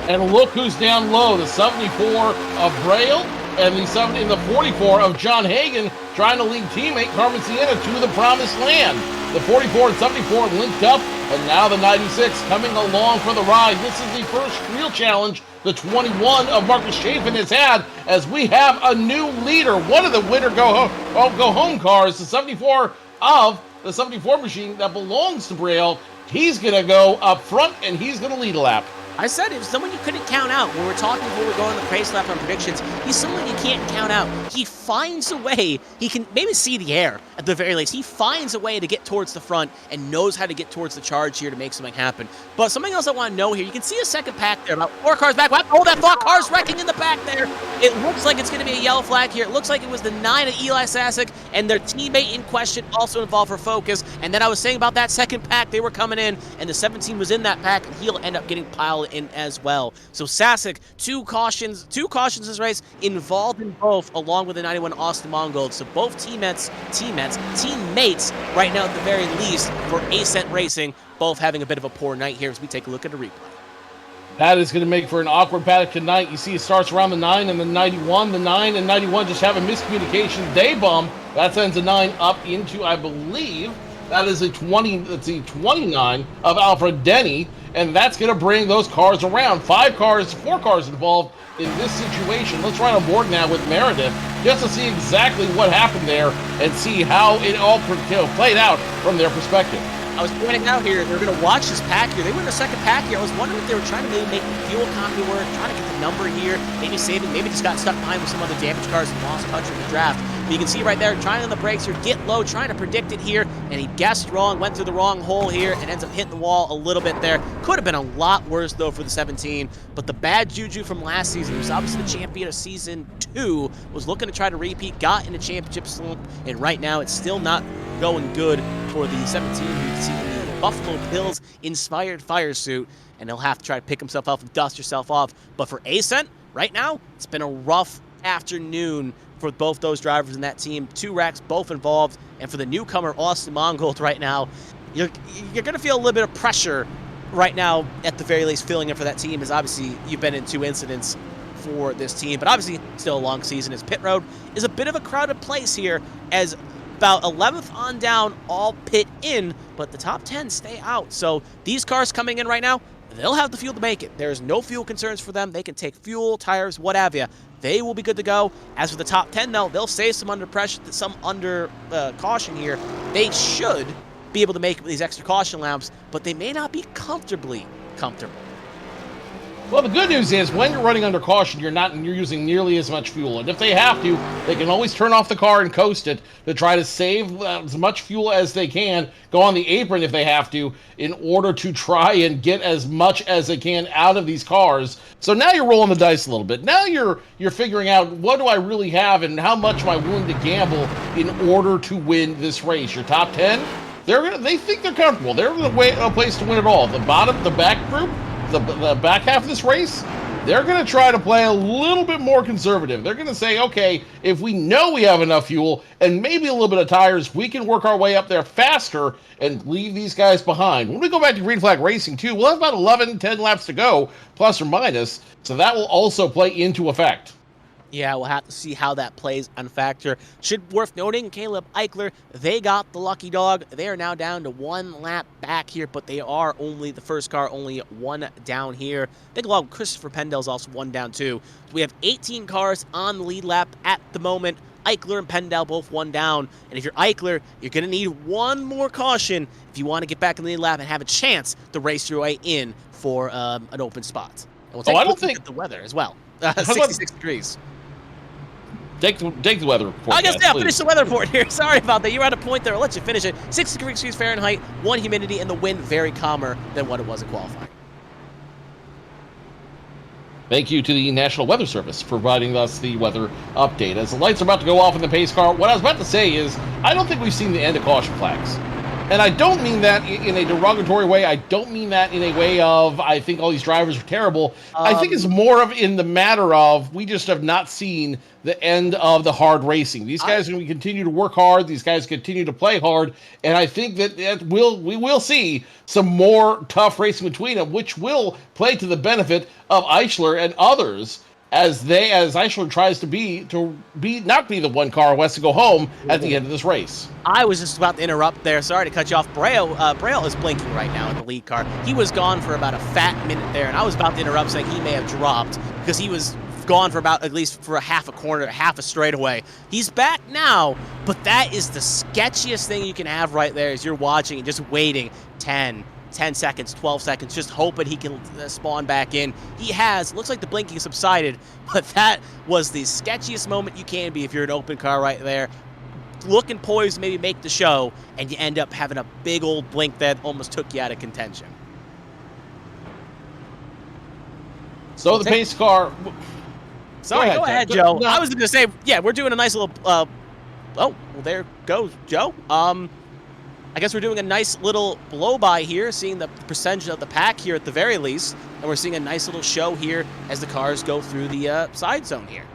And look who's down low, the 74 of Braille and the 44 of John Hagen trying to lead teammate Carmen Sienna to the promised land. The 44 and 74 linked up, and now the 96 coming along for the ride. This is the first real challenge the 21 of Marcus Chafin has had, as we have a new leader. One of the winner go home cars, the 74 of the 74 machine that belongs to Braille. He's going to go up front, and he's going to lead a lap. I said it was someone you couldn't count out. When we're talking before we're going the pace lap on predictions, he's someone you can't count out. He finds a way. He can maybe see the air at the very least. He finds a way to get towards the front and knows how to get towards the charge here to make something happen. But something else I want to know here, you can see a second pack there, about 4 cars back. Oh, that thought car's wrecking in the back there. It looks like it's going to be a yellow flag here. It looks like it was the 9 of Eli Sasek and their teammate in question also involved for focus. And then I was saying about that second pack, they were coming in, and the 17 was in that pack, and he'll end up getting piled in as well. So Sasek, two cautions this race, involved in both, along with the 91 Austin Mongold. So both teammates right now at the very least for Ascent Racing, both having a bit of a poor night here as we take a look at the replay. That is going to make for an awkward paddock tonight. You see it starts around the 9 and the 91. The 9 and 91 just have a miscommunication. They bump. That sends a 9 up into, I believe, that is a 20. That's the 29 of Alfred Denny, and that's going to bring those cars around. 4 cars involved in this situation. Let's run on board now with Meredith just to see exactly what happened there and see how it all played out from their perspective. I was pointing out here, they're going to watch this pack here. They went in the second pack here. I was wondering if they were trying to maybe make the fuel economy work, trying to get the number here, maybe saving, maybe just got stuck behind with some other damaged cars and lost touch in the draft. But you can see right there, trying on the brakes here, get low, trying to predict it here, and he guessed wrong, went through the wrong hole here, and ends up hitting the wall a little bit there. Could have been a lot worse, though, for the 17, but the bad juju from last season, he was obviously the champion of Season 2, was looking to try to repeat, got in a championship slump, and right now it's still not going good for the 17. You can see the Buffalo Bills inspired fire suit, and he'll have to try to pick himself up and dust himself off. But for Ascent, right now, it's been a rough afternoon for both those drivers in that team. 2 wrecks, both involved. And for the newcomer, Austin Mongold, right now, you're going to feel a little bit of pressure right now, at the very least, filling in for that team, as obviously you've been in 2 incidents for this team. But obviously, still a long season, as pit road is a bit of a crowded place here, as about 11th on down all pit in, but the top 10 stay out. So these cars coming in right now, they'll have the fuel to make it. There's no fuel concerns for them. They can take fuel, tires, what have you. They will be good to go. As for the top 10, though, they'll save some under pressure, some under caution here. They should be able to make these extra caution laps, but they may not be comfortably comfortable. Well, the good news is when you're running under caution, you're using nearly as much fuel. And if they have to, they can always turn off the car and coast it to try to save as much fuel as they can, go on the apron if they have to, in order to try and get as much as they can out of these cars. So now you're rolling the dice a little bit. Now you're figuring out, what do I really have and how much am I willing to gamble in order to win this race? Your top 10, they think they're comfortable. They're a place to win it all. The back group, the back half of this race, they're going to try to play a little bit more conservative. They're going to say, okay, if we know we have enough fuel and maybe a little bit of tires, we can work our way up there faster and leave these guys behind. When we go back to Green Flag Racing, too, we'll have about 10 laps to go, plus or minus, so that will also play into effect. Yeah, we'll have to see how that plays on factor. Should worth noting, Caleb Eichler, they got the lucky dog. They are now down to 1 lap back here, but they are only the first car, only 1 down here. I think along Christopher Pendle's also 1 down too. So we have 18 cars on the lead lap at the moment. Eichler and Pendel both 1 down. And if you're Eichler, you're going to need 1 more caution if you want to get back in the lead lap and have a chance to race your way in for an open spot. And we'll take I a don't look think at the weather as well. about- 66 degrees. Take the weather report. I guess, yeah, please. finish the weather report here. Sorry about that. You were at a point there. I'll let you finish it. 60 degrees Fahrenheit, 1 humidity, and the wind very calmer than what it was in qualifying. Thank you to the National Weather Service for providing us the weather update. As the lights are about to go off in the pace car, what I was about to say is, I don't think we've seen the end of caution flags. And I don't mean that in a derogatory way. I don't mean that in a way of, I think all these drivers are terrible. I think it's more of in the matter of, we just have not seen the end of the hard racing. These guys are going to continue to work hard. These guys continue to play hard. And I think that we will see some more tough racing between them, which will play to the benefit of Eichler and others as Eichler tries to not be the one car who has to go home at the end of this race. I was just about to interrupt there. Sorry to cut you off. Braille is blinking right now in the lead car. He was gone for about a fat minute there, and I was about to interrupt saying he may have dropped because he was gone for about at least for a half a corner, half a straightaway. He's back now, but that is the sketchiest thing you can have right there as you're watching and just waiting 10 seconds, 12 seconds, just hoping he can spawn back in. He has. Looks like the blinking subsided, but that was the sketchiest moment you can be if you're an open car right there. Looking poised to maybe make the show, and you end up having a big old blink that almost took you out of contention. So the pace car... Sorry, go ahead, Joe. No. I was going to say, yeah, we're doing a nice little... oh, well, there goes Joe. I guess we're doing a nice little blow-by here, seeing the percentage of the pack here at the very least, and we're seeing a nice little show here as the cars go through the side zone here.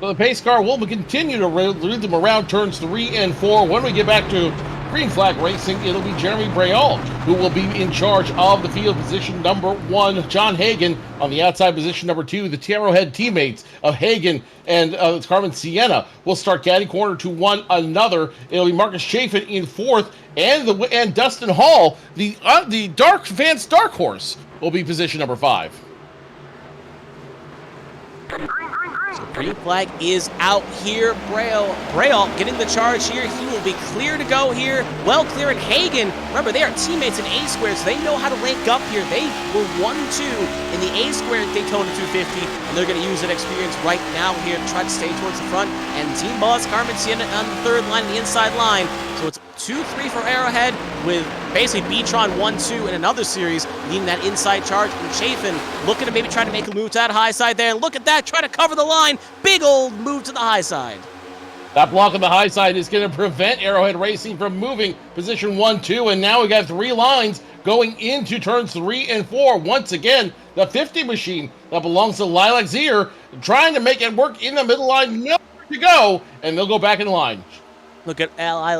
So the pace car will continue to lead them around turns 3 and 4. When we get back to green flag racing, it'll be Jeremy Braille who will be in charge of the field position number 1. John Hagan on the outside position number 2. The Arrowhead teammates of Hagan and Carmen Sienna will start catty corner to one another. It'll be Marcus Chafin in 4th, and Dustin Hall, the dark horse, will be position number 5. So green flag is out here. Braille getting the charge here. He will be clear to go here. Well clear in Hagan. Remember, they are teammates in A squared, so they know how to link up here. They were 1-2 in the A squared Daytona 250, and they're going to use that experience right now here to try to stay towards the front. And team boss Carmen Sienna on the 3rd line, the inside line. So it's 2-3 for Arrowhead, with basically Beatron 1-2 in another series, leading that inside charge. And Chafin looking to maybe try to make a move to that high side there. And look at that, try to cover the line. Big old move to the high side. That block on the high side is going to prevent Arrowhead Racing from moving position 1-2. And now we got 3 lines going into turns 3 and 4. Once again, the 50 machine that belongs to Lilac Zier trying to make it work in the middle line. Nowhere to go, and they'll go back in line. Look at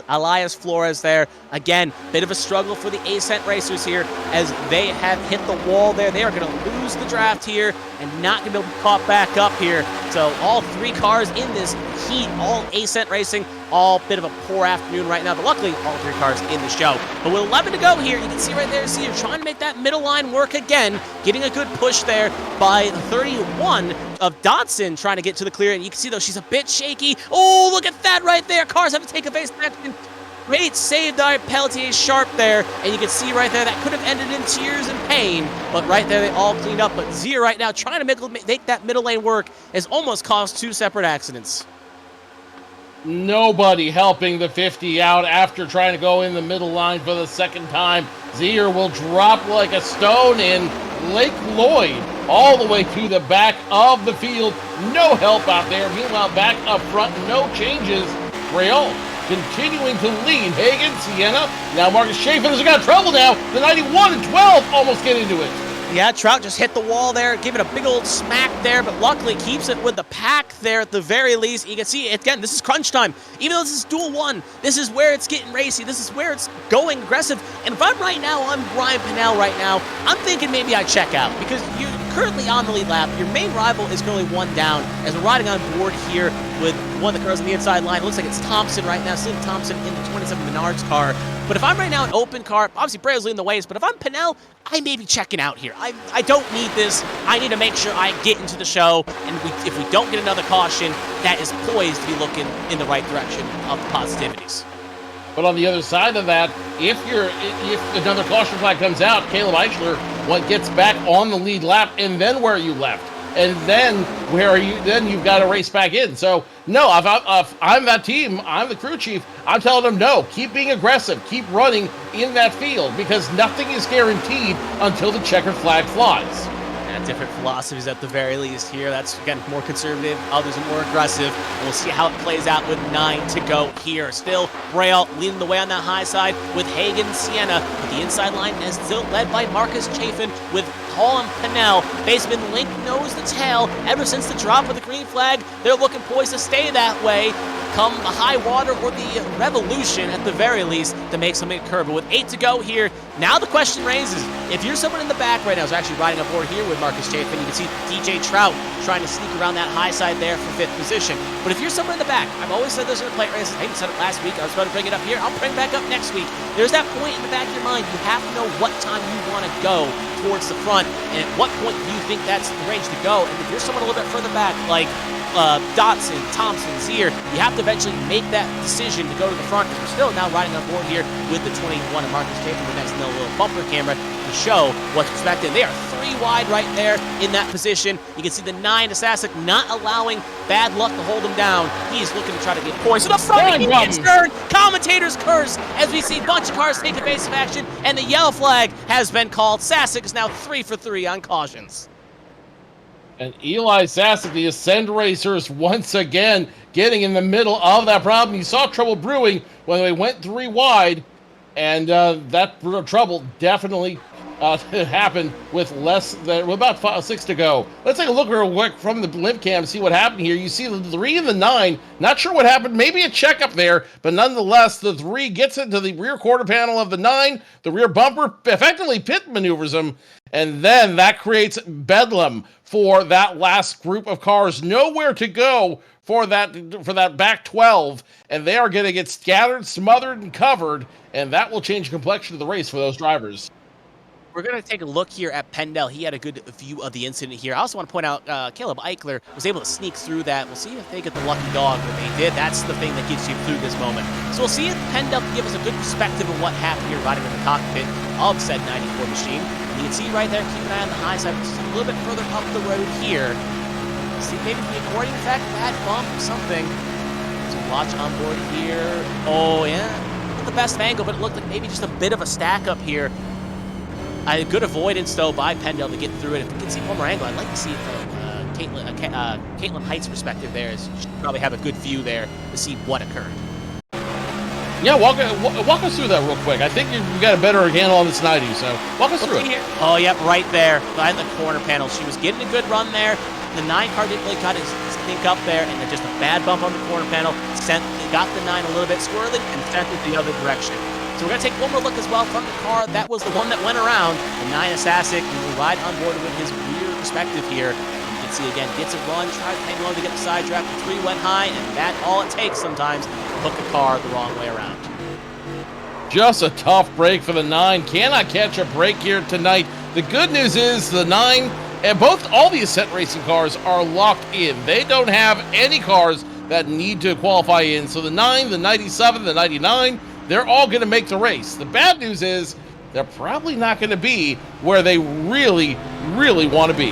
Elias Flores there. Again, bit of a struggle for the Ascent racers here as they have hit the wall there. They are going to lose the draft here and not going to be able to pop back up here. So all 3 cars in this heat, all Ascent racing, all bit of a poor afternoon right now. But luckily, all 3 cars in the show. But with 11 to go here, you can see right there, see you're trying to make that middle line work again. Getting a good push there by 31 of Dodson trying to get to the clear. And you can see, though, she's a bit shaky. Oh, look at that right there. Cars have to take a face action. Great save by Pelletier Sharp there. And you can see right there, that could have ended in tears and pain. But right there, they all cleaned up. But Zier right now trying to make that middle lane work has almost caused 2 separate accidents. Nobody helping the 50 out after trying to go in the middle line for the 2nd time. Zier will drop like a stone in Lake Lloyd all the way to the back of the field. No help out there. Meanwhile, back up front, no changes. Braille continuing to lead. Hagan, Sienna, now Marcus Chafin has got trouble now. The 91 and 12 almost get into it. Yeah, Trout just hit the wall there, gave it a big old smack there, but luckily keeps it with the pack there at the very least. You can see, again, this is crunch time. Even though this is duel one, this is where it's getting racy. This is where it's going aggressive. And if I'm right now, I'm Brian Pennell right now, I'm thinking maybe I check out because you're currently on the lead lap. Your main rival is currently one down as we're riding on board here with one of the cars on the inside line. It looks like it's Thompson right now, seeing Thompson in the 27 Menards car. But if I'm right now an open car, obviously Breo's leading the ways, but if I'm Pennell, I may be checking out here. I don't need this. I need to make sure I get into the show, and if we don't get another caution, that is poised to be looking in the right direction of the positivities. But on the other side of that, if another caution flag comes out, Caleb Eichler gets back on the lead lap, and then where are you left? And then where are you? Then you've got to race back in. So no, if I'm that team, I'm the crew chief. I'm telling them no. Keep being aggressive. Keep running in that field because nothing is guaranteed until the checkered flag flies. And different philosophies at the very least here. That's, again, more conservative. Others are more aggressive. And we'll see how it plays out with 9 to go here. Still, Breo leading the way on that high side with Hagan and Sienna. But the inside line is still led by Marcus Chafin with Paul and Pennell. Baseman Link knows the tail. Ever since the drop of the green flag, they're looking poised to stay that way. Come the high water or the revolution at the very least to make something occur. But with 8 to go here, now the question raises, if you're someone in the back right now who's actually riding aboard here with Marcus Chafin, you can see DJ Trout trying to sneak around that high side there for 5th position. But if you're someone in the back, I've always said this in the plate races, I even said it last week, I was about to bring it up here, I'll bring it back up next week. There's that point in the back of your mind, you have to know what time you want to go towards the front, and at what point do you think that's the range to go. And if you're someone a little bit further back, like Dotson, Thompson, Zier, you have to eventually make that decision to go to the front because we're still now riding on board here with the 21 and Marcus Chafin with next to the little bumper camera to show what's expected. They are 3 wide right there in that position. You can see the 9 to Sasek not allowing bad luck to hold him down. He's looking to try to get points. So the front gets turned. Commentator's curse as we see a bunch of cars take evasive action and the yellow flag has been called. Sasek is now 3 for 3 on cautions. And Eli Sasek, the Ascend Racers, once again getting in the middle of that problem. You saw trouble brewing when they went 3 wide, and that trouble definitely happened with about 6 to go. Let's take a look real quick from the blimp cam, see what happened here. You see the 3 and the 9. Not sure what happened. Maybe a checkup there, but nonetheless, the 3 gets into the rear quarter panel of the 9. The rear bumper effectively pit maneuvers him, and then that creates bedlam for that last group of cars. Nowhere to go for that back 12, and they are going to get scattered, smothered, and covered, and that will change the complexion of the race for those drivers. We're going to take a look here at Pendel. He had a good view of the incident here. I also want to point out Caleb Eichler was able to sneak through that. We'll see if they get the lucky dog that they did. That's the thing that gets you through this moment. So we'll see if Pendel can give us a good perspective of what happened here riding in the cockpit of said 94 machine. And you can see right there, keep an eye on the high side, just a little bit further up the road here. See maybe the according effect, bad bump, something. So watch on board here. Oh yeah, not the best angle, but it looked like maybe just a bit of a stack up here. A good avoidance, though, by Pendel to get through it. If we can see one more angle, I'd like to see it from Caitlin Height's perspective there. She should probably have a good view there to see what occurred. Yeah, walk us through that real quick. I think you've got a better handle on this 90, so walk us through it. Here. Oh, yep, right there, behind the corner panel. She was getting a good run there. The 9 car didn't really cut his stink up there, and then just a bad bump on the corner panel. Got the 9 a little bit squirrely and sent it the other direction. So we're going to take one more look as well from the car. That was the one that went around. The 9 Assassin will ride on board with his rear perspective here. You can see again, gets a run, tries to hang low to get the side track. The 3 went high, and that's all it takes sometimes to hook a car the wrong way around. Just a tough break for the 9. Cannot catch a break here tonight. The good news is the 9 and all the Ascent Racing cars are locked in. They don't have any cars that need to qualify in. So the 9, the 97, the 99, they're all going to make the race. The bad news is they're probably not going to be where they really, really want to be.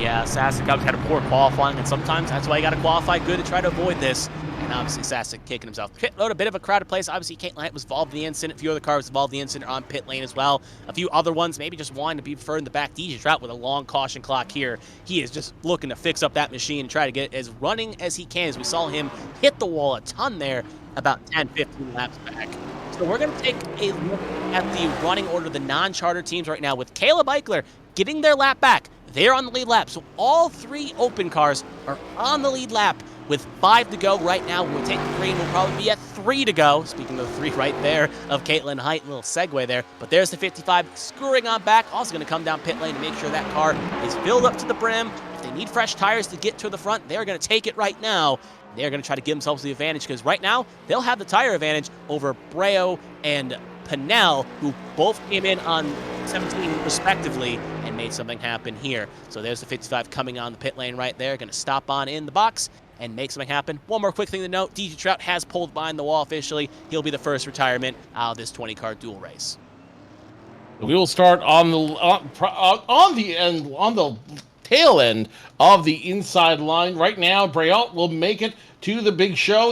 Yeah, Sasek had a poor qualifying, and sometimes that's why you got to qualify good to try to avoid this. And obviously Sasek kicking himself. Pit road, a bit of a crowded place. Obviously Caitlin Height was involved in the incident. A few other cars involved in the incident on pit lane as well. A few other ones maybe just wanting to be further in the back. DJ Trout with a long caution clock here. He is just looking to fix up that machine and try to get it as running as he can, as we saw him hit the wall a ton there about 10-15 laps back. So we're going to take a look at the running order of the non-charter teams right now with Caleb Eichler getting their lap back. They're on the lead lap. So all 3 open cars are on the lead lap with 5 to go right now. When we take the green, we'll probably be at 3 to go. Speaking of 3 right there of Caitlin Height, little segue there. But there's the 55 screwing on back. Also going to come down pit lane to make sure that car is filled up to the brim. If they need fresh tires to get to the front, they're going to take it right now. They're going to try to give themselves the advantage because right now they'll have the tire advantage over Breo and Pinnell, who both came in on 17 respectively and made something happen here. So there's the 55 coming on the pit lane right there. Going to stop on in the box and make something happen. One more quick thing to note, DJ Trout has pulled behind the wall officially. He'll be the first retirement out of this 20-car dual race. We will start on the tail end of the inside line. Right now, Braille will make it to the big show.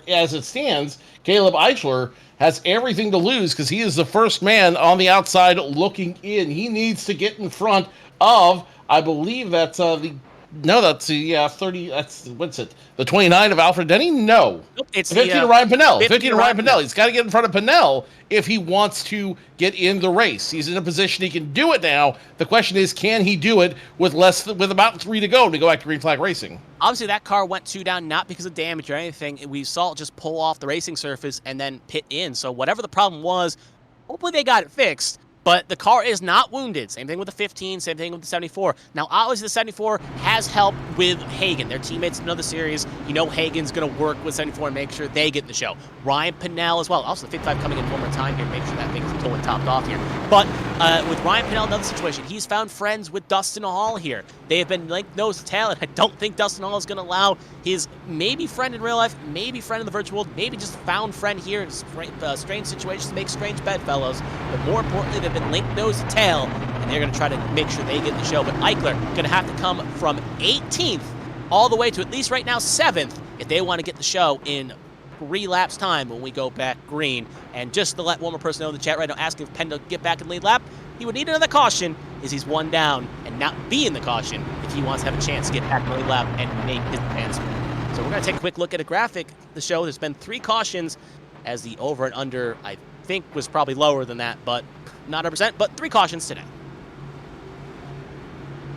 As it stands, Caleb Eichler has everything to lose because he is the first man on the outside looking in. He needs to get in front of, I believe that's the 30. That's what's it? The 29 of Alfred Denny? No, nope, it's 15 of Ryan Pinnell. 15 of Ryan Pinnell. He's got to get in front of Pinnell if he wants to get in the race. He's in a position he can do it now. The question is, can he do it with about 3 to go back to green flag racing? Obviously, that car went 2 down, not because of damage or anything. We saw it just pull off the racing surface and then pit in. So whatever the problem was, hopefully they got it fixed. But the car is not wounded. Same thing with the 15, same thing with the 74. Now, obviously, the 74 has help with Hagen. Their teammates in another series. You know Hagen's going to work with 74 and make sure they get the show. Ryan Pinnell as well. Also, the 55 coming in one more time here, make sure that thing's totally topped off here. But with Ryan Pinnell, another situation. He's found friends with Dustin Hall here. They have been linked nose to tail, and I don't think Dustin Hall is going to allow his maybe friend in real life, maybe friend in the virtual world, maybe just found friend here in strange situations to make strange bedfellows. But more importantly, they've been linked nose to tail, and they're going to try to make sure they get the show. But Eichler going to have to come from 18th all the way to at least right now 7th if they want to get the show in 3 laps time when we go back green. And just to let one more person know in the chat right now, asking if Penn to get back in the lead lap, he would need another caution as he's 1 down and not be in the caution if he wants to have a chance to get back in the lead lap and make his advancement. So we're going to take a quick look at a graphic. The show, there's been 3 cautions as the over and under, I think, was probably lower than that, but not 100%, but 3 cautions today.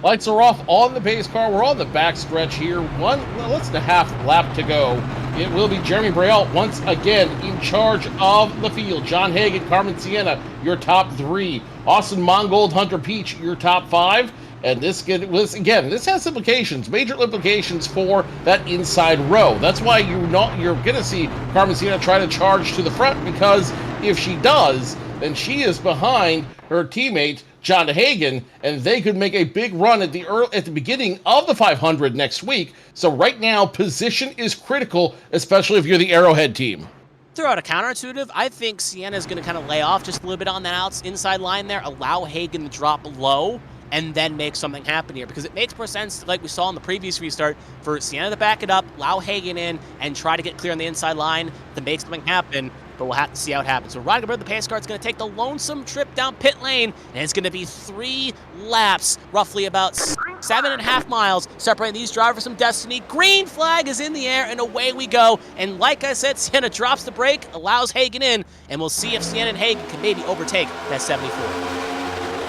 Lights are off on the pace car. We're on the back stretch here. Less than a half lap to go. It will be Jeremy Braille once again in charge of the field. John Hagan, Carmen Sienna, your top 3. Austin Mongold, Hunter Peach, your top 5. And this has implications, major implications for that inside row. That's why you're going to see Carmen Sienna try to charge to the front, because if she does, then she is behind her teammate John Hagan, and they could make a big run at the beginning of the 500 next week. So right now, position is critical, especially if you're the Arrowhead team. Throw out a counterintuitive. I think Sienna's going to kind of lay off just a little bit on that inside line there, allow Hagan to drop low, and then make something happen here, because it makes more sense, like we saw in the previous restart, for Sienna to back it up, allow Hagan in, and try to get clear on the inside line to make something happen. But we'll have to see how it happens. So riding aboard the pace car, it's going to take the lonesome trip down pit lane, and it's going to be 3 laps, roughly about 7.5 miles, separating these drivers from destiny. Green flag is in the air, and away we go. And like I said, Sienna drops the brake, allows Hagan in, and we'll see if Sienna and Hagan can maybe overtake that 74.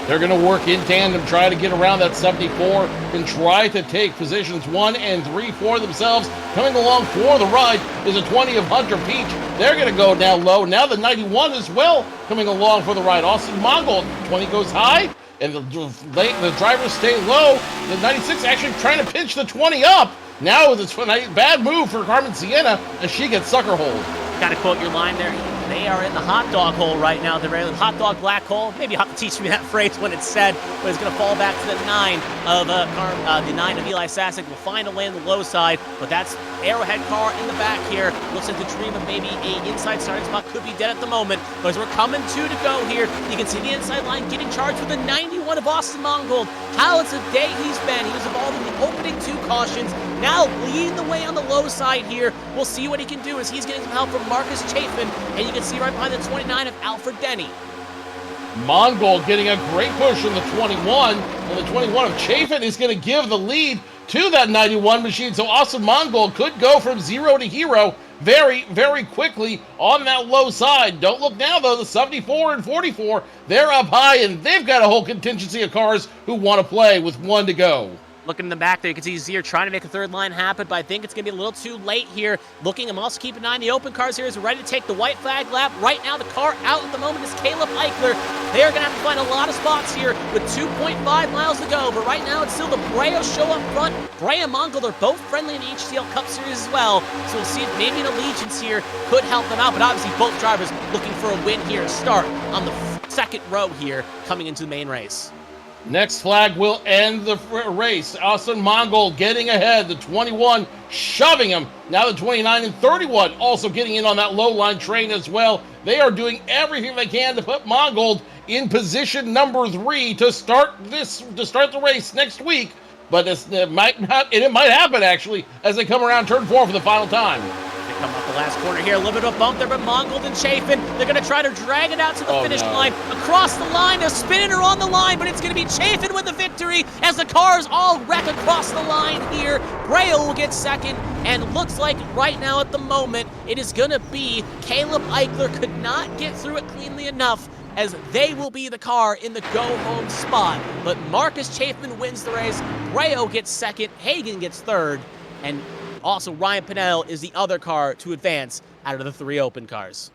They're going to work in tandem, try to get around that 74 and try to take positions 1 and 3 for themselves. Coming along for the ride is a 20 of Hunter Peach. They're going to go down low. Now the 91 as well coming along for the ride. Austin Mongold, 20 goes high, and the drivers stay low. The 96 actually trying to pinch the 20 up. Now it's a bad move for Carmen Sienna as she gets sucker holed. Got to quote your line there. They are in the hot dog hole right now. They're in the hot dog black hole. Maybe you'll have to teach me that phrase when it's said, but it's going to fall back to the 9 of Eli Sasek. Will find a lane on the low side, but that's Arrowhead car in the back here. Looks like the dream of maybe a inside starting spot could be dead at the moment, but as we're coming 2 to go here, you can see the inside line getting charged with the 91 of Austin Mongold. How it's a day he's been. He was involved in the opening 2 cautions, now leading the way on the low side here. We'll see what he can do as he's getting some help from Marcus Chafin, and you can see right behind the 29 of Alfred Denny. Mongold getting a great push in the 21, and the 21 of Chafin is going to give the lead to that 91 machine. So Austin Mongold could go from 0 to hero very, very quickly on that low side. Don't look now, though. The 74 and 44, they're up high, and they've got a whole contingency of cars who want to play with 1 to go. Looking in the back there, you can see Zier trying to make a third line happen, but I think it's going to be a little too late here. I'm also keeping an eye on the open cars here as we're ready to take the white flag lap. Right now, the car out at the moment is Caleb Eichler. They are going to have to find a lot of spots here with 2.5 miles to go, but right now it's still the Breo show up front. Brea and Mongol, they're both friendly in the HTL Cup Series as well, so we'll see if maybe an allegiance here could help them out, but obviously both drivers looking for a win here to start on the second row here coming into the main race. Next flag will end the race. Austin Mongol getting ahead. The 21 shoving him. Now the 29 and 31 also getting in on that low line train as well. They are doing everything they can to put Mongol in position number 3 to start the race next week. But it might happen actually as they come around turn 4 for the final time. Come up the last corner here, a little bit of a bump there, but Mongol and Chafin, they're going to try to drag it out to the finish line. Across the line, a spinner on the line, but it's going to be Chafin with the victory as the cars all wreck across the line here. Breo will get second, and looks like right now at the moment, it is going to be Caleb Eichler could not get through it cleanly enough as they will be the car in the go-home spot. But Marcus Chafin wins the race, Breo gets second, Hagen gets third, and also, Ryan Pinnell is the other car to advance out of the 3 open cars.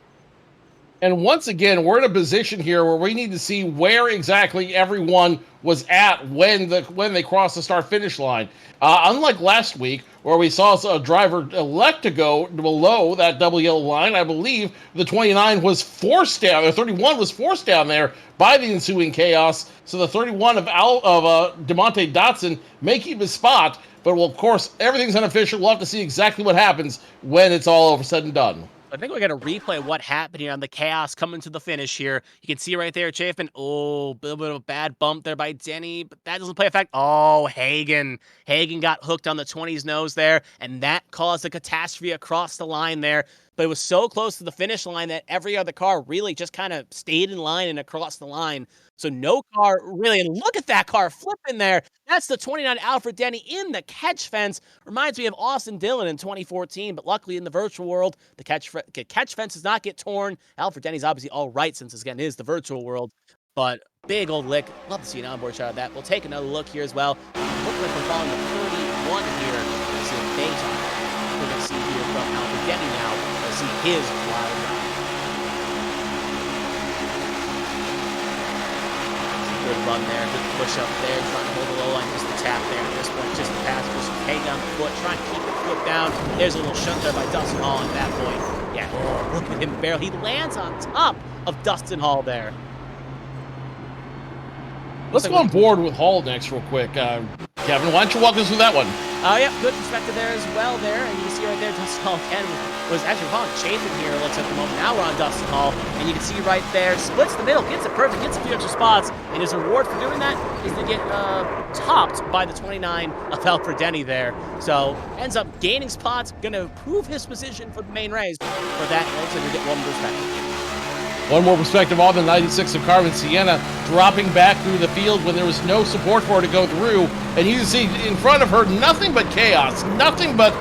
And once again, we're in a position here where we need to see where exactly everyone was at when they crossed the start-finish line. Unlike last week, where we saw a driver elect to go below that double yellow line, I believe the 29 was forced down, or 31 was forced down there by the ensuing chaos. So the 31 of DeMonte Dotson may keep his spot, but well, of course, everything's unofficial. We'll have to see exactly what happens when it's all over said and done. I think we're going to replay what happened here on the chaos coming to the finish here. You can see right there, Chafin. Oh, a little bit of a bad bump there by Denny, but that doesn't play effect. Oh, Hagen. Hagen got hooked on the 20's nose there, and that caused a catastrophe across the line there. But it was so close to the finish line that every other car really just kind of stayed in line and across the line. So no car really, and look at that car flipping there. That's the 29 Alfred Denny in the catch fence. Reminds me of Austin Dillon in 2014, but luckily in the virtual world, the catch fence does not get torn. Alfred Denny's obviously all right since, again, it is the virtual world. But big old lick. Love to see an onboard shot of that. We'll take another look here as well. Looks like we're following the 31 here. Let's see if Daytona. We're going to see here from Alfred Denny now. Let's see his wild ride. Good run there, good push up there, trying to hold the low line, just the tap there at this point, just the pass, just hang down the foot, trying to keep the foot down. There's a little shunt there by Dustin Hall at that point. Yeah, look at him barely. He lands on top of Dustin Hall there. Let's go on board with Hall next real quick. Kevin, why don't you walk us through that one? Yeah, good perspective there as well there. And you can see right there, Dustin Hall again was actually following Chafin here, it looks at the moment. Now we're on Dustin Hall, and you can see right there, splits the middle, gets it perfect, gets a few extra spots, and his reward for doing that is to get topped by the 29 of Alfred Denny there. So, ends up gaining spots, gonna improve his position for the main race. For that, it looks like we get one perspective. One more perspective on the 96 of Carmen. Sienna dropping back through the field when there was no support for her to go through. And you can see in front of her nothing but chaos, nothing but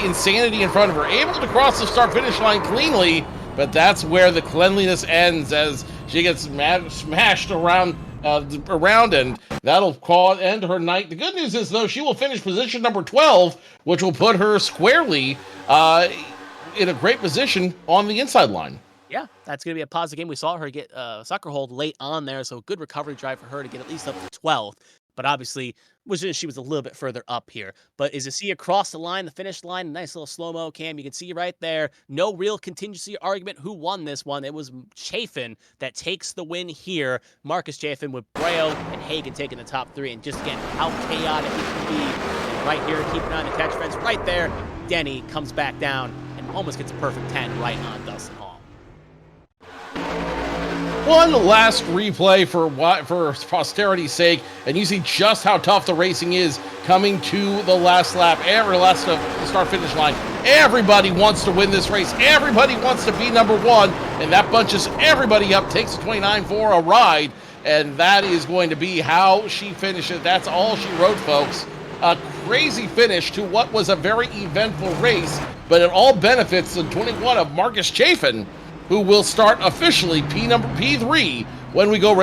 insanity in front of her. Able to cross the start-finish line cleanly, but that's where the cleanliness ends as she gets smashed around, and that'll end her night. The good news is, though, she will finish position number 12, which will put her squarely in a great position on the inside line. Yeah, that's going to be a positive game. We saw her get sucker hold late on there, so a good recovery drive for her to get at least up to 12th. But obviously, she was a little bit further up here. But as you see across the line, the finish line, nice little slow-mo cam. You can see right there, no real contingency argument who won this one. It was Chafin that takes the win here. Marcus Chafin with Breo and Hagen taking the top 3. And just again, how chaotic it can be. And right here, keeping on the catch fence right there. Denny comes back down and almost gets a perfect 10 right on Dustin Hall. One last replay for posterity's sake, and you see just how tough the racing is coming to the last lap, last of the start-finish line. Everybody wants to win this race. Everybody wants to be number 1, and that bunches everybody up, takes the 29 for a ride, and that is going to be how she finishes. That's all she wrote, folks. a crazy finish to what was a very eventful race, but it all benefits the 21 of Marcus Chafin, who will start officially P3 when we go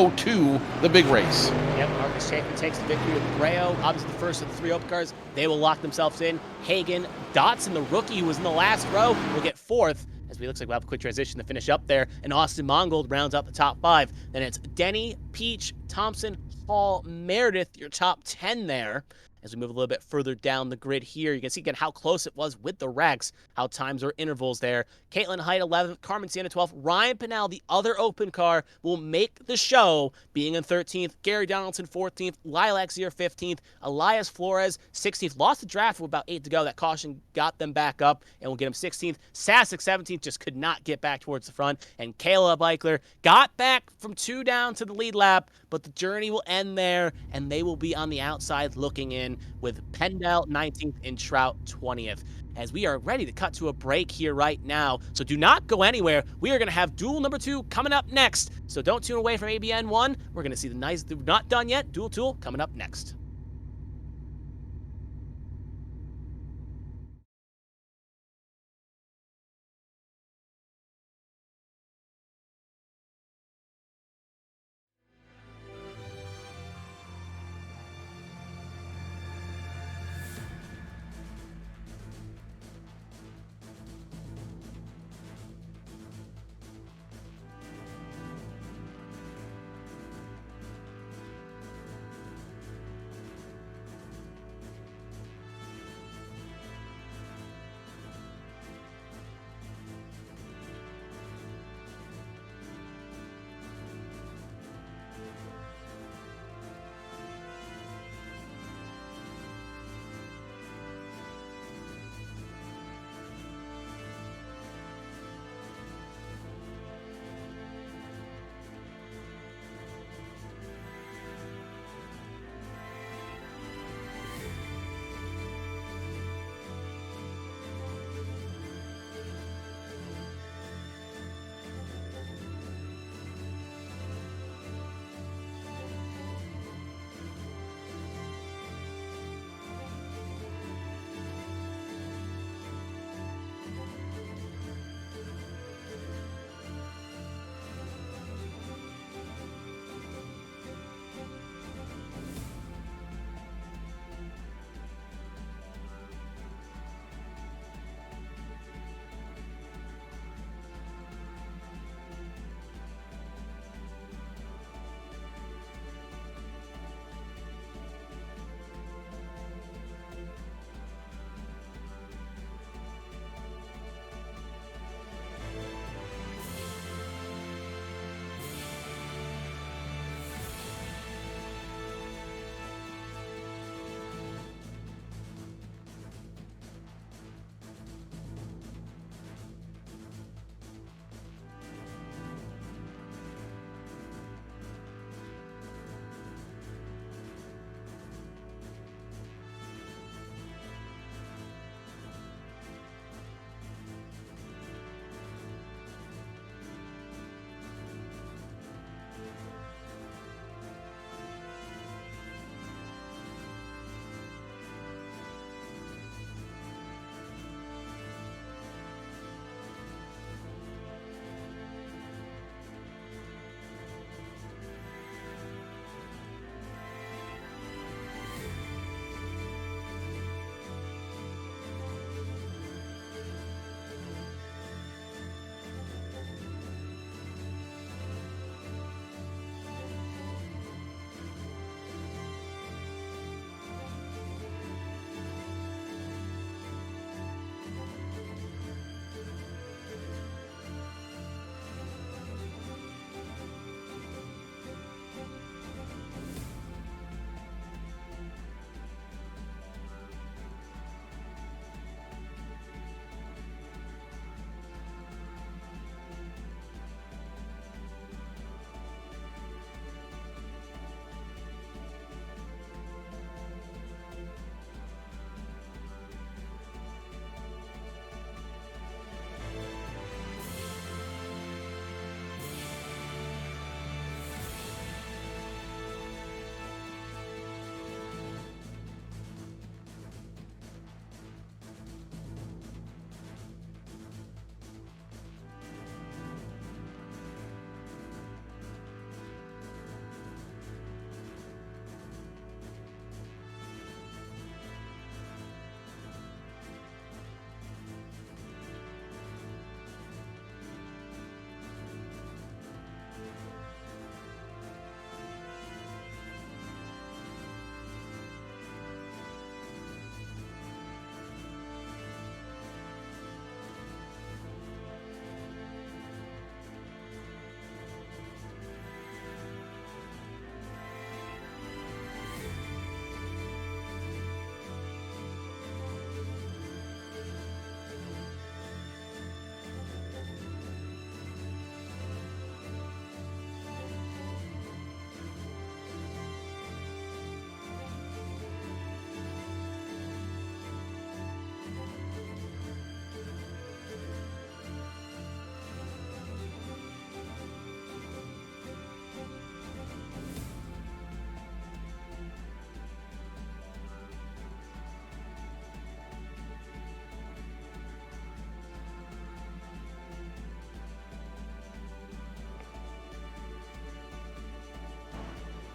to the big race. Yep, Marcus Chafin takes the victory with Brayo. Obviously, the first of the 3 open cars. They will lock themselves in. Hagan, Dotson, the rookie who was in the last row, will get 4th. As we looks like we'll have a quick transition to finish up there. And Austin Mongold rounds out the top 5. Then it's Denny, Peach, Thompson, Hall, Meredith, your top 10 there. As we move a little bit further down the grid here, you can see again how close it was with the wrecks, how times are intervals there. Caitlin Height, 11th, Carmen Sienna, 12th. Ryan Pinnell, the other open car, will make the show, being in 13th. Gary Donaldson, 14th. Lilac Zier, 15th. Elias Flores, 16th. Lost the draft with about 8 to go. That caution got them back up, and we'll get him 16th. Sasek, 17th, just could not get back towards the front. And Kayla Eichler got back from 2 down to the lead lap, but the journey will end there, and they will be on the outside looking in with Pendell 19th and Trout 20th. As we are ready to cut to a break here right now, so do not go anywhere. We are going to have duel number 2 coming up next, so don't tune away from ABN 1. We're going to see the nice, not done yet, duel tool coming up next.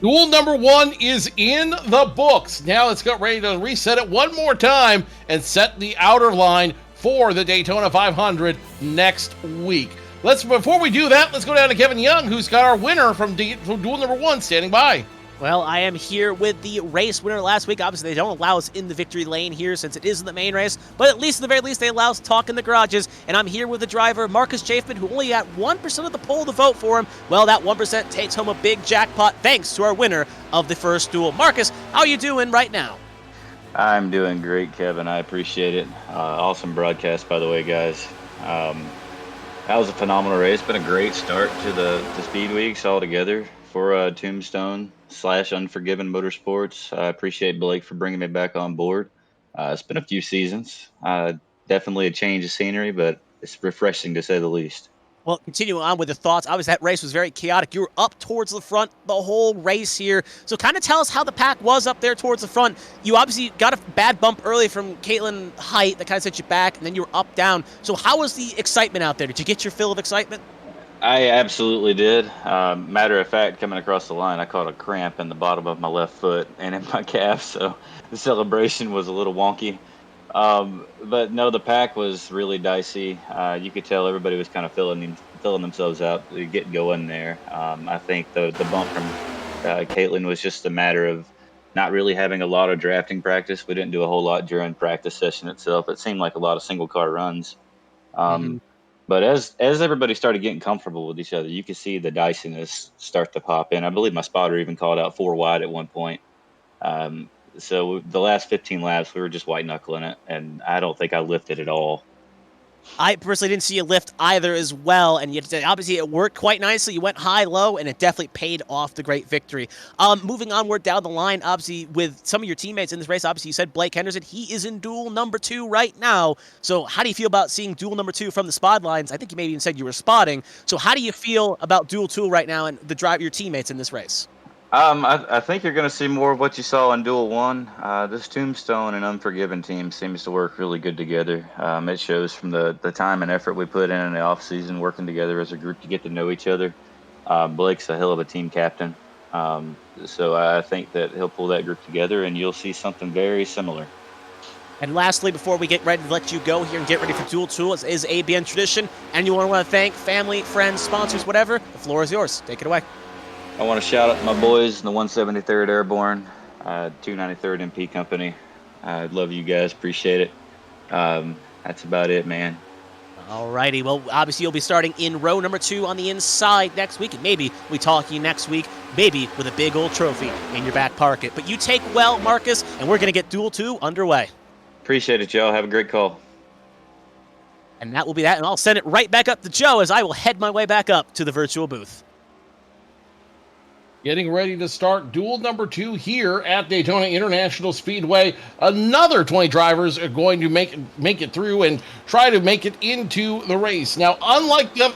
Duel number 1 is in the books. Now let's get ready to reset it one more time and set the outer line for the Daytona 500 next week. Before we do that, let's go down to Kevin Young, who's got our winner from Duel number 1 standing by. Well, I am here with the race winner last week. Obviously, they don't allow us in the victory lane here since it isn't the main race, but at least, at the very least, they allow us to talk in the garages. And I'm here with the driver, Marcus Chafin, who only got 1% of the poll to vote for him. Well, that 1% takes home a big jackpot thanks to our winner of the first duel. Marcus, how are you doing right now? I'm doing great, Kevin. I appreciate it. Awesome broadcast, by the way, guys. That was a phenomenal race. Been a great start to the Speed Weeks altogether for Tombstone / Unforgiven Motorsports. I appreciate Blake for bringing me back on board. It's been a few seasons. Definitely a change of scenery, but it's refreshing to say the least. Well, continuing on with the thoughts, obviously that race was very chaotic. You were up towards the front the whole race here. So kind of tell us how the pack was up there towards the front. You obviously got a bad bump early from Caitlin Height that kind of set you back, and then you were up down. So how was the excitement out there? Did you get your fill of excitement? I absolutely did. Matter of fact, coming across the line, I caught a cramp in the bottom of my left foot and in my calf, so the celebration was a little wonky. But no, the pack was really dicey. You could tell everybody was kind of filling themselves out to get going there. I think the bump from Caitlin was just a matter of not really having a lot of drafting practice. We didn't do a whole lot during practice session itself. It seemed like a lot of single car runs. But as everybody started getting comfortable with each other, you could see the diciness start to pop in. I believe my spotter even called out 4 wide at one point. So the last 15 laps, we were just white knuckling it, and I don't think I lifted at all. I personally didn't see you lift either as well, and yet obviously it worked quite nicely. You went high-low, and it definitely paid off the great victory. Moving onward down the line, obviously, with some of your teammates in this race, obviously you said Blake Henderson, he is in duel number 2 right now. So how do you feel about seeing duel number 2 from the spot lines? I think you maybe even said you were spotting. So how do you feel about duel 2 right now and your teammates in this race? I think you're going to see more of what you saw in Duel 1. This Tombstone and Unforgiven team seems to work really good together. It shows from the time and effort we put in the off-season working together as a group to get to know each other. Blake's a hell of a team captain. So I think that he'll pull that group together, and you'll see something very similar. And lastly, before we get ready to let you go here and get ready for Duel 2, as is ABN tradition, and you want to thank family, friends, sponsors, whatever, the floor is yours. Take it away. I want to shout out to my boys in the 173rd Airborne, 293rd MP Company. I love you guys. Appreciate it. That's about it, man. Alrighty, well, obviously you'll be starting in row number 2 on the inside next week, and maybe we talk to you next week, maybe with a big old trophy in your back pocket. But you take well, Marcus, and we're going to get Duel 2 underway. Appreciate it, Joe. Have a great call. And that will be that, and I'll send it right back up to Joe as I will head my way back up to the virtual booth. Getting ready to start duel number 2 here at Daytona International Speedway. Another 20 drivers are going to make it through and try to make it into the race. Now, unlike the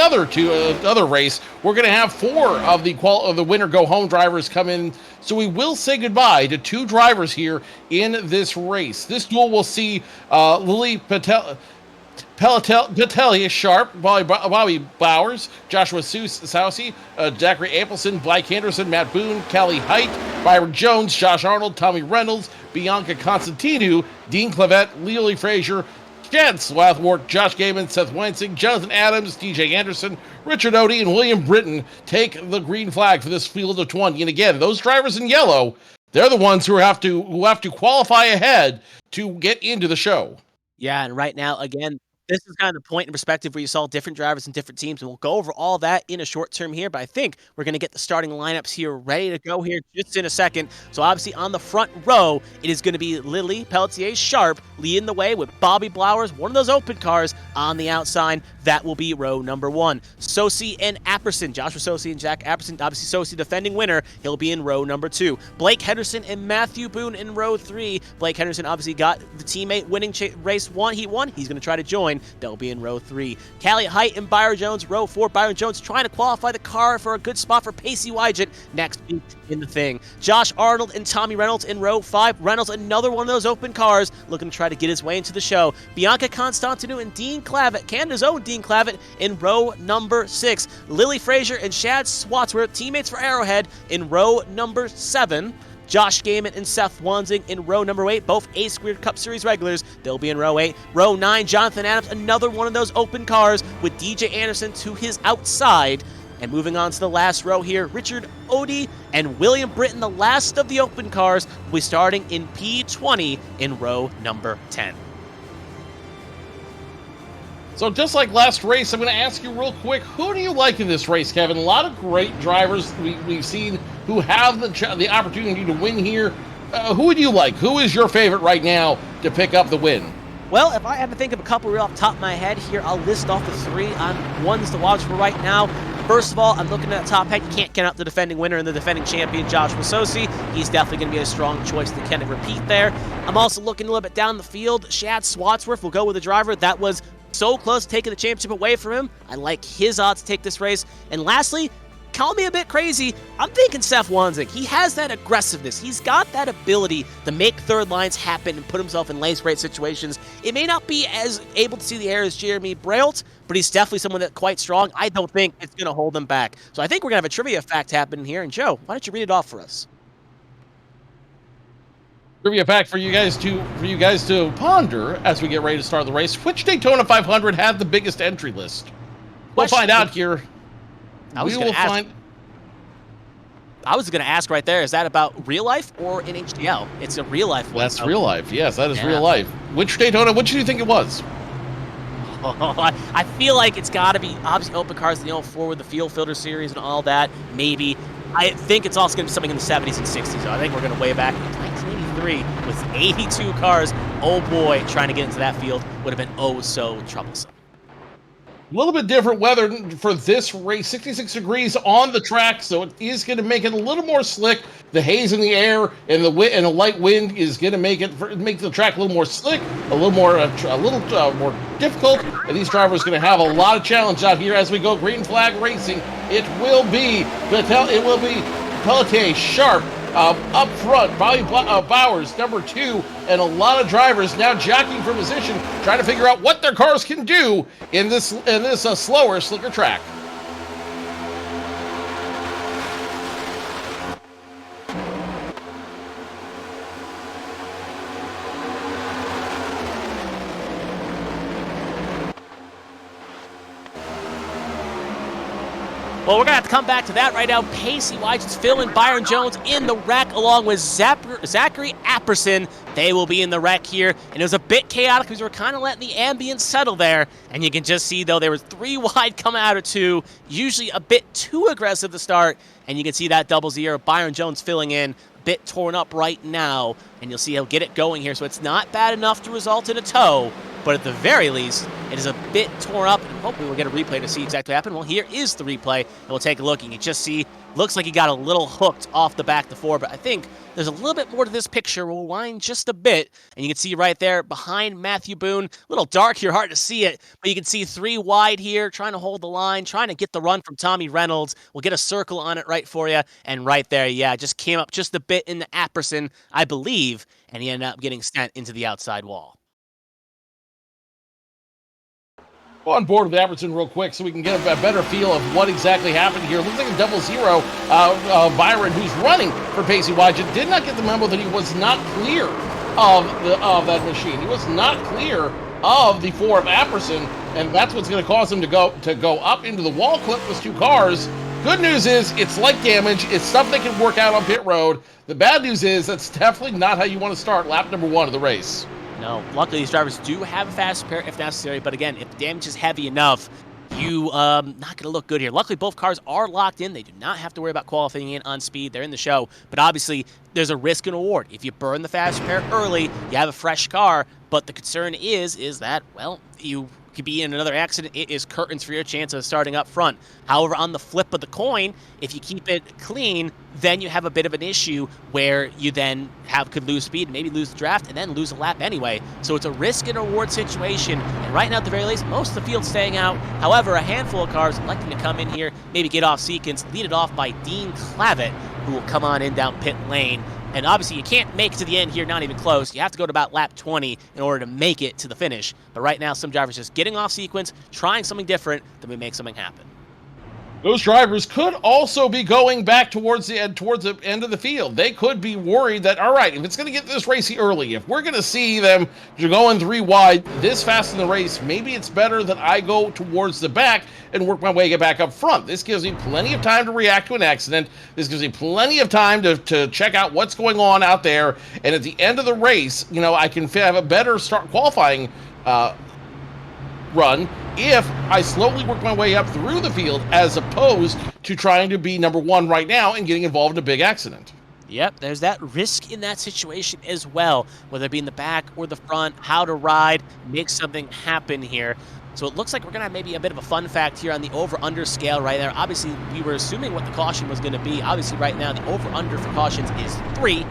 other race, we're going to have 4 of the winner go home drivers come in. So we will say goodbye to 2 drivers here in this race. This duel will see Lily Patelia Sharp, Bobby Bowers, Joshua Sousey, Zachary Appleson, Blake Henderson, Matt Boone, Callie Height, Byron Jones, Josh Arnold, Tommy Reynolds, Bianca Constantinu, Dean Clavette, Leolie Frazier, Chad Swathwart, Josh Gaiman, Seth Wensing, Jonathan Adams, DJ Anderson, Richard Odie, and William Britton take the green flag for this field of 20. And again, those drivers in yellow, they're the ones who have to qualify ahead to get into the show. Yeah, and right now, again, this is kind of the point in perspective where you saw different drivers and different teams, and we'll go over all that in a short term here, but I think we're going to get the starting lineups here ready to go here just in a second. So obviously on the front row, it is going to be Lily Pelletier Sharp leading the way with Bobby Blowers, one of those open cars on the outside. That will be row number 1. Sosi and Apperson, Joshua Sosi and Jack Apperson, obviously Sosi defending winner, he'll be in row number 2. Blake Henderson and Matthew Boone in row 3. Blake Henderson obviously got the teammate winning race 1, heat 1, he's going to try to join join. They'll be in row 3. Callie Height and Byron Jones, row 4. Byron Jones trying to qualify the car for a good spot for Pacey Wygant next week in the thing. Josh Arnold and Tommy Reynolds in row 5. Reynolds, another one of those open cars, looking to try to get his way into the show. Bianca Constantinu and Dean Clavitt, Canada's own Dean Clavitt, in row number 6. Lily Frazier and Chad Swatsworth, teammates for Arrowhead, in row number 7. Josh Gaiman and Seth Wansing in row number 8, both HTL Cup Series regulars. They'll be in row 8. Row 9, Jonathan Adams, another one of those open cars with DJ Anderson to his outside. And moving on to the last row here, Richard Odie and William Britton, the last of the open cars, will be starting in P20 in row number 10. So just like last race, I'm going to ask you real quick, who do you like in this race, Kevin? A lot of great drivers we've seen who have the opportunity to win here. Who would you like? Who is your favorite right now to pick up the win? Well, if I had to think of a couple real off the top of my head here, I'll list off the 3 ones to watch for right now. First of all, I'm looking at the top head. You can't count out the defending winner and the defending champion, Joshua Sosi. He's definitely going to be a strong choice to kind of repeat there. I'm also looking a little bit down the field. Chad Swatsworth will go with a driver that was so close to taking the championship away from him. I like his odds to take this race. And lastly, call me a bit crazy, I'm thinking Seth Wansing. He has that aggressiveness. He's got that ability to make third lines happen and put himself in lace break situations. It may not be as able to see the air as Jeremy Brault, but he's definitely someone that's quite strong. I don't think it's going to hold him back. So I think we're going to have a trivia fact happening here. And Joe, why don't you read it off for us? Trivia fact for you guys to ponder as we get ready to start the race. Which Daytona 500 had the biggest entry list? We'll find out here. I was going to ask right there, is that about real life or in HTL? It's a real life one. That's real life. Yes, that is real life. Which Daytona, which do you think it was? I feel like it's got to be obviously open cars, forward the Field Filter Series and all that. Maybe. I think it's also going to be something in the 70s and 60s. So I think we're going to way back in 1983 with 82 cars. Oh boy, trying to get into that field would have been oh so troublesome. A little bit different weather for this race, 66 degrees on the track, so it is going to make it a little more slick. The haze in the air and the light wind is going to make the track a little more slick, a little more difficult, and these drivers are going to have a lot of challenge out here as we go green flag racing. It will be Pelletier, Sharp, up front, Bowers, number 2, and a lot of drivers now jockeying for position, trying to figure out what their cars can do in this slower, slicker track. Well, we're going to have to come back to that right now. Pacey Wygant's filling Byron Jones in the wreck along with Zachary Apperson. They will be in the wreck here. And it was a bit chaotic because we were kind of letting the ambience settle there. And you can just see, though, there was 3 wide coming out of 2. Usually a bit too aggressive to start. And you can see that double zero. Byron Jones filling in. Bit torn up right now. And you'll see he'll get it going here. So it's not bad enough to result in a tow. But at the very least, it is a bit torn up, and hopefully we'll get a replay to see exactly what happened. Well, here is the replay, and we'll take a look, and you just see, looks like he got a little hooked off the back to 4, but I think there's a little bit more to this picture. We'll wind just a bit, and you can see right there behind Matthew Boone, a little dark here, hard to see it, but you can see 3 wide here, trying to hold the line, trying to get the run from Tommy Reynolds. We'll get a circle on it right for you, and right there, yeah, just came up just a bit in the Apperson, I believe, and he ended up getting sent into the outside wall. On board with Apperson real quick so we can get a better feel of what exactly happened here. Looks like a double zero. Byron, who's running for Pacey Wygant, did not get the memo that he was not clear of that machine. He was not clear of the 4 of Apperson, and that's what's going to cause him to go up into the wall clip with 2 cars. Good news is it's light damage. It's stuff they can work out on pit road. The bad news is that's definitely not how you want to start lap number 1 of the race. No, luckily these drivers do have a fast repair if necessary, but again, if the damage is heavy enough, you not going to look good here. Luckily, both cars are locked in. They do not have to worry about qualifying in on speed. They're in the show, but obviously there's a risk and reward. If you burn the fast repair early, you have a fresh car, but the concern is that, well, you could be in another accident, it is curtains for your chance of starting up front. However, on the flip of the coin, if you keep it clean, then you have a bit of an issue where you then could lose speed, maybe lose the draft, and then lose a lap anyway. So it's a risk and reward situation, and right now at the very least, most of the field's staying out. However, a handful of cars electing to come in here, maybe get off sequence, lead it off by Dean Clavitt, who will come on in down pit lane. And obviously, you can't make it to the end here, not even close. You have to go to about lap 20 in order to make it to the finish. But right now, some drivers just getting off sequence, trying something different, then we make something happen. Those drivers could also be going back towards the end of the field. They could be worried that, all right, if it's going to get this racy early, if we're going to see them going 3 wide this fast in the race, maybe it's better that I go towards the back and work my way get back up front. This gives me plenty of time to react to an accident. This gives me plenty of time to check out what's going on out there. And at the end of the race, I can have a better start qualifying run if I slowly work my way up through the field as opposed to trying to be number 1 right now and getting involved in a big accident. Yep, there's that risk in that situation as well, whether it be in the back or the front, how to ride, make something happen here. So it looks like we're going to have maybe a bit of a fun fact here on the over-under scale right there. Obviously, we were assuming what the caution was going to be. Obviously, right now, the over-under for cautions is 3.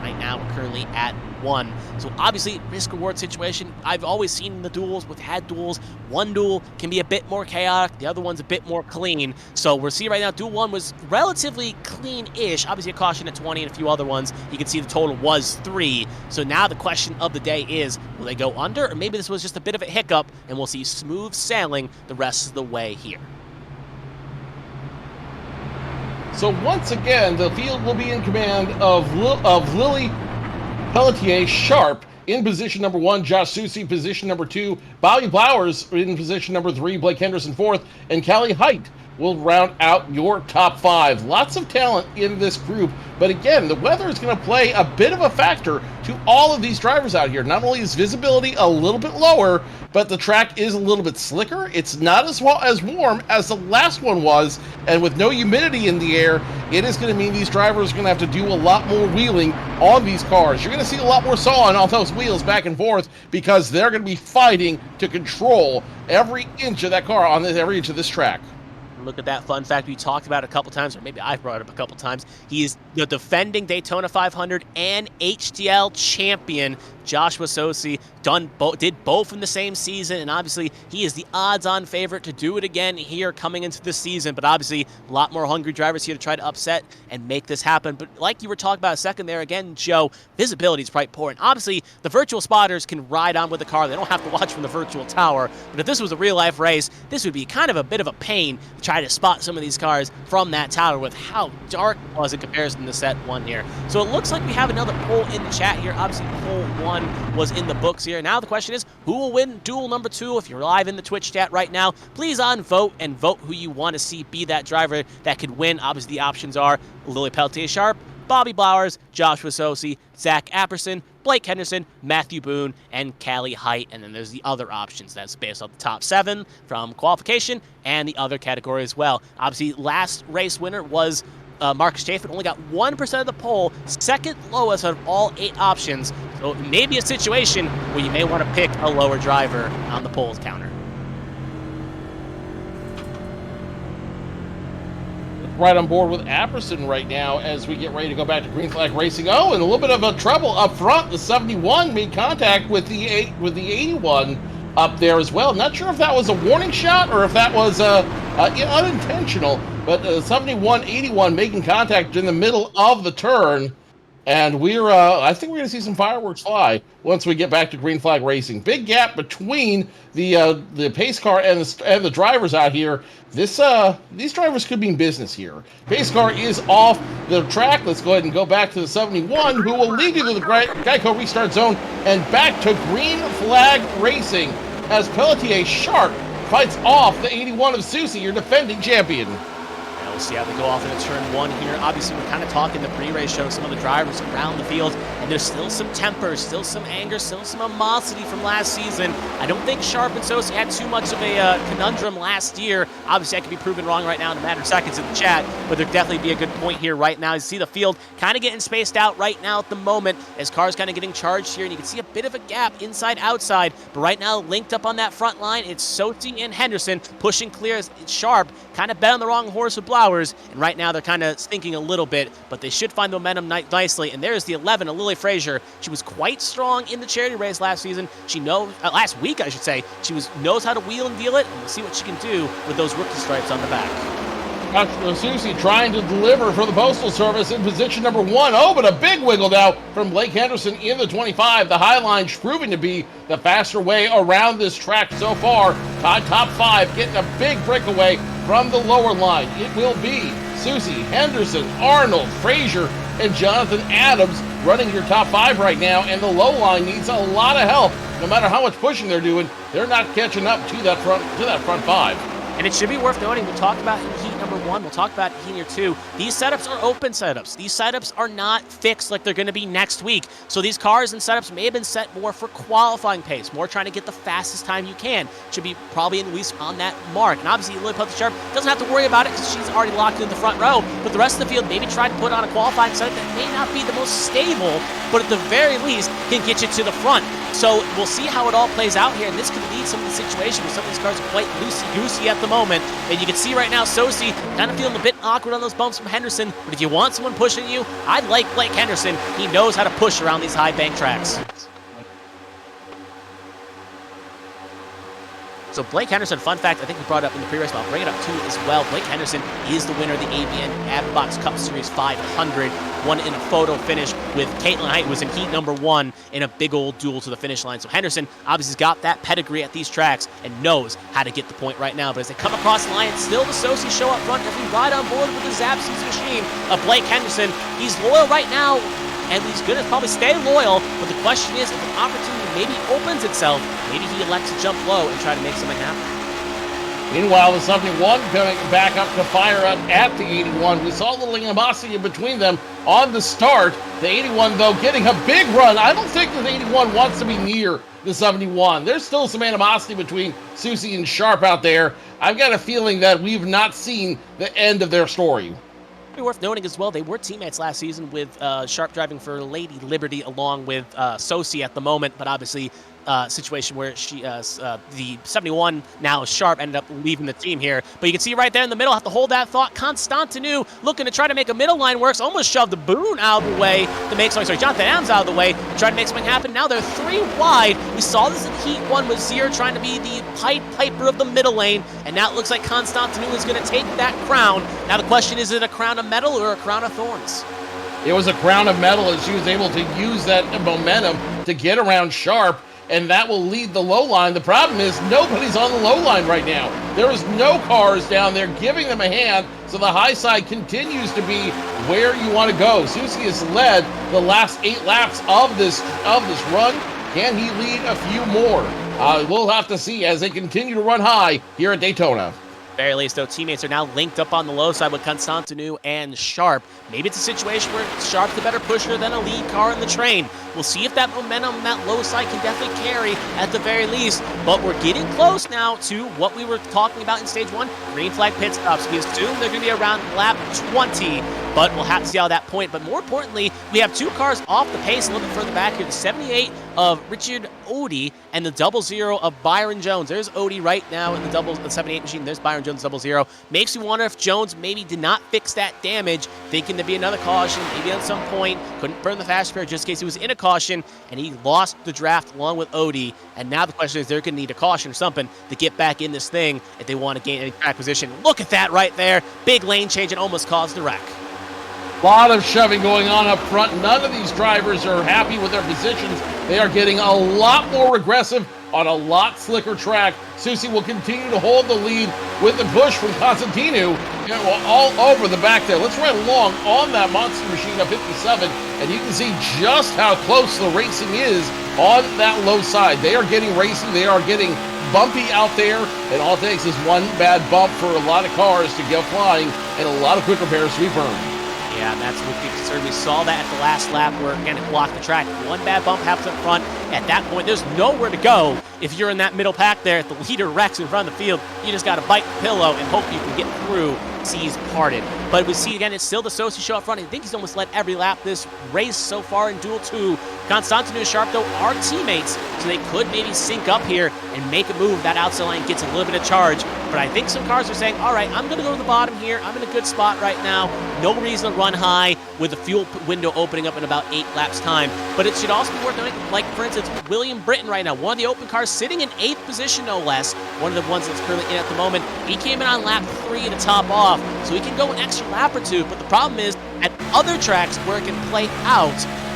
Right now, we're currently at 1. So obviously, risk-reward situation. I've always seen in the duels, with had duels, one duel can be a bit more chaotic, the other one's a bit more clean. So we're seeing right now, duel 1 was relatively clean-ish. Obviously, a caution at 20 and a few other ones. You can see the total was 3. So now the question of the day is, will they go under? Or maybe this was just a bit of a hiccup, and we'll see smooth sailing the rest of the way here. So once again, the field will be in command of Lily Pelletier Sharp in position number 1, Josh Susi position number 2, Bobby Blowers in position number 3, Blake Henderson 4th, and Callie Height will round out your top 5. Lots of talent in this group, but again, the weather is going to play a bit of a factor to all of these drivers out here. Not only is visibility a little bit lower, but the track is a little bit slicker. It's not as warm as the last one was, and with no humidity in the air, it is going to mean these drivers are going to have to do a lot more wheeling on these cars. You're going to see a lot more sawing on those wheels back and forth because they're going to be fighting to control every inch of that car on every inch of this track. Look at that fun fact we talked about a couple times, or maybe I've brought it up a couple times. He's the defending Daytona 500 and HTL champion, Joshua Sosi, did both in the same season, and obviously he is the odds-on favorite to do it again here coming into this season. But obviously, a lot more hungry drivers here to try to upset and make this happen. But like you were talking about a second there, again, Joe, visibility is quite poor. And obviously, the virtual spotters can ride on with the car. They don't have to watch from the virtual tower. But if this was a real-life race, this would be kind of a bit of a pain to try to spot some of these cars from that tower with how dark it was in comparison to set 1 here. So it looks like we have another poll in the chat here. Obviously, poll 1 was in the books here. Now the question is, who will win duel number 2? If you're live in the Twitch chat right now, please vote and vote who you want to see be that driver that could win. Obviously, the options are Lily Pelletier Sharp, Bobby Blowers, Joshua Sosi, Zach Apperson, Blake Henderson, Matthew Boone, and Callie Height. And then there's the other options. That's based on the top 7 from qualification and the other category as well. Obviously, last race winner was Marcus Chafin, only got 1% of the poll, second lowest out of all 8 options. So it may be a situation where you may want to pick a lower driver on the polls counter. Right on board with Apperson right now as we get ready to go back to green flag racing. Oh, and a little bit of a trouble up front. The 71 made contact with the 81 up there as well. Not sure if that was a warning shot or if that was unintentional, but 71-81 making contact in the middle of the turn. And I think we're going to see some fireworks fly once we get back to green flag racing. Big gap between the pace car and the drivers out here. These drivers could be in business here. Pace car is off the track. Let's go ahead and go back to the 71, who will lead you to the Geico restart zone and back to green flag racing as Pelletier Sharp fights off the 81 of Susi, your defending champion. We'll see how they go off into turn 1 here. Obviously, we're kind of talking the pre-race show, some of the drivers around the field, and there's still some temper, still some anger, still some animosity from last season. I don't think Sharp and Sosi had too much of a conundrum last year. Obviously, I could be proven wrong right now in a matter of seconds in the chat, but there'd definitely be a good point here right now. You see the field kind of getting spaced out right now at the moment as cars kind of getting charged here, and you can see a bit of a gap inside-outside, but right now linked up on that front line, it's Sosi and Henderson pushing clear as Sharp kind of bet on the wrong horse with Blowers, and right now they're kind of stinking a little bit, but they should find the momentum nicely. And there's the 11 of Lily Frazier. She was quite strong in the charity race last season. She knows, last week I should say, knows how to wheel and deal it, and we'll see what she can do with those rookie stripes on the back. Susie trying to deliver for the Postal Service in position number 1. Oh, but a big wiggle now from Blake Henderson in the 25. The high line proving to be the faster way around this track so far. Top 5 getting a big breakaway from the lower line. It will be Susie, Henderson, Arnold, Frazier, and Jonathan Adams running your top 5 right now, and the low line needs a lot of help. No matter how much pushing they're doing, they're not catching up to that front 5. And it should be worth noting, we talked about in heat number 1, we'll talk about heat number 2. These setups are open setups. These setups are not fixed like they're going to be next week. So these cars and setups may have been set more for qualifying pace, more trying to get the fastest time you can. Should be probably at least on that mark. And obviously, Lily Puffy Sharp doesn't have to worry about it because she's already locked in the front row. But the rest of the field maybe try to put on a qualifying setup that may not be the most stable, but at the very least can get you to the front. So we'll see how it all plays out here, and this could lead some of the situation where some of these cars are quite loosey-goosey at the moment. And you can see right now Sosi kind of feeling a bit awkward on those bumps from Henderson, but if you want someone pushing you, I'd like Blake Henderson. He knows how to push around these high bank tracks. So Blake Henderson, fun fact, I think we brought it up in the pre-race, but I'll bring it up too as well. Blake Henderson is the winner of the ABN Adbox Cup Series 500. Won in a photo finish with Caitlin Height, who was in heat number 1 in a big old duel to the finish line. So Henderson obviously has got that pedigree at these tracks and knows how to get the point right now. But as they come across the line, it's still the Sosi show up front as we ride on board with the Zapsies machine of Blake Henderson. He's loyal right now, and he's going to probably stay loyal, but the question is, if an opportunity maybe opens itself, maybe he elects to jump low and try to make something happen. Meanwhile, the 71 coming back up to fire up at the 81. We saw a little animosity between them on the start. The 81, though, getting a big run. I don't think the 81 wants to be near the 71. There's still some animosity between Susie and Sharp out there. I've got a feeling that we've not seen the end of their story. Worth noting as well, they were teammates last season with Sharp driving for Lady Liberty along with Sosi at the moment, but obviously situation where she, the 71 now Sharp ended up leaving the team here. But you can see right there in the middle, have to hold that thought. Constantinu looking to try to make a middle line works, almost shoved the Boone out of the way to make, Jonathan Adams out of the way to try to make something happen. Now they're 3 wide. We saw this in heat 1 with Zier trying to be the Piper of the middle lane, and now it looks like Constantinu is going to take that crown. Now the question is it a crown of metal or a crown of thorns? It was a crown of metal as she was able to use that momentum to get around Sharp, and that will lead the low line. The problem is nobody's on the low line right now. There is no cars down there giving them a hand, so the high side continues to be where you want to go. Susie has led the last 8 laps of this run. Can he lead a few more? We'll have to see as they continue to run high here at Daytona. Very least, though, teammates are now linked up on the low side with Constantinu and Sharp. Maybe it's a situation where Sharp's the better pusher than a lead car in the train. We'll see if that momentum on that low side can definitely carry at the very least. But we're getting close now to what we were talking about in stage 1, green flag pit stops. We assume they're going to be around lap 20, but we'll have to see how that point. But more importantly, we have 2 cars off the pace a little bit further back here. The 78 of Richard Odie and the 00 of Byron Jones. There's Odie right now in the 78 machine. There's Byron Jones 00. Makes me wonder if Jones maybe did not fix that damage, thinking there'd be another caution, maybe at some point. Couldn't burn the fast spare just in case he was in a caution, and he lost the draft along with Odie. And now the question is they're going to need a caution or something to get back in this thing if they want to gain any track position. Look at that right there. Big lane change and almost caused a wreck. A lot of shoving going on up front. None of these drivers are happy with their positions. They are getting a lot more aggressive on a lot slicker track. Susie will continue to hold the lead with the push from Constantinu all over the back there. Let's ride along on that monster machine of 57, and you can see just how close the racing is on that low side. They are getting racy. They are getting bumpy out there, and all it takes is one bad bump for a lot of cars to go flying and a lot of quick repairs to be burned. Yeah, and that's what the concern. We saw that at the last lap where, again, it blocked the track. One bad bump happens up front. At that point, there's nowhere to go. If you're in that middle pack there, if the leader wrecks in front of the field, you just got to bite the pillow and hope you can get through seas parted. But we see, again, it's still the Sosi show up front. I think he's almost led every lap this race so far in Duel 2. Constantino and Sharp, though, are teammates, so they could maybe sync up here and make a move. That outside line gets a little bit of charge. But I think some cars are saying, all right, I'm going to go to the bottom here. I'm in a good spot right now. No reason to run high with the fuel window opening up in about 8 laps time. But it should also be worth noting, like, for instance, William Britton right now, one of the open cars sitting in 8th position, no less. One of the ones that's currently in at the moment. He came in on lap 3 to top off, so he can go an extra lap or two. But the problem is, at other tracks where it can play out,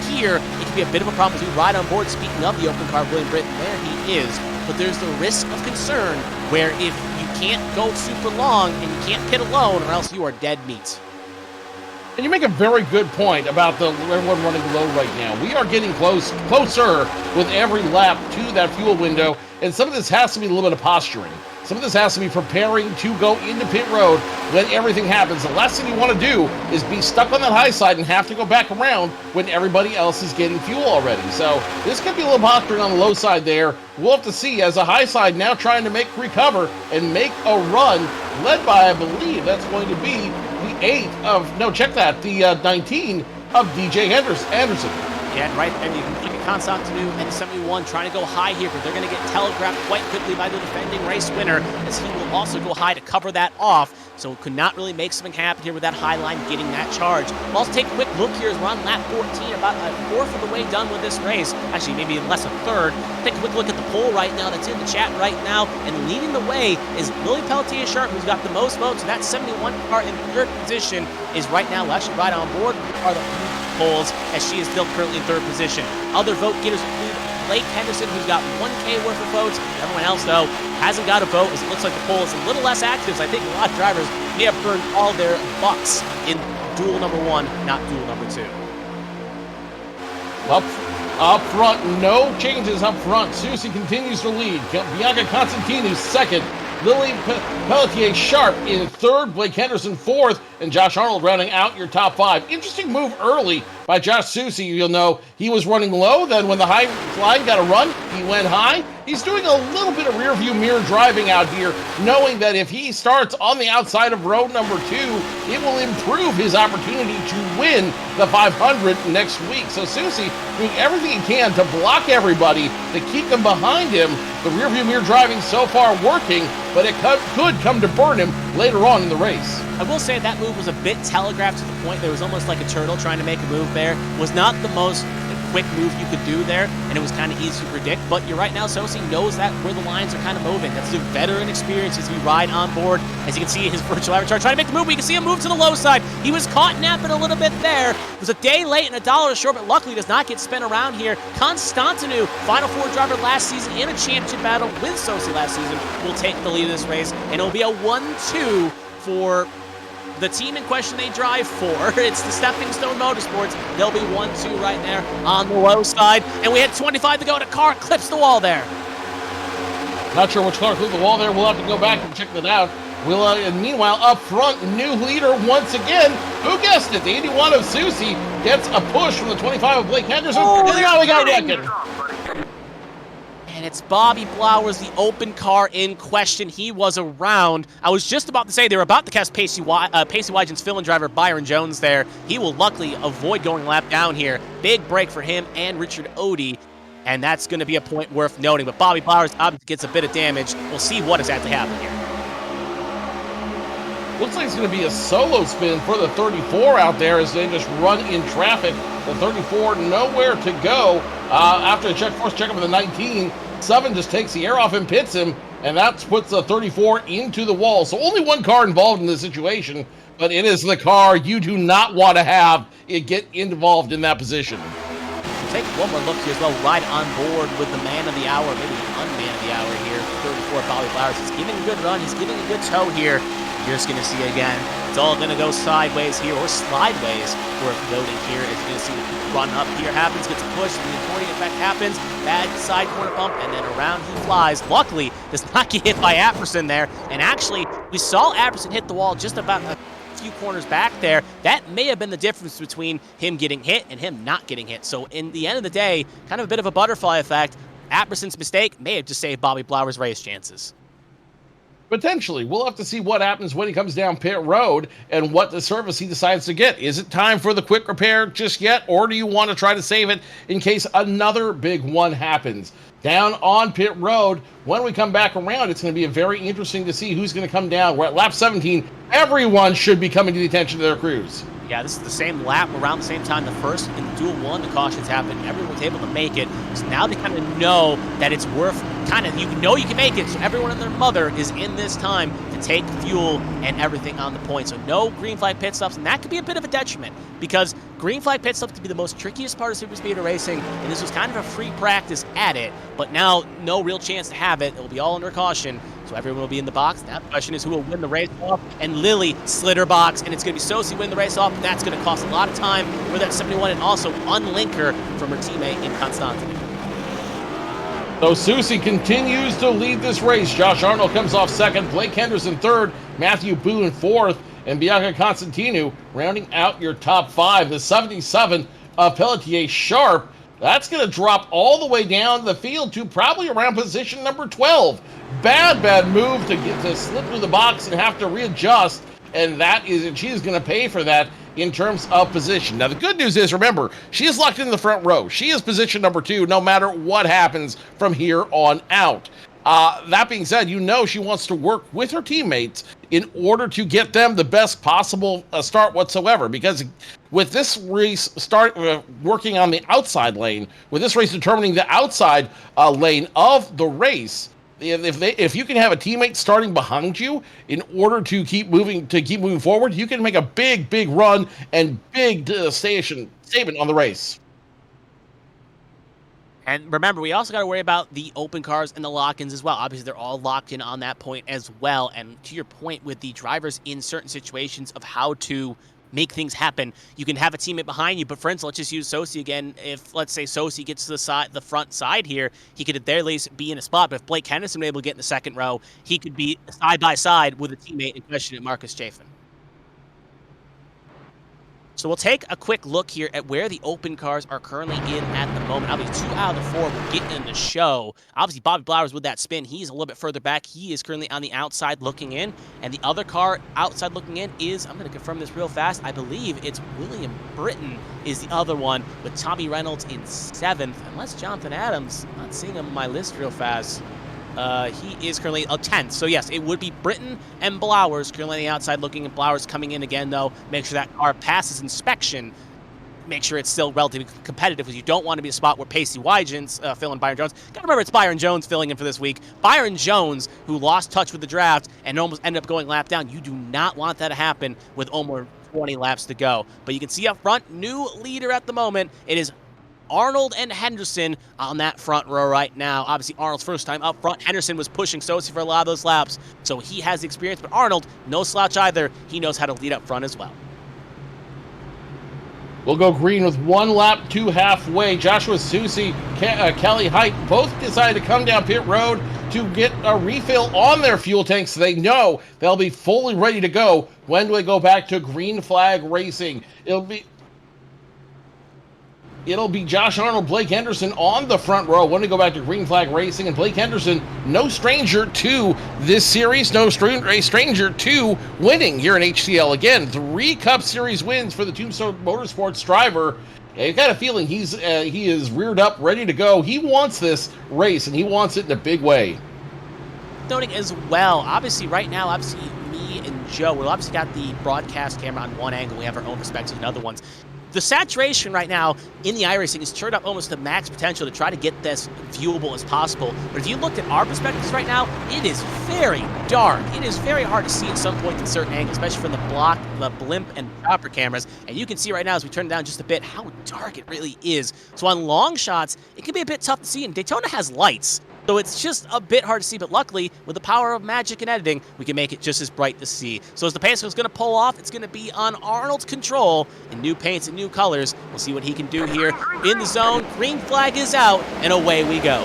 here, it can be a bit of a problem as we ride on board. Speaking of the open car, William Britton, there he is. But there's the risk of concern where if you can't go super long and you can't pit alone, or else you are dead meat. And you make a very good point about everyone running low right now. We are getting closer with every lap to that fuel window, and some of this has to be a little bit of posturing. Some of this has to be preparing to go into pit road when everything happens. The last thing you want to do is be stuck on that high side and have to go back around when everybody else is getting fuel already. So this could be a little posturing on the low side there. We'll have to see, as a high side now trying to recover and make a run, led by, I believe, that's going to be the 19 of DJ Anderson. Yeah, right there, you can look at Constantino and 71 trying to go high here, but they're going to get telegraphed quite quickly by the defending race winner, as he will also go high to cover that off. So could not really make something happen here with that high line getting that charge. We'll also take a quick look here as we're on lap 14, about a fourth of the way done with this race. Actually, maybe less a third. Take a quick look at the poll right now that's in the chat right now, and leading the way is Lily Pelletier Sharp, who's got the most votes. So that 71 car in third position is right now, well, actually right on board are the polls, as she is still currently in third position. Other vote getters include Blake Henderson, who's got 1K worth of votes. Everyone else, though, hasn't got a vote, as it looks like the poll is a little less active. So I think a lot of drivers may have burned all their bucks in duel number 1, not duel number 2. Up front, no changes up front. Susie continues to lead. Bianca Constantino second. Lily Pelletier Sharp in third. Blake Henderson fourth. And Josh Arnold rounding out your top 5. Interesting move early by Josh Susie. You'll know he was running low. Then when the high line got a run, he went high. He's doing a little bit of rear view mirror driving out here, knowing that if he starts on the outside of row number 2, it will improve his opportunity to win the 500 next week. So Susie doing everything he can to block everybody, to keep them behind him. The rear view mirror driving so far working, but it could come to burn him later on in the race. I will say that move was a bit telegraphed to the point there was almost like a turtle trying to make a move there. Was not the most quick move you could do there, and it was kind of easy to predict. But you're right now, Sosi knows that where the lines are kind of moving. That's the veteran experience as we ride on board. As you can see, his virtual avatar trying to make the move. We can see him move to the low side. He was caught napping a little bit there. It was a day late and a dollar short, but luckily does not get spent around here. Constantino, Final Four driver last season in a championship battle with Sosi last season, will take the lead of this race, and it'll be a 1-2 for the team in question they drive for. It's the Stepping Stone Motorsports. They'll be 1-2 right there on the low side. And we had 25 to go, and a car clips the wall there. Not sure which car clipped the wall there. We'll have to go back and check that out. And meanwhile, up front, new leader once again. Who guessed it? The 81 of Susie gets a push from the 25 of Blake Henderson. Oh, and now we got wrecked. And it's Bobby Blowers, the open car in question. He was around. I was just about to say they were about to catch Pacey Wygen's fill-in driver Byron Jones there. He will luckily avoid going a lap down here. Big break for him and Richard Odie. And that's going to be a point worth noting. But Bobby Blowers obviously gets a bit of damage. We'll see what is at to happen here. Looks like it's going to be a solo spin for the 34 out there as they just run in traffic. The 34 nowhere to go. After the force check up with the 19, 7 just takes the air off and pits him, and that puts the 34 into the wall. So only one car involved in this situation, but it is the car you do not want to have it get involved in that position. Take one more look here as well. Ride on board with the man of the hour, maybe the unman of the hour here. 34 Bobby Flowers. He's giving a good run. He's giving a good tow here. you're just going to see again, it's all going to go sideways here, or slideways, worth noting here. As you're going to see the run up here happens, gets pushed, the accordion effect happens, bad side corner bump, and then around he flies. Luckily, does not get hit by Apperson there, and actually, we saw Apperson hit the wall just about a few corners back there. That may have been the difference between him getting hit and him not getting hit. So in the end of the day, kind of a bit of a butterfly effect. Apperson's mistake may have just saved Bobby Blower's race chances. Potentially. We'll have to see what happens when he comes down pit road and what the service he decides to get. Is it time for the quick repair just yet, or do you want to try to save it in case another big one happens? Down on pit road, when we come back around, it's going to be very interesting to see who's going to come down. We're at lap 17. Everyone should be coming to the attention of their crews. Yeah, this is the same lap around the same time the first and dual one, the cautions happened. Everyone was able to make it. So now they kind of know that it's worth you know you can make it. So everyone and their mother is in this time to take fuel and everything on the point. So no green flag pit stops, and that could be a bit of a detriment because green flag pit stops to be the most trickiest part of super speedway racing, and this was kind of a free practice at it. But now no real chance to have it. It will be all under caution. So everyone will be in the box. Now the question is who will win the race off. And Lily slid her box, and it's going to be Sosi win the race off. That's going to cost a lot of time for that 71 and also unlink her from her teammate in Constantine. So Susie continues to lead this race. Josh Arnold comes off second, Blake Henderson third, Matthew Boone fourth, and Bianca Constantinu rounding out your top five. The 77 of Pelletier Sharp, that's going to drop all the way down the field to probably around position number 12. Bad move to slip through the box and have to readjust, and she's going to pay for that in terms of position. Now, the good news is, remember, she is locked in the front row. She is position number 2, no matter what happens from here on out. That being said, she wants to work with her teammates in order to get them the best possible start whatsoever. Because with this race working on the outside lane, with this race determining the outside lane of the race, if you can have a teammate starting behind you in order to keep moving forward, you can make a big run and big statement on the race. And remember, we also got to worry about the open cars and the lock-ins as well. Obviously, they're all locked in on that point as well. And to your point with the drivers in certain situations of how to make things happen, you can have a teammate behind you. But for instance, let's just use Sosi again. If, let's say, Sosi gets to the front side here, he could at their least be in a spot. But if Blake Henderson were able to get in the second row, he could be side by side with a teammate in question at Marcus Chafin. So we'll take a quick look here at where the open cars are currently in at the moment. Obviously, 2 out of the 4 will get in the show. Obviously, Bobby Blowers with that spin, he's a little bit further back. He is currently on the outside looking in. And the other car outside looking in is, I'm going to confirm this real fast, I believe it's William Britton is the other one, with Tommy Reynolds in 7th. Unless Jonathan Adams, I'm not seeing him on my list real fast. He is currently 10th. So yes, it would be Britton and Blowers currently on the outside looking at Blowers coming in again, though. Make sure that car passes inspection. Make sure it's still relatively competitive, because you don't want to be a spot where Pacey Wygens filling Byron Jones. Got to remember, it's Byron Jones filling in for this week. Byron Jones, who lost touch with the draft and almost ended up going lap down. You do not want that to happen with almost 20 laps to go. But you can see up front, new leader at the moment. It is Arnold and Henderson on that front row right now. Obviously, Arnold's first time up front. Henderson was pushing Sosi for a lot of those laps, so he has the experience. But Arnold, no slouch either. He knows how to lead up front as well. We'll go green with 1 lap to halfway. Joshua Susi, Kelly Height both decided to come down pit road to get a refill on their fuel tanks, so they know they'll be fully ready to go when they go back to green flag racing. It'll be Josh Arnold, Blake Henderson on the front row when we go back to green flag racing. And Blake Henderson, no stranger to this series, no stranger to winning here in HTL. Again, 3 Cup Series wins for the Tombstone Motorsports driver. I've got a feeling he is reared up, ready to go. He wants this race, and he wants it in a big way. Noting as well, obviously right now, me and Joe, we've obviously got the broadcast camera on one angle. We have our own perspectives in other ones. The saturation right now in the iRacing is turned up almost to max potential to try to get this viewable as possible. But if you looked at our perspectives right now, it is very dark. It is very hard to see at some points in certain angles, especially from the blimp and chopper cameras. And you can see right now as we turn it down just a bit how dark it really is. So on long shots, it can be a bit tough to see. And Daytona has lights. So it's just a bit hard to see, but luckily, with the power of magic and editing, we can make it just as bright to see. So as the paint is going to pull off, it's going to be on Arnold's control in new paints and new colors. We'll see what he can do here in the zone. Green flag is out, and away we go.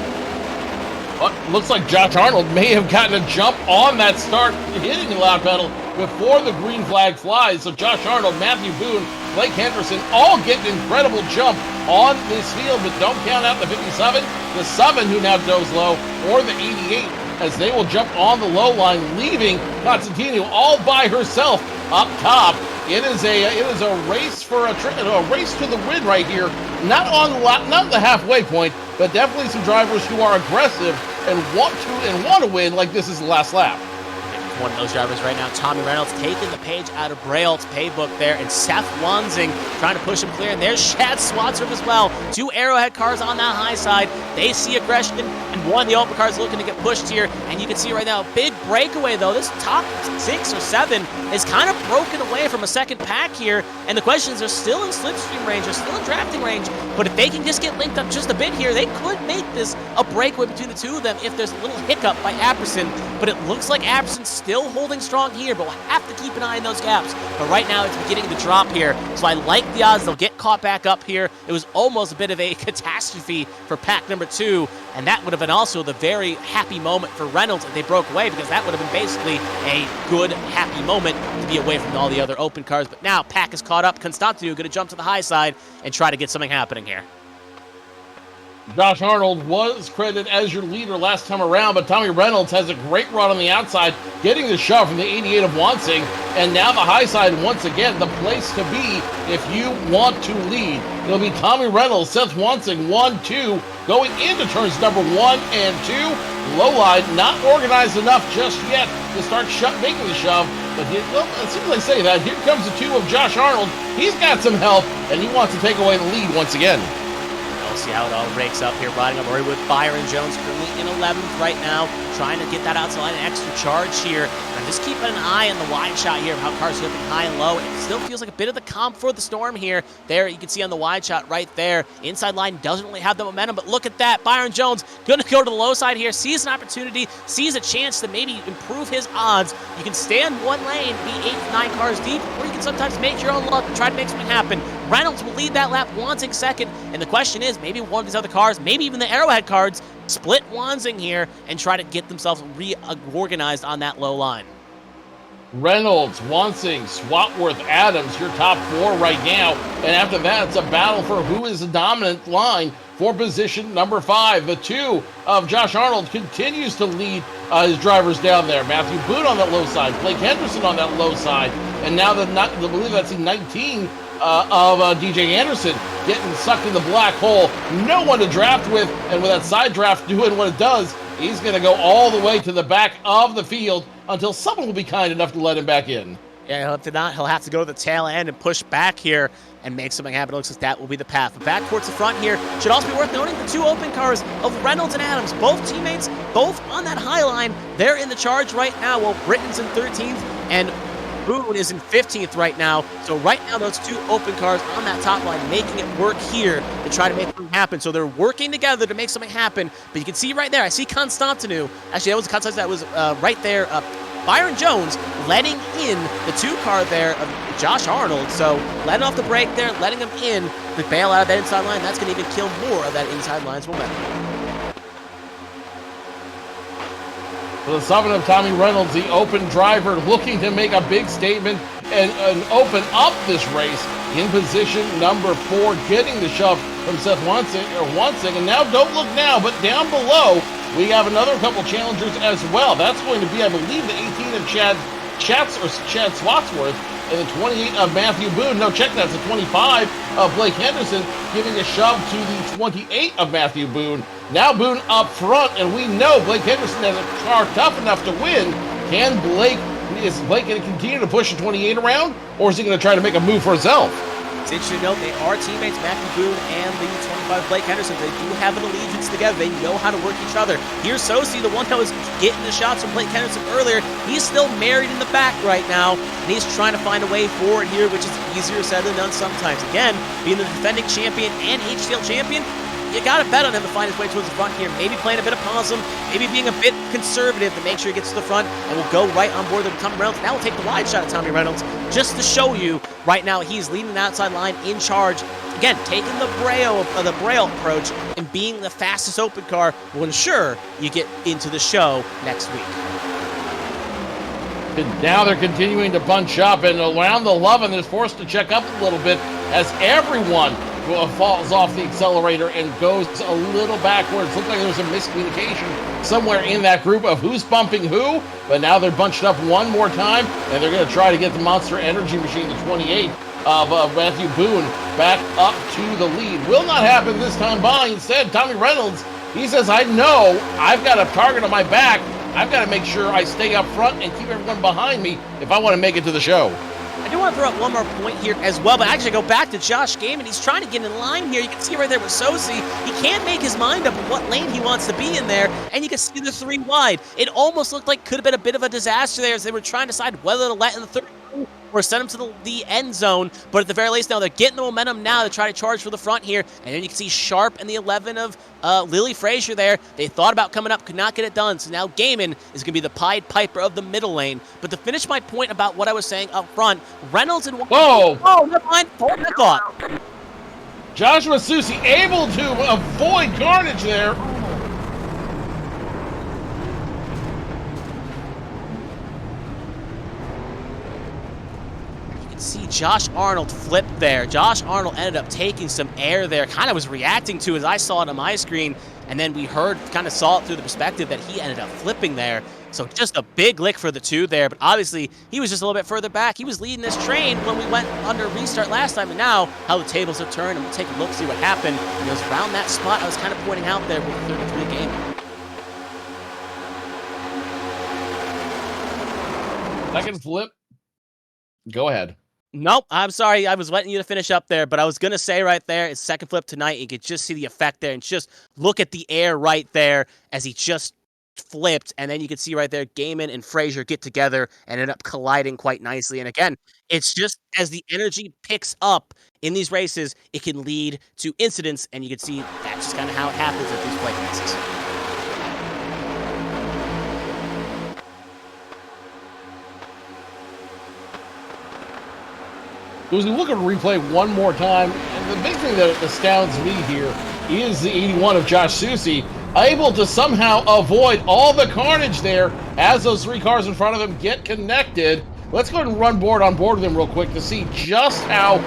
Looks like Josh Arnold may have gotten a jump on that start, hitting the loud pedal before the green flag flies. So Josh Arnold, Matthew Boone, Blake Henderson all get an incredible jump on this field, but don't count out the 57, the 7 who now goes low, or the 88 as they will jump on the low line, leaving Constantino all by herself up top. It is a race for a race to the win right here. Not the halfway point, but definitely some drivers who are aggressive and want to win like this is the last lap. One of those drivers right now, Tommy Reynolds, taking the page out of Braille's playbook there, and Seth Wansing trying to push him clear, and there's Shad Swatsworth as well. 2 Arrowhead cars on that high side. They see aggression, and one of the open cars looking to get pushed here, and you can see right now a big breakaway, though. This top 6 or 7 is kind of broken away from a second pack here, and the question is, they're still in slipstream range, they're still in drafting range, but if they can just get linked up just a bit here, they could make this a breakaway between the two of them if there's a little hiccup by Apperson, but it looks like Apperson's still holding strong here, but we'll have to keep an eye on those gaps. But right now, it's beginning to drop here, so I like the odds they'll get caught back up here. It was almost a bit of a catastrophe for pack number 2, and that would have been also the very happy moment for Reynolds if they broke away, because that would have been basically a good, happy moment to be away from all the other open cars. But now, pack is caught up. Constantino going to jump to the high side and try to get something happening here. Josh Arnold was credited as your leader last time around, but Tommy Reynolds has a great run on the outside, getting the shove from the 88 of Wansing, and now the high side once again, the place to be if you want to lead. It'll be Tommy Reynolds, Seth Wansing, 1-2, going into turns number 1 and 2. Low line not organized enough just yet to start making the shove, but as soon as I say that, here comes the 2 of Josh Arnold. He's got some help, and he wants to take away the lead once again. We'll see how it all breaks up here. Riding up already with Byron Jones currently in 11th right now, trying to get that outside, an extra charge here. And I'm just keeping an eye on the wide shot here of how cars are flipping high and low. It still feels like a bit of the comp for the Storm here. There, you can see on the wide shot right there. Inside line doesn't really have the momentum, but look at that. Byron Jones going to go to the low side here, sees an opportunity, sees a chance to maybe improve his odds. You can stay on one lane, be 8 to 9 cars deep, or you can sometimes make your own luck and try to make something happen. Reynolds will lead that lap, Wansing second, and the question is, maybe one of these other cars, maybe even the Arrowhead cars, split Wansing here and try to get themselves reorganized on that low line. Reynolds, Wansing, Swatworth, Adams, your top 4 right now, and after that, it's a battle for who is the dominant line for position number 5. The 2 of Josh Arnold continues to lead his drivers down there. Matthew Boone on that low side, Blake Henderson on that low side, and now I believe that's in 19 of DJ Anderson getting sucked in the black hole. No one to draft with, and with that side draft doing what it does, he's going to go all the way to the back of the field until someone will be kind enough to let him back in. Yeah, he'll have to go to the tail end and push back here and make something happen. It looks like that will be the path. But back towards the front here, should also be worth noting the 2 open cars of Reynolds and Adams, both teammates, both on that high line. They're in the charge right now, while Britton's in 13th and Boone is in 15th right now. So right now, those 2 open cars on that top line making it work here to try to make something happen. So they're working together to make something happen. But you can see right there, I see Constantino. Actually, that was Constantino that was right there. Byron Jones letting in the 2 car there of Josh Arnold. So letting off the brake there, letting him in to bail out of that inside line. That's going to even kill more of that inside line's momentum. For the 7 of Tommy Reynolds, the open driver looking to make a big statement and open up this race in position number 4, getting the shove from Seth Wansing. And now, don't look now, but down below, we have another couple challengers as well. That's going to be, I believe, the 18 of Chad Swatsworth and the 28 of Matthew Boone. No, check that. It's the 25 of Blake Henderson giving a shove to the 28 of Matthew Boone. Now Boone up front, and we know Blake Henderson has a car tough enough to win. Is Blake going to continue to push the 28 around, or is he going to try to make a move for himself? It's interesting to note they are teammates, Matthew Boone and the 25 Blake Henderson. They do have an allegiance together. They know how to work each other. Here's Sosi, the one that was getting the shots from Blake Henderson earlier. He's still married in the back right now, and he's trying to find a way forward here, which is easier said than done sometimes. Again, being the defending champion and HTL champion, you got to bet on him to find his way towards the front here. Maybe playing a bit of possum, maybe being a bit conservative to make sure he gets to the front, and will go right on board with Tommy Reynolds. Now we'll take the wide shot at Tommy Reynolds just to show you right now he's leading the outside line in charge. Again, taking the Braille approach and being the fastest open car will ensure you get into the show next week. And now they're continuing to bunch up, and around the 11 is forced to check up a little bit as everyone falls off the accelerator and goes a little backwards. Looks like there's a miscommunication somewhere in that group of who's bumping who, but now they're bunched up one more time, and they're going to try to get the Monster Energy Machine, the 28 of Matthew Boone, back up to the lead. Will not happen this time by. Instead, Tommy Reynolds, he says, I know I've got a target on my back. I've got to make sure I stay up front and keep everyone behind me if I want to make it to the show. I do want to throw out one more point here as well, but actually go back to Josh Gaiman. He's trying to get in line here. You can see right there with Sosi. He can't make his mind up of what lane he wants to be in there, and you can see the 3 wide. It almost looked like could have been a bit of a disaster there as they were trying to decide whether to let in the third or send him to the end zone, but at the very least now they're getting the momentum now to try to charge for the front here, and then you can see Sharp and the 11 of Lily Frazier there. They thought about coming up, could not get it done, so now Gaiman is going to be the Pied Piper of the middle lane. But to finish my point about what I was saying up front, Reynolds and... Whoa! Oh, never mind. Hold that thought. Joshua Susi able to avoid carnage there. See Josh Arnold flip there. Josh Arnold ended up taking some air there, kind of was reacting to as I saw it on my screen, and then we kind of saw it through the perspective that he ended up flipping there. So just a big lick for the 2 there, but obviously he was just a little bit further back. He was leading this train when we went under restart last time, and now how the tables have turned, and we'll take a look, see what happened. And it was around that spot I was kind of pointing out there with the 33 game. Second flip. Go ahead. Nope, I'm sorry. I was letting you to finish up there, but I was going to say right there, it's second flip tonight. You could just see the effect there and just look at the air right there as he just flipped. And then you could see right there, Gaiman and Frazier get together and end up colliding quite nicely. And again, it's just as the energy picks up in these races, it can lead to incidents. And you can see that's just kind of how it happens at these plate races. As we look at a replay one more time, and the big thing that astounds me here is the 81 of Josh Susi, able to somehow avoid all the carnage there as those 3 cars in front of him get connected. Let's go ahead and run on board with him real quick to see just how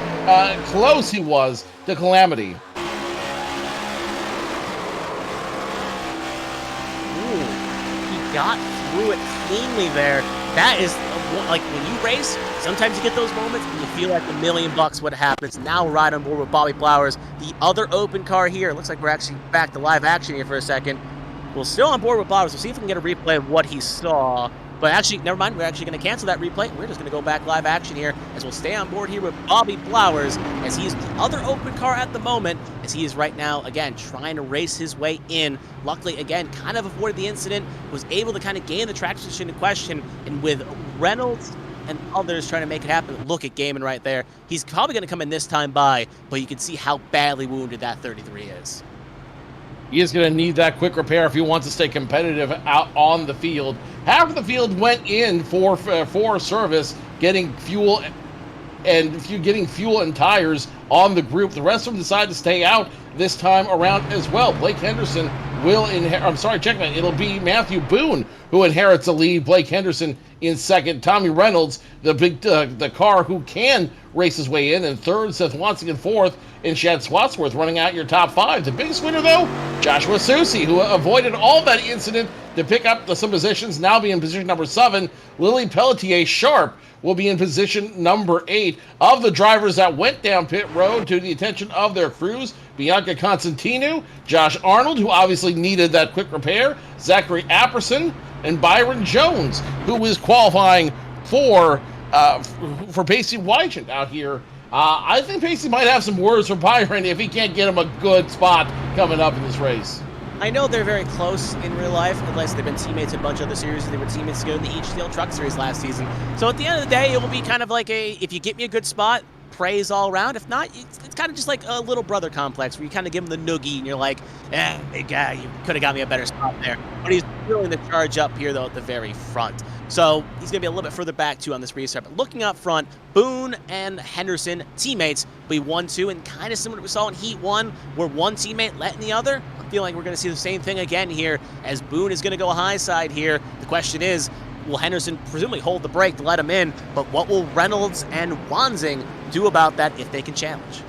close he was to calamity. Ooh, he got through it cleanly there. That is, like, when you race, sometimes you get those moments and you feel like $1,000,000 what happens. Now we're right on board with Bobby Flowers. The other open car here, looks like we're actually back to live action here for a second. We're still on board with Flowers. We'll see if we can get a replay of what he saw. But actually, never mind. We're actually going to cancel that replay. We're just going to go back live action here as we'll stay on board here with Bobby Flowers as he is the other open car at the moment as he is right now, again, trying to race his way in. Luckily, again, kind of avoided the incident, was able to kind of gain the track position in question, and with Reynolds and others trying to make it happen, look at Gaiman right there. He's probably going to come in this time by, but you can see how badly wounded that 33 is. He is going to need that quick repair if he wants to stay competitive out on the field. Half of the field went in for service, getting fuel and tires on the group. The rest of them decide to stay out this time around as well. Blake Henderson will checkmate. It'll be Matthew Boone who inherits the lead. Blake Henderson in second. Tommy Reynolds, the car who can race his way in. And third, Seth Watson in fourth. And Chad Swatsworth running out your top 5. The biggest winner, though, Joshua Susi, who avoided all that incident to pick up some positions, now be in position number 7. Lily Pelletier Sharp will be in position number 8. Of the drivers that went down pit road to the attention of their crews, Bianca Constantino, Josh Arnold, who obviously needed that quick repair, Zachary Apperson, and Byron Jones, who is qualifying for Pacey Wygant out here. I think Pacey might have some words for Byron if he can't get him a good spot coming up in this race. I know they're very close in real life, unless they've been teammates in a bunch of other series. They were teammates together in the HTL Truck Series last season. So at the end of the day, it will be kind of like if you get me a good spot, praise all around. If not, it's kind of just like a little brother complex where you kind of give him the noogie and you're like, hey, guy, you could have got me a better spot there. But he's willing to charge up here, though, at the very front. So he's going to be a little bit further back, too, on this restart. But looking up front, Boone and Henderson, teammates, will be 1-2, and kind of similar to what we saw in Heat 1, where one teammate letting the other. I feel like we're going to see the same thing again here, as Boone is going to go high side here. The question is, will Henderson presumably hold the brake to let him in, but what will Reynolds and Wanzing do about that if they can challenge?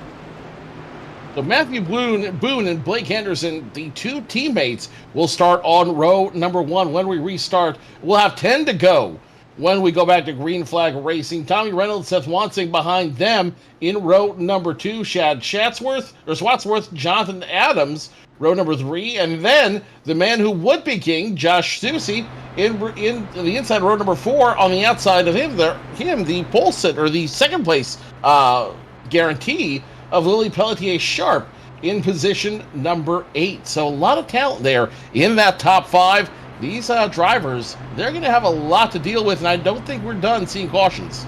So Matthew Boone and Blake Henderson, the two teammates, will start on row number 1 when we restart. We'll have 10 to go when we go back to green flag racing. Tommy Reynolds, Seth Wansing behind them in row number 2. Shad Swatsworth, Jonathan Adams, row number 3. And then the man who would be king, Josh Susie, in the inside row number 4. On the outside of him, the pole sit, or the second place guarantee of Lily Pelletier Sharp in position number 8. So a lot of talent there in that top 5. These drivers, they're going to have a lot to deal with, and I don't think we're done seeing cautions.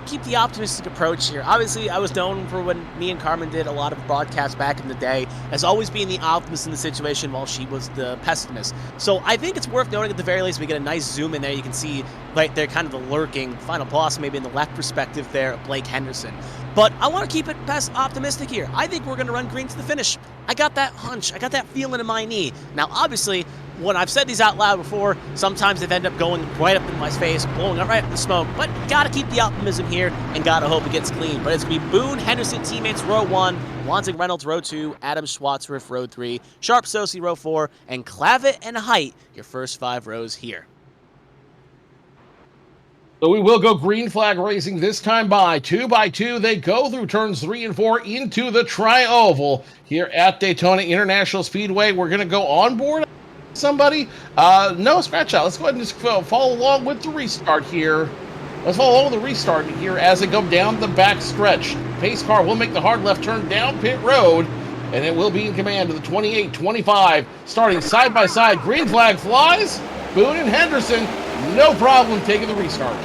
Keep the optimistic approach here. Obviously, I was known for when me and Carmen did a lot of broadcasts back in the day as always being the optimist in the situation while she was the pessimist. So I think it's worth noting at the very least we get a nice zoom in there. You can see right there kind of the lurking final boss maybe in the left perspective there of Blake Henderson. But I want to keep it optimistic here. I think we're going to run green to the finish. I got that hunch. I got that feeling in my knee. Now, obviously, when I've said these out loud before, sometimes they've ended up going right up in my face, blowing up right up in the smoke. But gotta keep the optimism here and gotta hope it gets clean. But it's gonna be Boone, Henderson, teammates, row 1, Wanzing Reynolds, row 2, Adam Schwarzworth, row 3, Sharp Sosi, row 4, and Clavitt and Height, your first 5 rows here. So we will go green flag racing this time by 2 by 2. They go through turns 3 and 4 into the tri-oval here at Daytona International Speedway. We're going to go on board somebody. No, scratch out. Let's go ahead and just follow along with the restart here. Let's follow along with the restart here as they go down the back stretch. Pace car will make the hard left turn down pit road, and it will be in command of the 28-25, starting side by side. Green flag flies. Boone and Henderson, no problem taking the restart.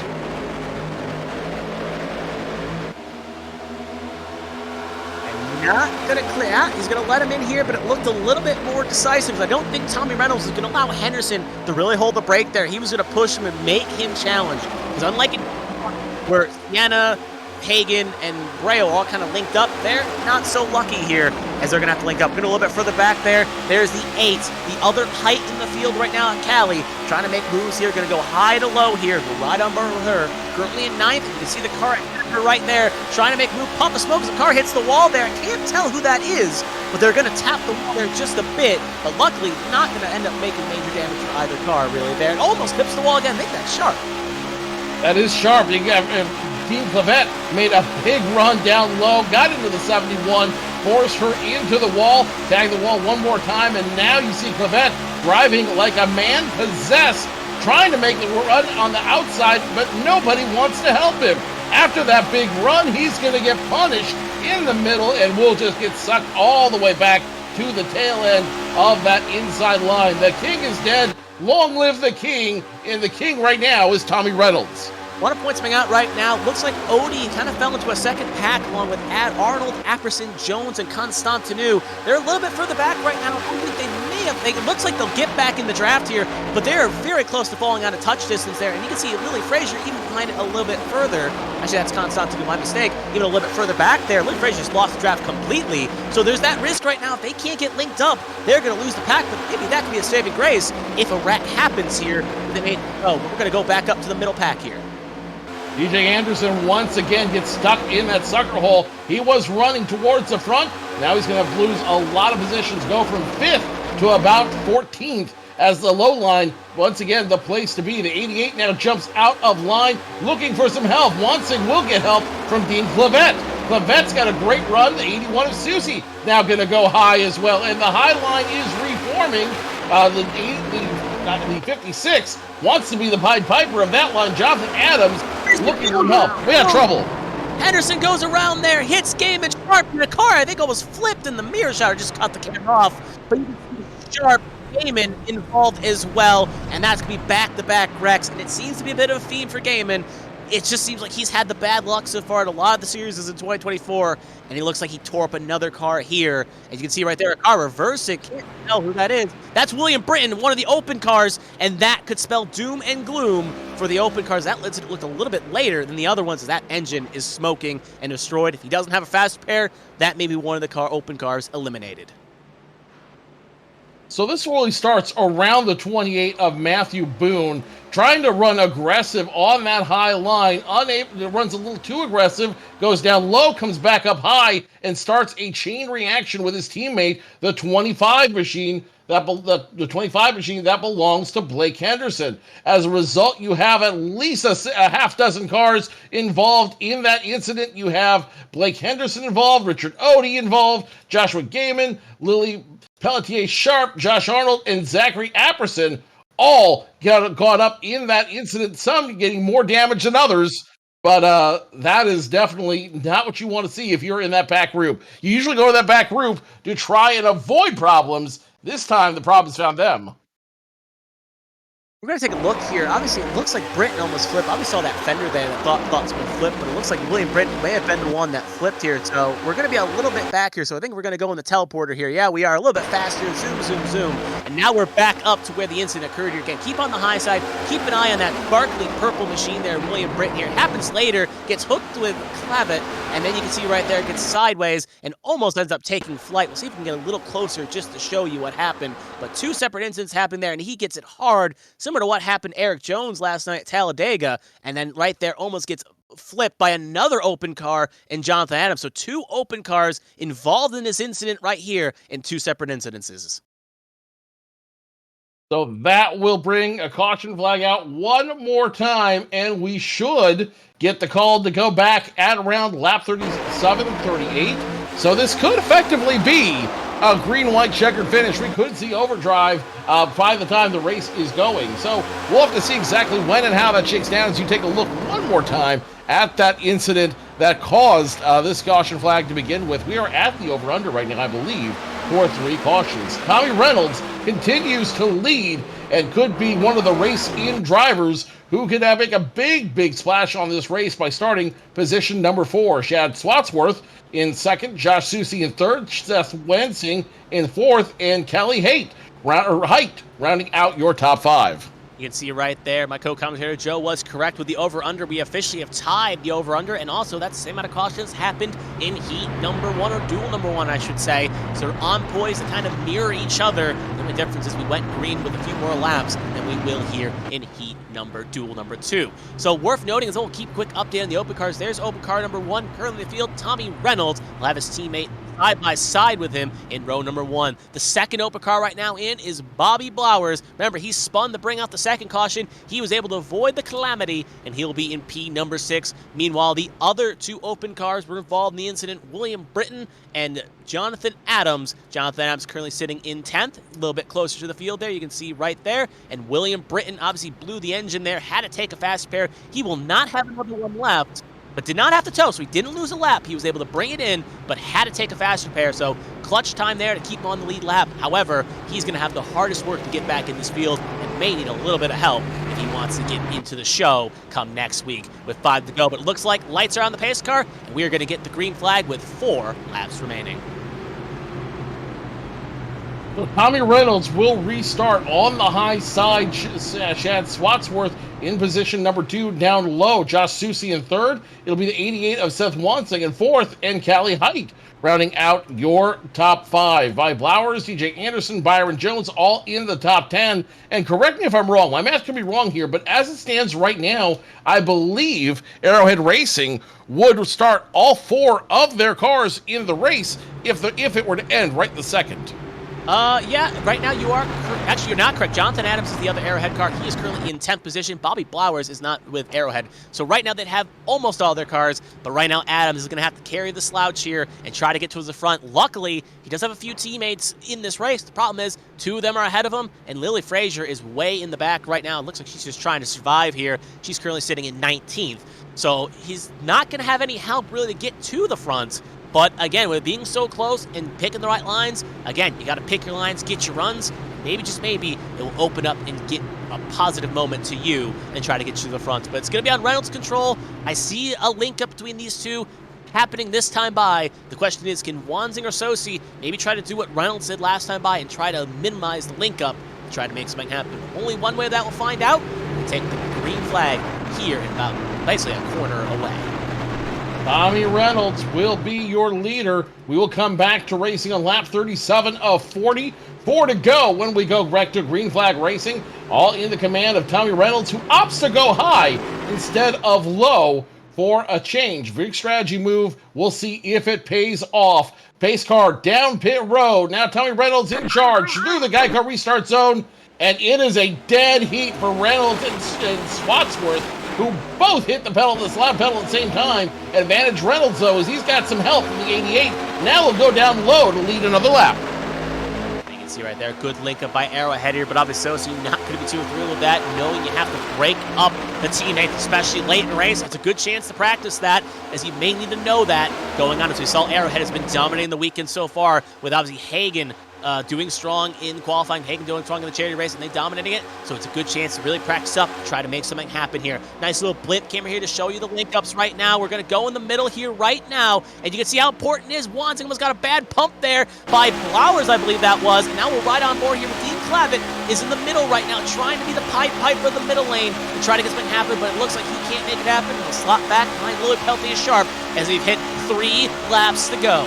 Not going to clear out. He's going to let him in here, but it looked a little bit more decisive. I don't think Tommy Reynolds is going to allow Henderson to really hold the brake there. He was going to push him and make him challenge. Because unlike where Sienna, Hagen, and Braille all kind of linked up, they're not so lucky here as they're going to have to link up. Going a little bit further back there. There's the 8, the other height in the field right now at Cali. Trying to make moves here. Going to go high to low here. Go right on board with her. Currently in 9th. You can see the car right there. Trying to make a move. Pump of smoke as the car hits the wall there. I can't tell who that is, but they're going to tap the wall there just a bit. But luckily, not going to end up making major damage for either car really there. It almost tips the wall again. Make that sharp. That is sharp. You got Dean Clavitt made a big run down low, got into the 71, forced her into the wall, tagged the wall one more time, and now you see Clavitt driving like a man possessed, trying to make the run on the outside, but nobody wants to help him. After that big run, he's going to get punished in the middle, and we'll just get sucked all the way back to the tail end of that inside line. The king is dead. Long live the king, and the king right now is Tommy Reynolds. Want to point something out right now. Looks like Odie kind of fell into a second pack along with Arnold, Apperson, Jones, and Constantinu. They're a little bit further back right now. I think they may have. It looks like they'll get back in the draft here, but they're very close to falling out of touch distance there. And you can see Lily Frazier even behind it a little bit further. Actually, that's Constantinu, my mistake. Even a little bit further back there. Lily Frazier just lost the draft completely. So there's that risk right now. If they can't get linked up, they're going to lose the pack. But maybe that could be a saving grace if a wreck happens here. They may. Oh, we're going to go back up to the middle pack here. DJ Anderson once again gets stuck in that sucker hole. He was running towards the front. Now he's going to lose a lot of positions, go from 5th to about 14th as the low line, once again, the place to be. The 88 now jumps out of line, looking for some help. Wansing will get help from Dean Clavitt. Clavett's got a great run. The 81 of Susie now going to go high as well. And the high line is reforming. The 56 wants to be the Pied Piper of that line. Jonathan Adams looking for help. We got trouble. Henderson goes around there, hits Game and Sharp, and the car, I think, almost flipped, and the mirror shower just cut the camera off. But you can see Sharp, Gaiman involved as well, and that's going to be back-to-back wrecks, and it seems to be a bit of a theme for Gaiman. It just seems like he's had the bad luck so far at a lot of the series in 2024, and he looks like he tore up another car here. As you can see right there, a car reversing. Can't tell who that is. That's William Britton, one of the open cars, and that could spell doom and gloom for the open cars. That lets it look a little bit later than the other ones, as that engine is smoking and destroyed. If he doesn't have a fast pair, that may be one of the open cars eliminated. So this really starts around the 28 of Matthew Boone, trying to run aggressive on that high line. Unable, runs a little too aggressive, goes down low, comes back up high, and starts a chain reaction with his teammate, the 25 machine. The 25 machine that belongs to Blake Henderson. As a result, you have at least a half dozen cars involved in that incident. You have Blake Henderson involved, Richard Odie involved, Joshua Gaiman, Lily Pelletier Sharp, Josh Arnold, and Zachary Apperson all got caught up in that incident, some getting more damage than others. But that is definitely not what you want to see if you're in that back group. You usually go to that back group to try and avoid problems. This time, the problems found them. We're going to take a look here. Obviously, it looks like Britton almost flipped. I saw that fender there that thought someone flipped, but it looks like William Britton may have been the one that flipped here. So we're going to be a little bit back here. So I think we're going to go in the teleporter here. Yeah, we are a little bit faster. Zoom, zoom, zoom. And now we're back up to where the incident occurred here again. Keep on the high side. Keep an eye on that sparkly purple machine there, William Britton here. Happens later, gets hooked with Clavet, and then you can see right there, gets sideways and almost ends up taking flight. We'll see if we can get a little closer just to show you what happened. But two separate incidents happened there, and he gets it hard, similar to what happened to Eric Jones last night at Talladega, and then right there almost gets flipped by another open car in Jonathan Adams. So two open cars involved in this incident right here in two separate incidences. So that will bring a caution flag out one more time, and we should get the call to go back at around lap 37 and 38. So this could effectively be a green-white checkered finish. We could see overdrive by the time the race is going. So we'll have to see exactly when and how that shakes down as you take a look one more time at that incident that caused this caution flag to begin with. We are at the over-under right now, I believe, for 3 cautions. Tommy Reynolds continues to lead and could be one of the race-in drivers who could make a big splash on this race by starting position number 4. Shad Swatsworth in second, Josh Susie in third, Seth Wensing in fourth, and Kelly Haight rounding out your top 5. You can see right there, my co-commentator Joe was correct with the over-under. We officially have tied the over-under, and also that same amount of cautions happened in heat number 1, or duel number 1, I should say. So they're on poise to kind of mirror each other. The only difference is we went green with a few more laps than we will here in heat duel number 2. So worth noting is we'll keep a quick update on the open cars. There's open car number 1 currently in the field. Tommy Reynolds will have his teammate side by side with him in row number 1. The second open car right now in is Bobby Blowers. Remember, he spun to bring out the second caution. He was able to avoid the calamity, and he'll be in P number 6. Meanwhile, the other 2 open cars were involved in the incident, William Britton and Jonathan Adams. Jonathan Adams currently sitting in 10th, a little bit closer to the field there. You can see right there. And William Britton obviously blew the engine there, had to take a fast pair. He will not have another one left, but did not have to tow, so he didn't lose a lap. He was able to bring it in, but had to take a faster pair, so clutch time there to keep him on the lead lap. However, he's going to have the hardest work to get back in this field and may need a little bit of help if he wants to get into the show come next week with 5 to go. But it looks like lights are on the pace car, and we are going to get the green flag with 4 laps remaining. So Tommy Reynolds will restart on the high side. Shad Swatsworth in position number 2 down low. Josh Susie in third. It'll be the 88 of Seth Wansing in fourth, and Callie Haight rounding out your top 5. Vi Blowers, DJ Anderson, Byron Jones all in the top 10. And correct me if I'm wrong. My math could be wrong here, but as it stands right now, I believe Arrowhead Racing would start all 4 of their cars in the race if it were to end right the second. Yeah, right now you are, actually you're not correct. Jonathan Adams is the other Arrowhead car. He is currently in 10th position. Bobby Blowers is not with Arrowhead. So right now they'd have almost all their cars, but right now Adams is going to have to carry the slouch here and try to get towards the front. Luckily, he does have a few teammates in this race. The problem is 2 of them are ahead of him, and Lily Frazier is way in the back right now. It looks like she's just trying to survive here. She's currently sitting in 19th. So he's not going to have any help really to get to the front. But again, with being so close and picking the right lines, again, you got to pick your lines, get your runs. Maybe, just maybe, it will open up and get a positive moment to you and try to get you to the front. But it's going to be on Reynolds' control. I see a link up between these two happening this time by. The question is, can Wanzing or Sosi maybe try to do what Reynolds did last time by and try to minimize the link up, try to make something happen? Only one way that we'll find out. We take the green flag here in about basically a corner away. Tommy Reynolds will be your leader. We will come back to racing on lap 37 of 40. 4 to go when we go back to green flag racing, all in the command of Tommy Reynolds, who opts to go high instead of low for a change. Big strategy move. We'll see if it pays off. Pace car down pit road. Now Tommy Reynolds in charge through the Geico restart zone, and it is a dead heat for Reynolds and Swatsworth, who both hit the pedal, the slab pedal at the same time. Advantage Reynolds, though, as he's got some help from the 88. Now he'll go down low to lead another lap. You can see right there, good link up by Arrowhead here, but obviously Sosi not going to be too thrilled with that, knowing you have to break up the teammates, especially late in the race. It's a good chance to practice that, as you may need to know that going on. As we saw, Arrowhead has been dominating the weekend so far, with obviously Hagen doing strong in qualifying, Hagen doing strong in the charity race, and they dominating it. So it's a good chance to really practice up, try to make something happen here. Nice little blimp camera here to show you the link ups right now. We're going to go in the middle here right now, and you can see how important it is. Wanzing almost got a bad pump there by Flowers, I believe that was. And now we're right on board here with Dean Clavitt is in the middle right now, trying to be the Pied Piper of the middle lane to try to get something happen, but it looks like he can't make it happen. He'll slot back behind Lillard Peltier Sharp as we've hit 3 laps to go.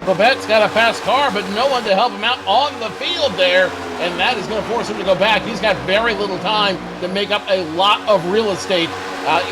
Babette's got a fast car, but no one to help him out on the field there, and that is going to force him to go back. He's got very little time to make up a lot of real estate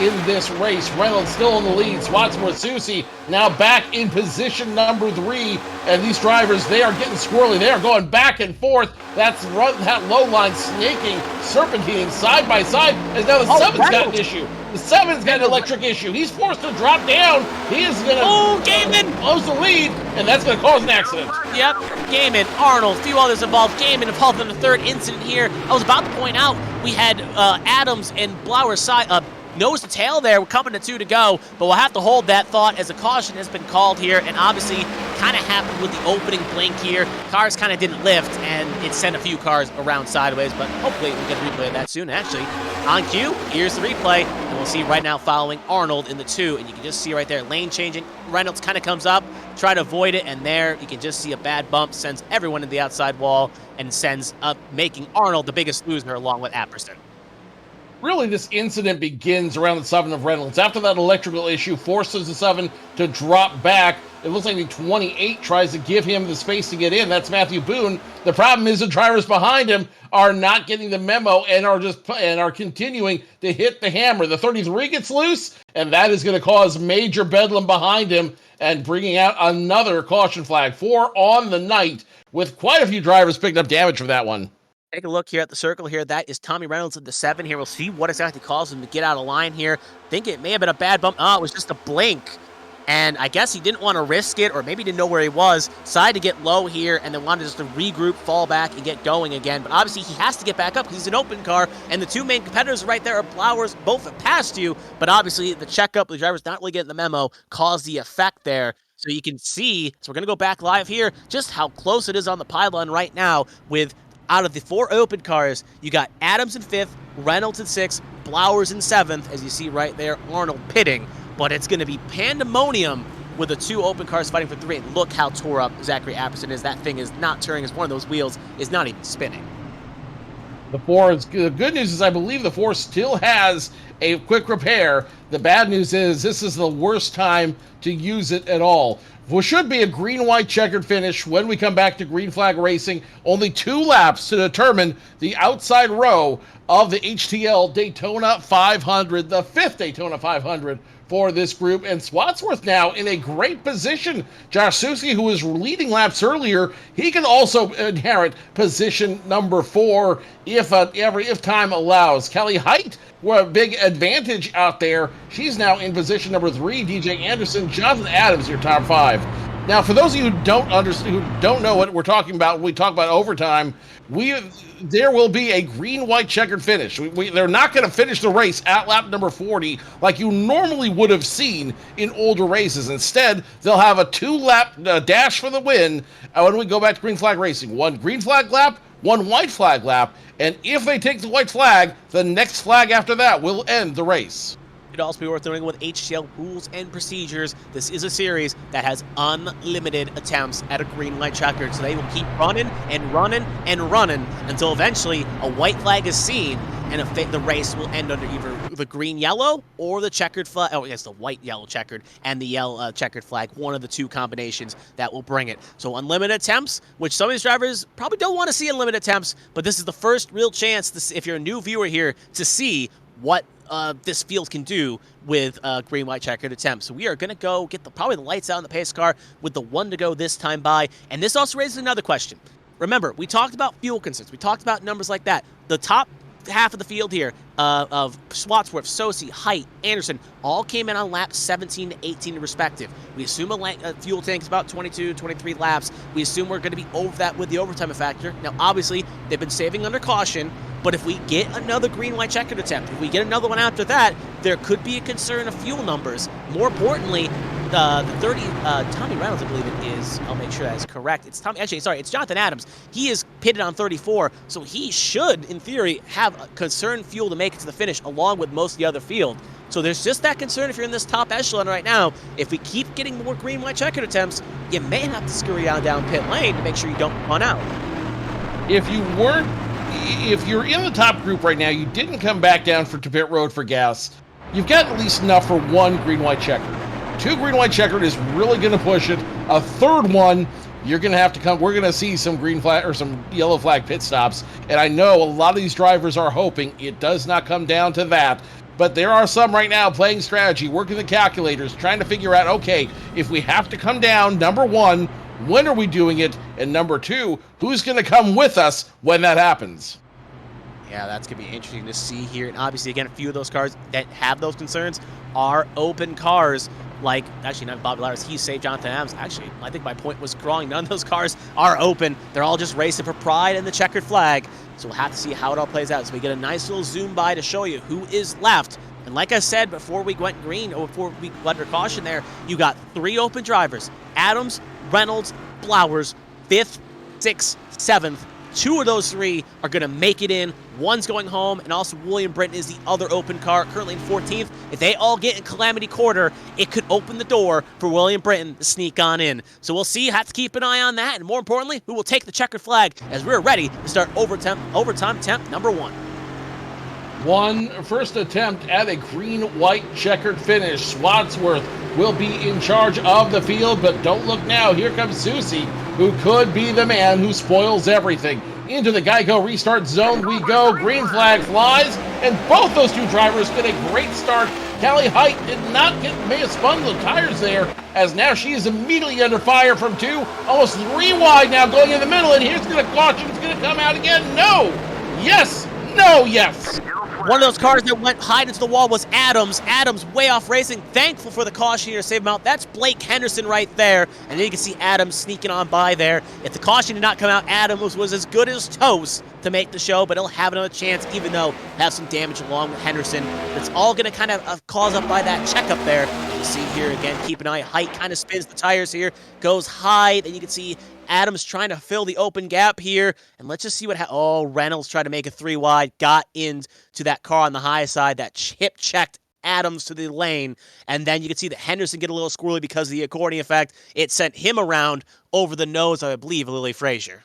in this race. Reynolds still in the lead. Swatsworth, Susie now back in position number 3, and these drivers, they are getting squirrely. They are going back and forth. That's that low line snaking, serpentining side by side, as now the 7's got an issue. The 7's got an electric issue. He's forced to drop down. He is going to close the lead, and that's going to cause an accident. Yep, Gaiman, Arnold, a few others involved. Gaiman involved in the 3rd incident here. I was about to point out, we had Adams and Blauer side, nose to tail there, we're coming to 2 to go, but we'll have to hold that thought as a caution has been called here, and obviously kind of happened with the opening blink here. Cars kind of didn't lift, and it sent a few cars around sideways, but hopefully we'll get a replay of that soon. Actually, on cue, here's the replay, and we'll see right now following Arnold in the 2, and you can just see right there, lane changing. Reynolds kind of comes up, try to avoid it, and there you can just see a bad bump, sends everyone to the outside wall, and sends up, making Arnold the biggest loser along with Apperson. Really, this incident begins around the 7 of Reynolds. After that electrical issue forces the 7 to drop back, it looks like the 28 tries to give him the space to get in. That's Matthew Boone. The problem is the drivers behind him are not getting the memo and are continuing to hit the hammer. The 33 gets loose, and that is going to cause major bedlam behind him and bringing out another caution flag. 4 on the night, with quite a few drivers picking up damage from that one. Take a look here at the circle here. That is Tommy Reynolds at the 7 here. We'll see what exactly caused him to get out of line here. Think it may have been a bad bump. Oh, it was just a blink. And I guess he didn't want to risk it, or maybe didn't know where he was. Decided to get low here, and then wanted just to regroup, fall back, and get going again. But obviously, he has to get back up because he's an open car, and the 2 main competitors right there are Blowers. Both have passed you, but obviously, the checkup, the driver's not really getting the memo, caused the effect there. So you can see, so we're going to go back live here, just how close it is on the pylon right now with out of the 4 open cars, you got Adams in 5th, Reynolds in 6th, Blowers in 7th, as you see right there, Arnold pitting. But it's going to be pandemonium with the 2 open cars fighting for 3. And look how tore up Zachary Apperson is. That thing is not turning as one of those wheels is not even spinning. The good news is I believe the 4 still has a quick repair. The bad news is this is the worst time to use it at all. What should be a green-white checkered finish when we come back to green flag racing. Only 2 laps to determine the outside row of the HTL Daytona 500, the 5th Daytona 500 for this group. And Swatsworth now in a great position. Josh Suski, who was leading laps earlier, he can also inherit position number 4 if time allows. Kelly Height, what a big advantage out there. She's now in position number 3. DJ Anderson, Jonathan Adams, your top 5. Now, for those of you who don't understand, who don't know what we're talking about when we talk about overtime, there will be a green-white checkered finish. They're not going to finish the race at lap number 40 like you normally would have seen in older races. Instead, they'll have a 2-lap dash for the win when we go back to green flag racing. 1 green flag lap, one white flag lap, and if they take the white flag, the next flag after that will end the race. It'd also be worth noting with HTL rules and procedures, this is a series that has unlimited attempts at a green light checkered. So they will keep running and running and running until eventually a white flag is seen and the race will end under either the green-yellow or the checkered flag. Oh, yes, the white-yellow checkered and the yellow checkered flag. One of the two combinations that will bring it. So unlimited attempts, which some of these drivers probably don't want to see unlimited attempts, but this is the first real chance, to see, if you're a new viewer here, to see what this field can do with green, white, checkered attempts. So we are going to go get probably the lights out in the pace car with the one to go this time by. And this also raises another question. Remember, we talked about fuel concerns. We talked about numbers like that. The top half of the field here of Swatsworth, Sosi, Height, Anderson all came in on laps 17 to 18 respective. We assume a fuel tank is about 22, 23 laps. We assume we're going to be over that with the overtime factor. Now, obviously, they've been saving under caution, but if we get another green, white, checkered attempt, if we get another one after that, there could be a concern of fuel numbers. More importantly, the 30, Tommy Reynolds, I believe it is. I'll make sure that is correct. It's Tommy, actually, sorry, it's Jonathan Adams. He is pitted on 34, so he should, in theory, have a concerned fuel to make it to the finish, along with most of the other field. So there's just that concern if you're in this top echelon right now. If we keep getting more green, white, checkered attempts, you may have to scurry down pit lane to make sure you don't run out. If you're in the top group right now, you didn't come back down to pit road for gas, you've got at least enough for one green, white, checkered. Two green, white, checkered is really going to push it. A third one, you're going to have to come. We're going to see some green flag or some yellow flag pit stops. And I know a lot of these drivers are hoping it does not come down to that. But there are some right now playing strategy, working the calculators, trying to figure out, okay, if we have to come down, number one, when are we doing it? And number two, who's going to come with us when that happens? Yeah, that's going to be interesting to see here. And obviously, again, a few of those cars that have those concerns are open cars. Like, actually, not Bobby Lars, he's saved Jonathan Adams. Actually, I think my point was wrong. None of those cars are open. They're all just racing for pride and the checkered flag. So we'll have to see how it all plays out. So we get a nice little zoom by to show you who is left. And like I said, before we went green, or before we went under caution there, you got three open drivers. Adams, Reynolds, Blowers, 5th, 6th, 7th. Two of those three are going to make it in. One's going home, and also William Britton is the other open car, currently in 14th. If they all get in Calamity Quarter, it could open the door for William Britton to sneak on in. So we'll see. Have to keep an eye on that, and more importantly, who will take the checkered flag as we're ready to start overtime attempt number one. First attempt at a green-white checkered finish. Swatsworth will be in charge of the field, but don't look now. Here comes Susie, who could be the man who spoils everything. Into the Geico restart zone we go. Green flag flies, and both those two drivers get a great start. Callie Height may have spun the tires there, as now she is immediately under fire from two, almost three wide now going in the middle, and here's going to caution. It's going to come out again. No! Yes! No! Yes! One of those cars that went high into the wall was Adams. Adams way off racing. Thankful for the caution here to save him out. That's Blake Henderson right there. And then you can see Adams sneaking on by there. If the caution did not come out, Adams was as good as toast to make the show, but he'll have another chance, even though have some damage along with Henderson. It's all going to kind of cause up by that checkup there. You see here again, keep an eye. Height kind of spins the tires here, goes high. Then you can see Adams trying to fill the open gap here. And let's just see what Reynolds tried to make a three wide, got into that car on the high side, that chip checked Adams to the lane. And then you can see that Henderson get a little squirrely because of the accordion effect. It sent him around over the nose, I believe, of Lily Frazier.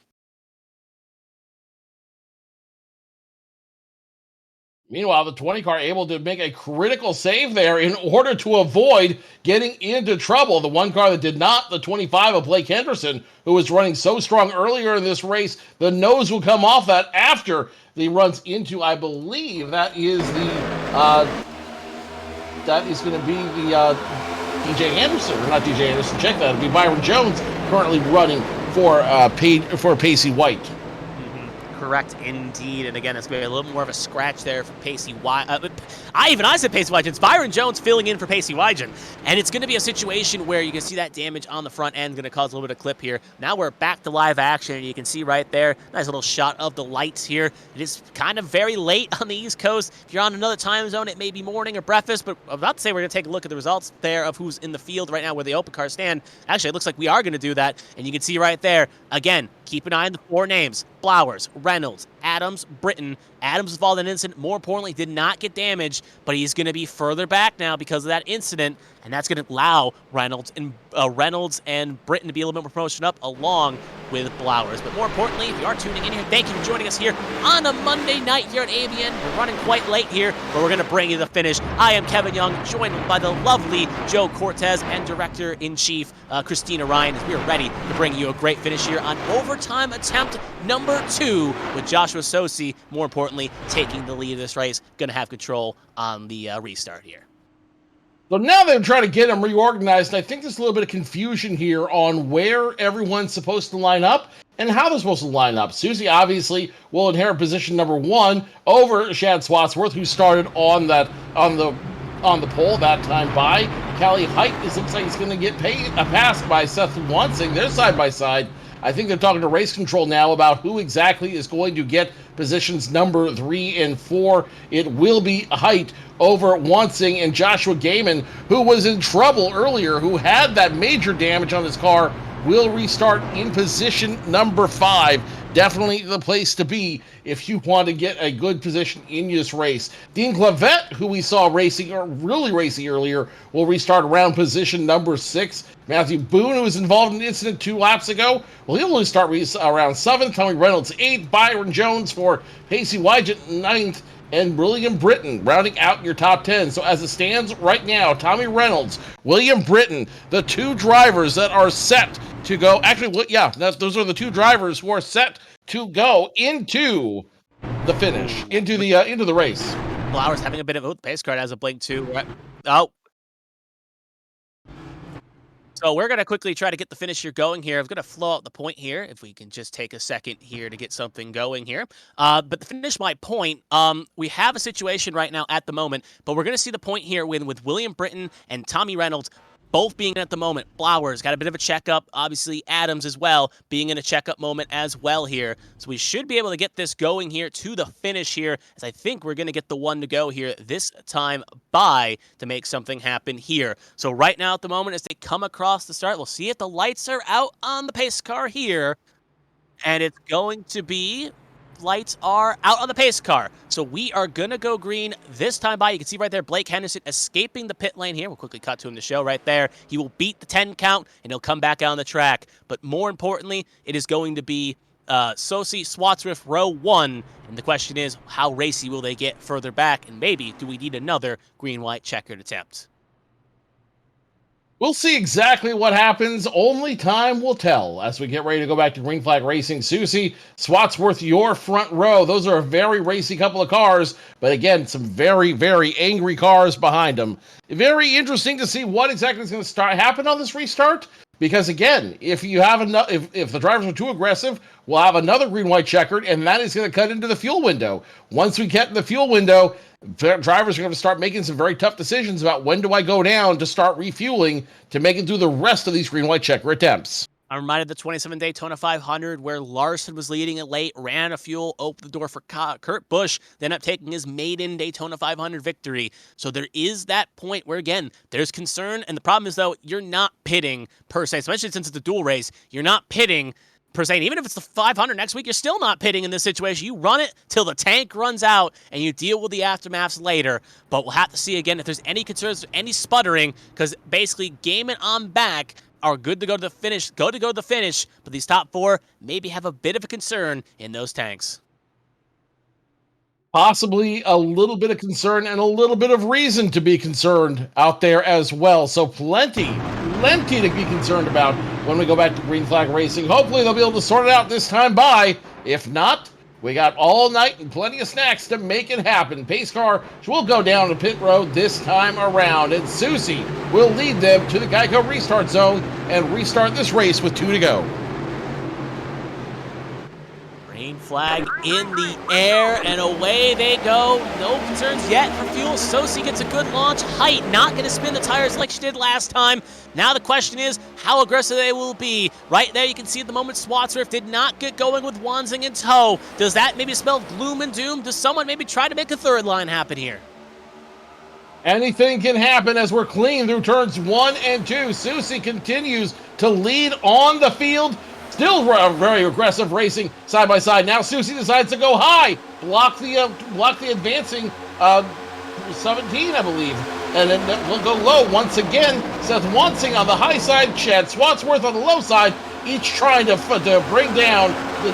Meanwhile, the 20 car able to make a critical save there in order to avoid getting into trouble. The one car that did not, the 25 of Blake Henderson, who was running so strong earlier in this race, the nose will come off that after he runs into, I believe, that is going to be the DJ Anderson, or not DJ Anderson, check that, it'll be Byron Jones currently running for Pacey White. Correct, indeed. And again, it's going to be a little more of a scratch there for Pacey Wygen. I said Pacey Wygen. It's Byron Jones filling in for Pacey Wygen. And it's going to be a situation where you can see that damage on the front end going to cause a little bit of clip here. Now we're back to live action, and you can see right there, nice little shot of the lights here. It is kind of very late on the East Coast. If you're on another time zone, it may be morning or breakfast, but I'm about to say we're going to take a look at the results there of who's in the field right now where the open cars stand. Actually, it looks like we are going to do that, and you can see right there, again, Keep an eye on the 4 names: Flowers, Reynolds, Adams, Britton. Adams was involved in an incident. More importantly, did not get damaged, but he's going to be further back now because of that incident, and that's going to allow Reynolds and Britton to be a little bit more promotion up along with Flowers. But more importantly, if you are tuning in here, thank you for joining us here on a Monday night here at AVN. We're running quite late here, but we're going to bring you the finish. I am Kevin Young, joined by the lovely Joe Cortez and Director-in-Chief Kristina Ryan, as we are ready to bring you a great finish here on overtime attempt number 2 with Joshua Sosi, more importantly, taking the lead of this race, going to have control on the restart here. So now they're trying to get them reorganized. And I think there's a little bit of confusion here on where everyone's supposed to line up and how they're supposed to line up. Susie obviously will inherit position number 1 over Shad Swatsworth, who started on the pole that time by. Callie Height looks like he's going to get a pass by Seth Wansing. They're side by side. I think they're talking to race control now about who exactly is going to get positions number 3 and 4. It will be Height over Wansing, and Joshua Gaiman, who was in trouble earlier, who had that major damage on his car, will restart in position number 5. Definitely the place to be if you want to get a good position in this race. Dean Clavette, who we saw really racing earlier, will restart around position number 6. Matthew Boone, who was involved in the incident 2 laps ago, well, he'll only start around 7. Tommy Reynolds 8. Byron Jones for Pacey Wygant 9th. And William Britton rounding out your top 10. So as it stands right now, Tommy Reynolds, William Britton, the 2 drivers that are set to go. Actually, yeah, those are the 2 drivers who are set to go into the finish, into the race. Flowers having a bit of the pace card as a blink too. Right? Oh. So we're going to quickly try to get the finish here going here. I'm going to flow out the point here, if we can just take a second here to get something going here. But to finish my point, we have a situation right now at the moment, but we're going to see the point here with William Britton and Tommy Reynolds both being at the moment. Flowers got a bit of a checkup. Obviously, Adams as well being in a checkup moment as well here. So we should be able to get this going here to the finish here, as I think we're going to get the 1 to go here this time by to make something happen here. So right now at the moment, as they come across the start, we'll see if the lights are out on the pace car here. And it's going to be... lights are out on the pace car. So we are going to go green this time by. You can see right there Blake Henderson escaping the pit lane here. We'll quickly cut to him to show right there. He will beat the 10 count, and he'll come back out on the track. But more importantly, it is going to be Sosi, Swatsworth, row 1. And the question is, how racy will they get further back? And maybe, do we need another green-white checkered attempt? We'll see exactly what happens. Only time will tell as we get ready to go back to green flag racing. Susie, Swatsworth, your front row. Those are a very racy couple of cars, but again, some very, very angry cars behind them. Very interesting to see what exactly is going to happen on this restart. Because again, if the drivers are too aggressive, we'll have another green-white checkered, and that is going to cut into the fuel window. Once we get in the fuel window, drivers are going to start making some very tough decisions about when do I go down to start refueling to make it through the rest of these green-white checker attempts. I'm reminded of the 27 Daytona 500 where Larson was leading it late, ran a fuel, opened the door for Kurt Busch, then up taking his maiden Daytona 500 victory. So there is that point where, again, there's concern. And the problem is, though, you're not pitting per se, especially since it's a dual race. You're not pitting per se. And even if it's the 500 next week, you're still not pitting in this situation. You run it till the tank runs out and you deal with the aftermaths later. But we'll have to see again if there's any concerns, any sputtering, because basically Gaiman on back are good to go to the finish, but these top 4 maybe have a bit of a concern in those tanks. Possibly a little bit of concern and a little bit of reason to be concerned out there as well. So plenty to be concerned about when we go back to green flag racing. Hopefully they'll be able to sort it out this time by. If not, we got all night and plenty of snacks to make it happen. Pace car will go down to pit road this time around, and Susie will lead them to the Geico restart zone and restart this race with 2 to go. Green flag in the air, and away they go. No concerns yet for fuel. Sosi gets a good launch. Height not going to spin the tires like she did last time. Now the question is how aggressive they will be. Right there you can see at the moment Swatsworth did not get going with Wansing in tow. Does that maybe spell gloom and doom? Does someone maybe try to make a third line happen here? Anything can happen as we're clean through turns 1 and 2. Susie continues to lead on the field. Still very aggressive racing side by side. Now Susie decides to go high, block the advancing 17, I believe. And then we'll go low once again. Seth Wansing on the high side, Chad Swansworth on the low side, each trying to bring down the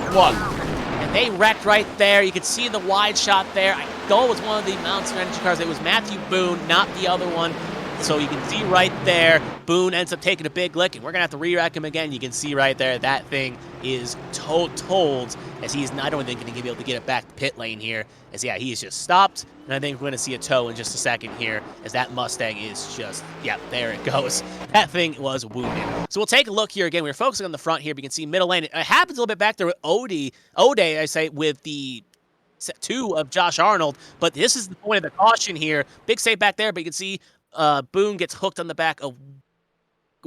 81. And they wrecked right there. You could see the wide shot there. I know it was one of the Monster Energy cars. It was Matthew Boone, not the other one. So you can see right there, Boone ends up taking a big lick, and we're going to have to re-rack him again. You can see right there, that thing is totaled, as he's not only going to be able to get it back to pit lane here, as yeah, he's just stopped, and I think we're going to see a tow in just a second here, as that Mustang is just, yeah, there it goes. That thing was wounded. So we'll take a look here again. We're focusing on the front here, but you can see middle lane. It happens a little bit back there with Ode, I say, with the set 2 of Josh Arnold, but this is the point of the caution here. Big save back there, but you can see Boone gets hooked on the back of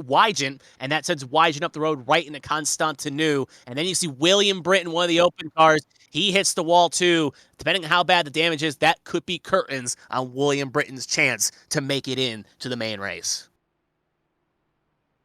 Wygant, and that sends Wygant up the road right into Constantinu. And then you see William Britton, one of the open cars. He hits the wall too. Depending on how bad the damage is, that could be curtains on William Britton's chance to make it in to the main race.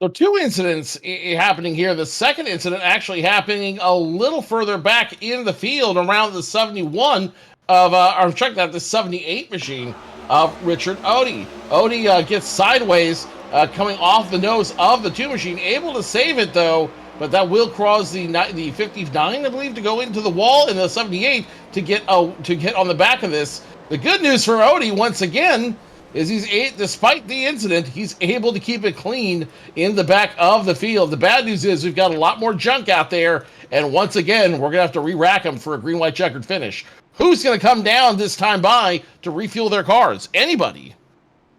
So 2 incidents happening here. The second incident actually happening a little further back in the field around the 71 of, or check that, the 78 machine of Richard Ode. Ode gets sideways coming off the nose of the 2 machine, able to save it though, but that will cause the 59, I believe, to go into the wall, and the 78 to get on the back of this. The good news for Ode, once again, is despite the incident, he's able to keep it clean in the back of the field. The bad news is we've got a lot more junk out there, and once again, we're going to have to re-rack them for a green-white checkered finish. Who's going to come down this time by to refuel their cars? Anybody?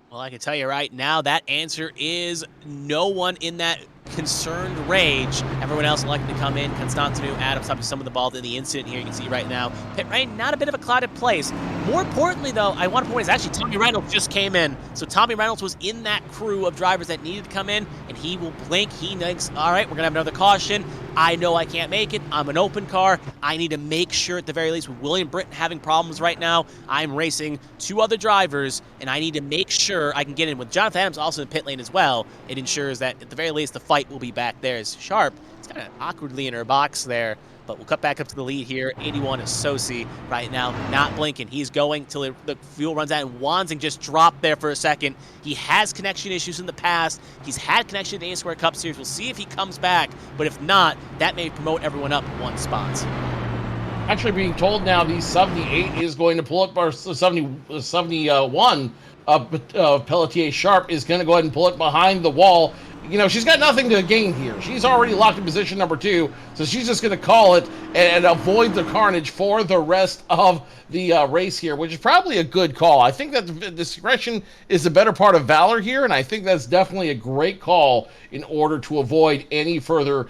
Well, I can tell you right now, that answer is no one in that concerned rage. Everyone else elected to come in. Constantinu, Adams, obviously some of the balls in the incident here. You can see right now, pit lane, not a bit of a clouded place. More importantly, though, I want to point is actually Tommy Reynolds just came in. So Tommy Reynolds was in that crew of drivers that needed to come in, and he will blink. He thinks, all right, we're going to have another caution. I know I can't make it. I'm an open car. I need to make sure at the very least, with William Britton having problems right now, I'm racing 2 other drivers, and I need to make sure I can get in. With Jonathan Adams also in the pit lane as well, it ensures that at the very least the fight will be back there. As Sharp, it's kind of awkwardly in her box there, but we'll cut back up to the lead here. 81 is Sosi right now, not blinking. He's going till the fuel runs out, and Wansing just dropped there for a second. He has connection issues in the past. He's had connection to the HTL Cup Series. We'll see if he comes back, but if not, that may promote everyone up 1 spot. Actually being told now the 78 is going to pull up, our 71 Pelletier Sharp is going to go ahead and pull it behind the wall. You know, she's got nothing to gain here. She's already locked in position number 2, so she's just going to call it and avoid the carnage for the rest of the race here, which is probably a good call. I think that discretion is the better part of valor here, and I think that's definitely a great call in order to avoid any further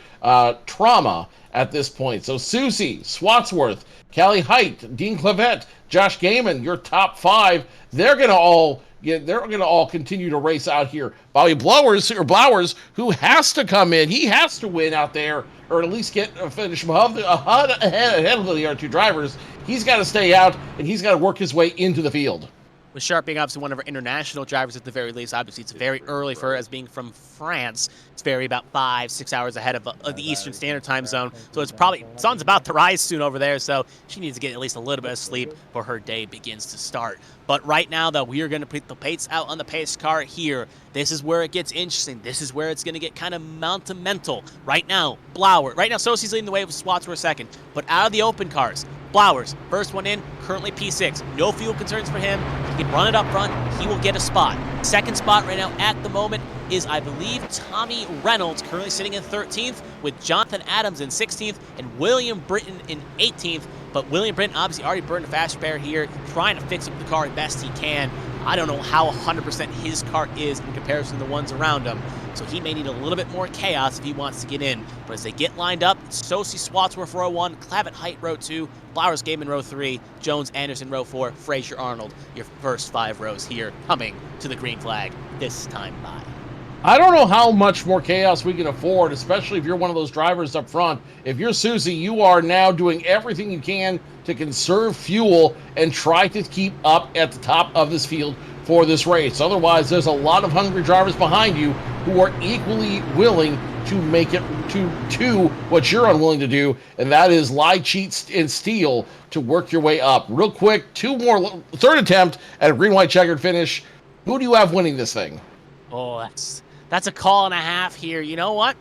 trauma at this point. So Susie, Swatsworth, Callie Height, Dean Clavette, Josh Gaiman, your top 5, they're going to all continue to race out here. Bobby Blowers, who has to come in. He has to win out there, or at least get a finish ahead of the other 2 drivers. He's got to stay out, and he's got to work his way into the field. With Sharp being obviously one of our international drivers at the very least, obviously it's very early for her as being from France. It's very about 5-6 hours ahead of the Eastern Standard Time Zone. So it's probably, sun's about to rise soon over there, so she needs to get at least a little bit of sleep before her day begins to start. But right now, though, we are going to put the pace out on the pace car here. This is where it gets interesting. This is where it's going to get kind of monumental. Right now, Sosi's leading the way with Swats for a second. But out of the open cars, Blowers, first one in, currently P6. No fuel concerns for him. He can run it up front. He will get a spot. Second spot right now at the moment is, I believe, Tommy Reynolds, currently sitting in 13th, with Jonathan Adams in 16th and William Britton in 18th. But William Britton obviously already burned a fast repair here, trying to fix up the car as best he can. I don't know how 100% his car is in comparison to the ones around him, so he may need a little bit more chaos if he wants to get in. But as they get lined up, Sosi Swatsworth row 1, Clavett Height row 2, Blowers Gaiman row 3, Jones Anderson row 4, Frazier Arnold, your first 5 rows here coming to the green flag this time by. I don't know how much more chaos we can afford, especially if you're one of those drivers up front. If you're Susie, you are now doing everything you can to conserve fuel and try to keep up at the top of this field for this race. Otherwise, there's a lot of hungry drivers behind you who are equally willing to make it to what you're unwilling to do, and that is lie, cheat, and steal to work your way up. Real quick, two more, third attempt at a green-white checkered finish. Who do you have winning this thing? Oh, that's a call and a half here. You know what?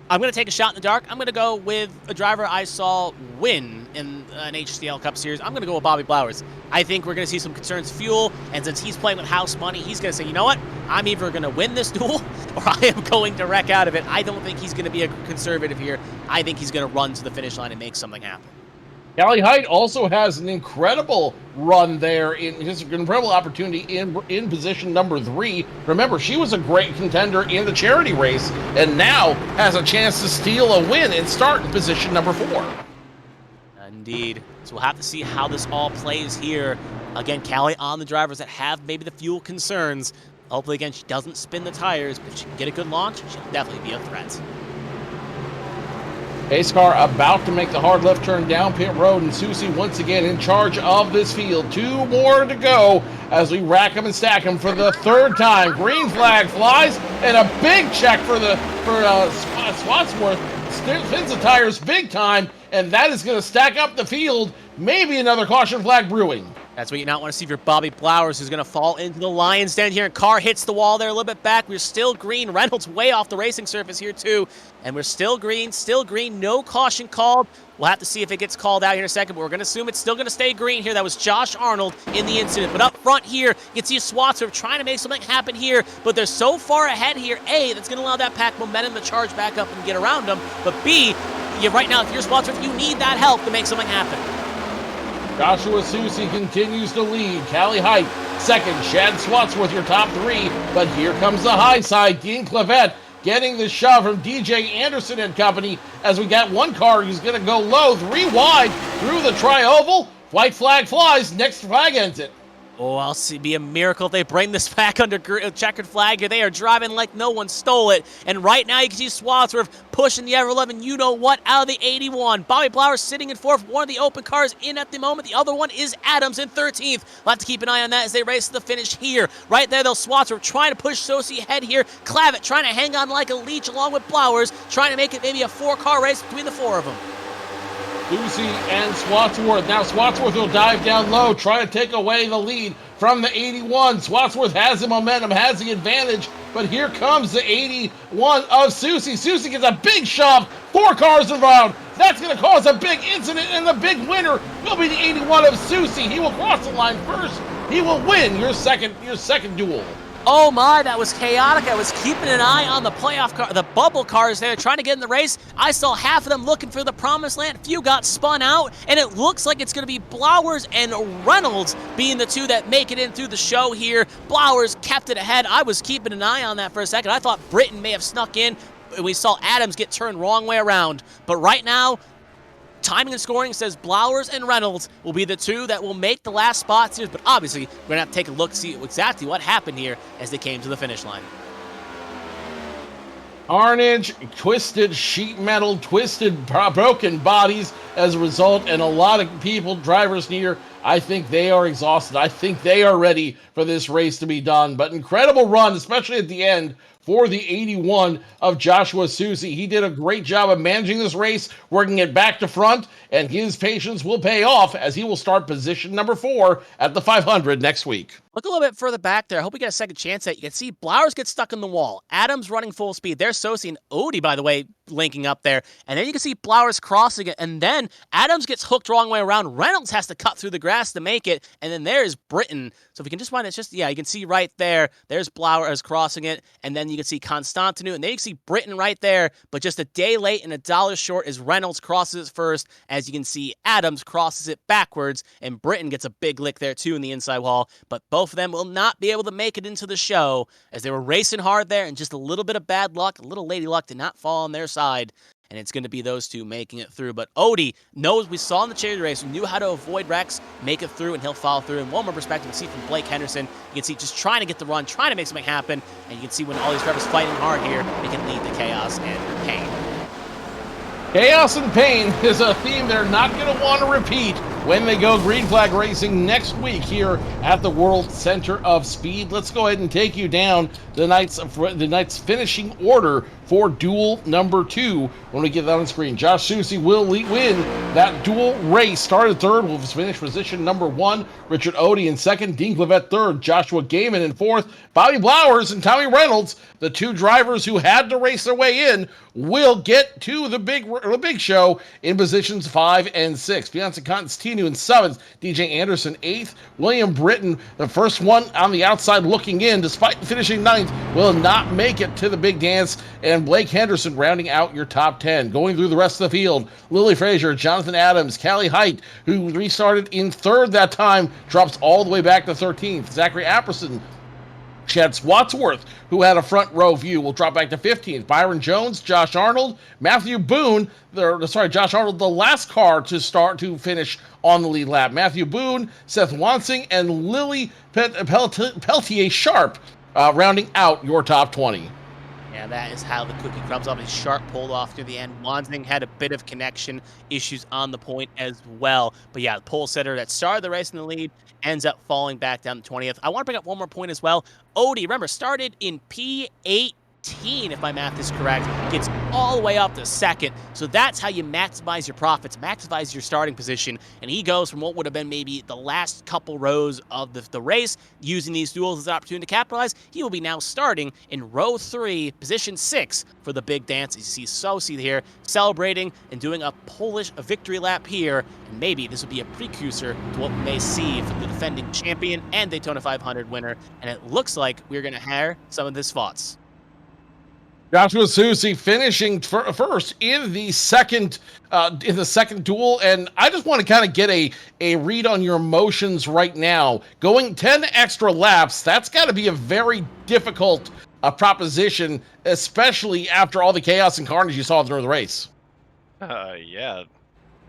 I'm going to take a shot in the dark. I'm going to go with a driver I saw win in an HTL Cup Series. I'm going to go with Bobby Blowers. I think we're going to see some concerns fuel, and since he's playing with house money, he's going to say, you know what? I'm either going to win this duel, or I am going to wreck out of it. I don't think he's going to be a conservative here. I think he's going to run to the finish line and make something happen. Callie Height also has an incredible run there in his incredible opportunity in position number 3. Remember, she was a great contender in the charity race and now has a chance to steal a win and start in position number 4. Indeed. So we'll have to see how this all plays here. Again, Callie on the drivers that have maybe the fuel concerns. Hopefully, again, she doesn't spin the tires, but if she can get a good launch, she'll definitely be a threat. Pace car about to make the hard left turn down pit road, and Susie once again in charge of this field. 2 more to go as we rack them and stack them for the 3rd time. Green flag flies, and a big check for Swatsworth. Spins the tires big time, and that is going to stack up the field. Maybe another caution flag brewing. That's what you not want to see for Bobby Blowers, who's going to fall into the lion's den here. And car hits the wall there a little bit back. We're still green. Reynolds way off the racing surface here, too. And we're still green, no caution called. We'll have to see if it gets called out here in a second, but we're going to assume it's still going to stay green here. That was Josh Arnold in the incident. But up front here, you can see Swatsworth trying to make something happen here, but they're so far ahead here, A, that's going to allow that pack momentum to charge back up and get around them, but B, right now, if you're Swatsworth, you need that help to make something happen. Joshua Susie continues to lead. Callie Height second. Chad Swatsworth your top 3. But here comes the high side. Dean Clavette getting the shove from DJ Anderson and company as we got one car who's going to go low. 3 wide through the tri-oval. White flag flies. Next flag ends it. Oh, I'll see. Be a miracle if they bring this back under checkered flag here. They are driving like no one stole it. And right now you can see Swatsworth pushing the ever-loving you-know-what out of the 81. Bobby Blowers sitting in 4th. One of the open cars in at the moment. The other one is Adams in 13th. We'll have to keep an eye on that as they race to the finish here. Right there, though, Swatsworth trying to push Sosi ahead here. Clavett trying to hang on like a leech along with Blowers, trying to make it maybe a 4-car race between the 4 of them. Lucy and Swatsworth. Now Swatsworth will dive down low, try to take away the lead from the 81. Swatsworth has the momentum, has the advantage, but here comes the 81 of Susie. Susie gets a big shove, 4 cars around. That's going to cause a big incident, and the big winner will be the 81 of Susie. He will cross the line first. He will win your second duel. Oh my, that was chaotic. I was keeping an eye on the playoff car, the bubble cars there, trying to get in the race. I saw half of them looking for the promised land. A few got spun out, and it looks like it's going to be Blowers and Reynolds being the 2 that make it in through the show here. Blowers kept it ahead. I was keeping an eye on that for a second. I thought Britton may have snuck in. We saw Adams get turned wrong way around. But right now, timing and scoring says Blowers and Reynolds will be the 2 that will make the last spots here, but obviously we're going to have to take a look to see exactly what happened here as they came to the finish line. Carnage, twisted sheet metal, twisted broken bodies as a result, and a lot of people, drivers here, I think they are exhausted. I think they are ready for this race to be done, but incredible run, especially at the end, for the 81 of Joshua Susie. He did a great job of managing this race, working it back to front, and his patience will pay off as he will start position number 4 at the 500 next week. Look a little bit further back there. I hope we get a second chance at it. You can see Blowers get stuck in the wall. Adams running full speed. There's Sosi and Odie, by the way, linking up there. And then you can see Blowers crossing it. And then Adams gets hooked wrong way around. Reynolds has to cut through the grass to make it. And then there's Britton. So if we can just find it, just, yeah, you can see right there. There's Blowers crossing it. And then you can see Constantinu. And then you can see Britton right there. But just a day late and $1 short as Reynolds crosses it first. As you can see, Adams crosses it backwards. And Britton gets a big lick there, too, in the inside wall. But both of them will not be able to make it into the show as they were racing hard there, and just a little bit of bad luck, a little lady luck did not fall on their side, and it's going to be those 2 making it through. But Odie knows, we saw in the charity race, knew how to avoid wrecks, make it through, and he'll follow through. And one more perspective, you can see from Blake Henderson, you can see just trying to get the run, trying to make something happen, and you can see when all these drivers fighting hard here, they can lead to chaos and pain. Chaos and pain is a theme they're not going to want to repeat when they go green flag racing next week here at the World Center of Speed. Let's go ahead and take you down the night's finishing order for duel number 2 when we get that on screen. Josh Susie will win that duel race. Started third, will finish position number 1. Richard Odie in second, Dean Clavette third, Joshua Gaiman in fourth, Bobby Blowers and Tommy Reynolds, the 2 drivers who had to race their way in, will get to the big show in positions 5 and 6. Beyonce Constantino in 7th, DJ Anderson 8th, William Britton, the first one on the outside looking in, despite finishing 9th, will not make it to the big dance, and Blake Henderson rounding out your top 10. Going through the rest of the field, Lily Frazier, Jonathan Adams, Callie Height, who restarted in 3rd that time, drops all the way back to 13th. Zachary Apperson, Chet Wadsworth, who had a front row view, will drop back to 15th. Byron Jones, Josh Arnold, Matthew Boone, Josh Arnold, the last car to finish on the lead lap. Matthew Boone, Seth Wansing, and Lily Peltier Sharp rounding out your top 20. Yeah, that is how the cookie crumbs up. His Sharp pulled off near the end. Wansing had a bit of connection issues on the point as well. But yeah, the pole setter that started the race in the lead ends up falling back down to 20th. I want to bring up one more point as well. Odie, remember, started in P18, if my math is correct, gets all the way up to 2nd. So that's how you maximize your profits, maximize your starting position. And he goes from what would have been maybe the last couple rows of the race, using these duels as an opportunity to capitalize. He will be now starting in row 3, position 6 for the big dance. You see Sosi here celebrating and doing a victory lap here. And maybe this will be a precursor to what we may see from the defending champion and Daytona 500 winner. And it looks like we're going to hear some of his thoughts. Joshua Susie finishing first in the second duel, and I just want to kind of get a read on your emotions right now. Going 10 extra laps, that's got to be a very difficult proposition, especially after all the chaos and carnage you saw during the race. Yeah,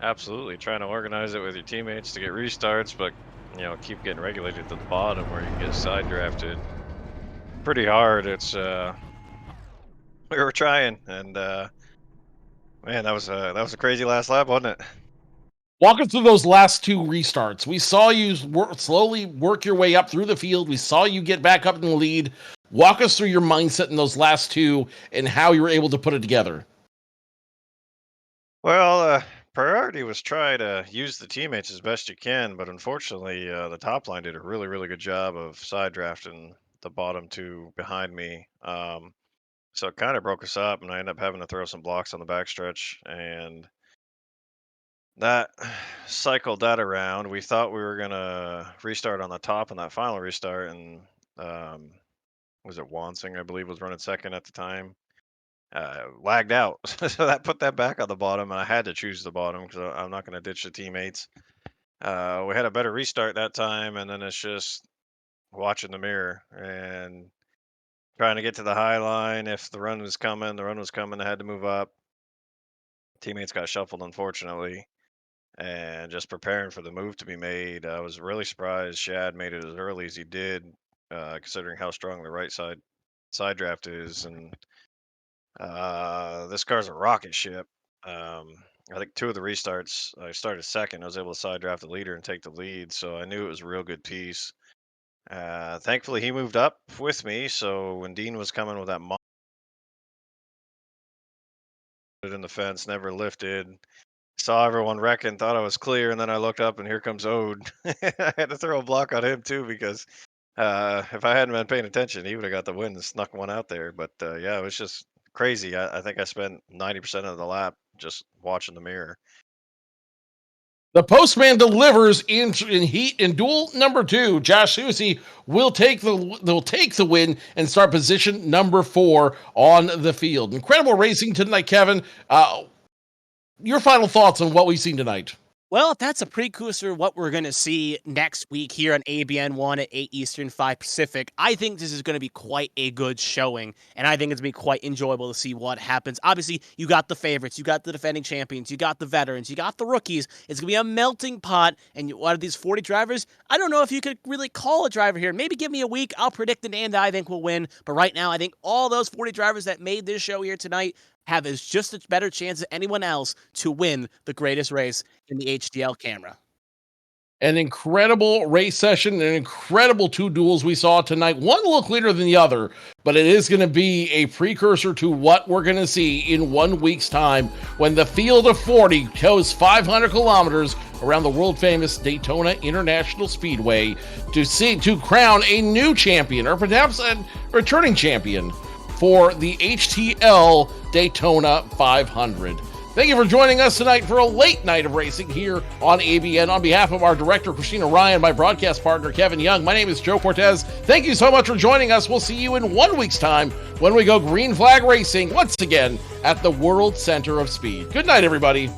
absolutely. Trying to organize it with your teammates to get restarts, but keep getting regulated to the bottom where you can get side drafted. Pretty hard. It's we were trying, and man, that was a crazy last lap, wasn't it? Walk us through those last 2 restarts. We saw you slowly work your way up through the field. We saw you get back up in the lead. Walk us through your mindset in those last 2 and how you were able to put it together. Well, priority was try to use the teammates as best you can, but unfortunately, the top line did a really, really good job of side drafting the bottom 2 behind me. So it kind of broke us up, and I ended up having to throw some blocks on the backstretch, and that cycled that around. We thought we were gonna restart on the top in that final restart, and was it Wansing, I believe, was running second at the time. Lagged out, so that put that back on the bottom, and I had to choose the bottom because I'm not going to ditch the teammates. We had a better restart that time, and then it's just watching the mirror and trying to get to the high line. If the run was coming, I had to move up. Teammates got shuffled, unfortunately, and just preparing for the move to be made. I was really surprised Shad made it as early as he did, considering how strong the right side draft is. And this car's a rocket ship. I think 2 of the restarts, I started second. I was able to side draft the leader and take the lead, so I knew it was a real good piece. Thankfully, he moved up with me, so when Dean was coming with that in the fence, never lifted, saw everyone wrecking, thought I was clear, and then I looked up and here comes Ode. I had to throw a block on him too because if I hadn't been paying attention, he would have got the win and snuck one out there. But yeah, it was just crazy. I think I spent 90% of the lap just watching the mirror. The postman delivers in duel number 2. Josh Susie will take the win and start position number 4 on the field. Incredible racing tonight, Kevin. Your final thoughts on what we've seen tonight? Well, that's a precursor of what we're going to see next week here on ABN 1 at 8 Eastern, 5 Pacific. I think this is going to be quite a good showing, and I think it's going to be quite enjoyable to see what happens. Obviously, you got the favorites, you got the defending champions, you got the veterans, you got the rookies. It's going to be a melting pot, and out of these 40 drivers, I don't know if you could really call a driver here. Maybe give me a week. I'll predict the name that I think will win, but right now, I think all those 40 drivers that made this show here tonight have as just a better chance than anyone else to win the greatest race in the HTL camera. An incredible race session, an incredible 2 duels we saw tonight. One a little cleaner than the other, but it is going to be a precursor to what we're going to see in 1 week's time when the field of 40 goes 500 kilometers around the world-famous Daytona International Speedway to crown a new champion, or perhaps a returning champion, for the HTL Daytona 500. Thank you for joining us tonight for a late night of racing here on ABN. On behalf of our director, Kristina Ryan, my broadcast partner, Kevin Young, my name is Joe Cortez. Thank you so much for joining us. We'll see you in 1 week's time when we go green flag racing once again at the World Center of Speed. Good night, everybody.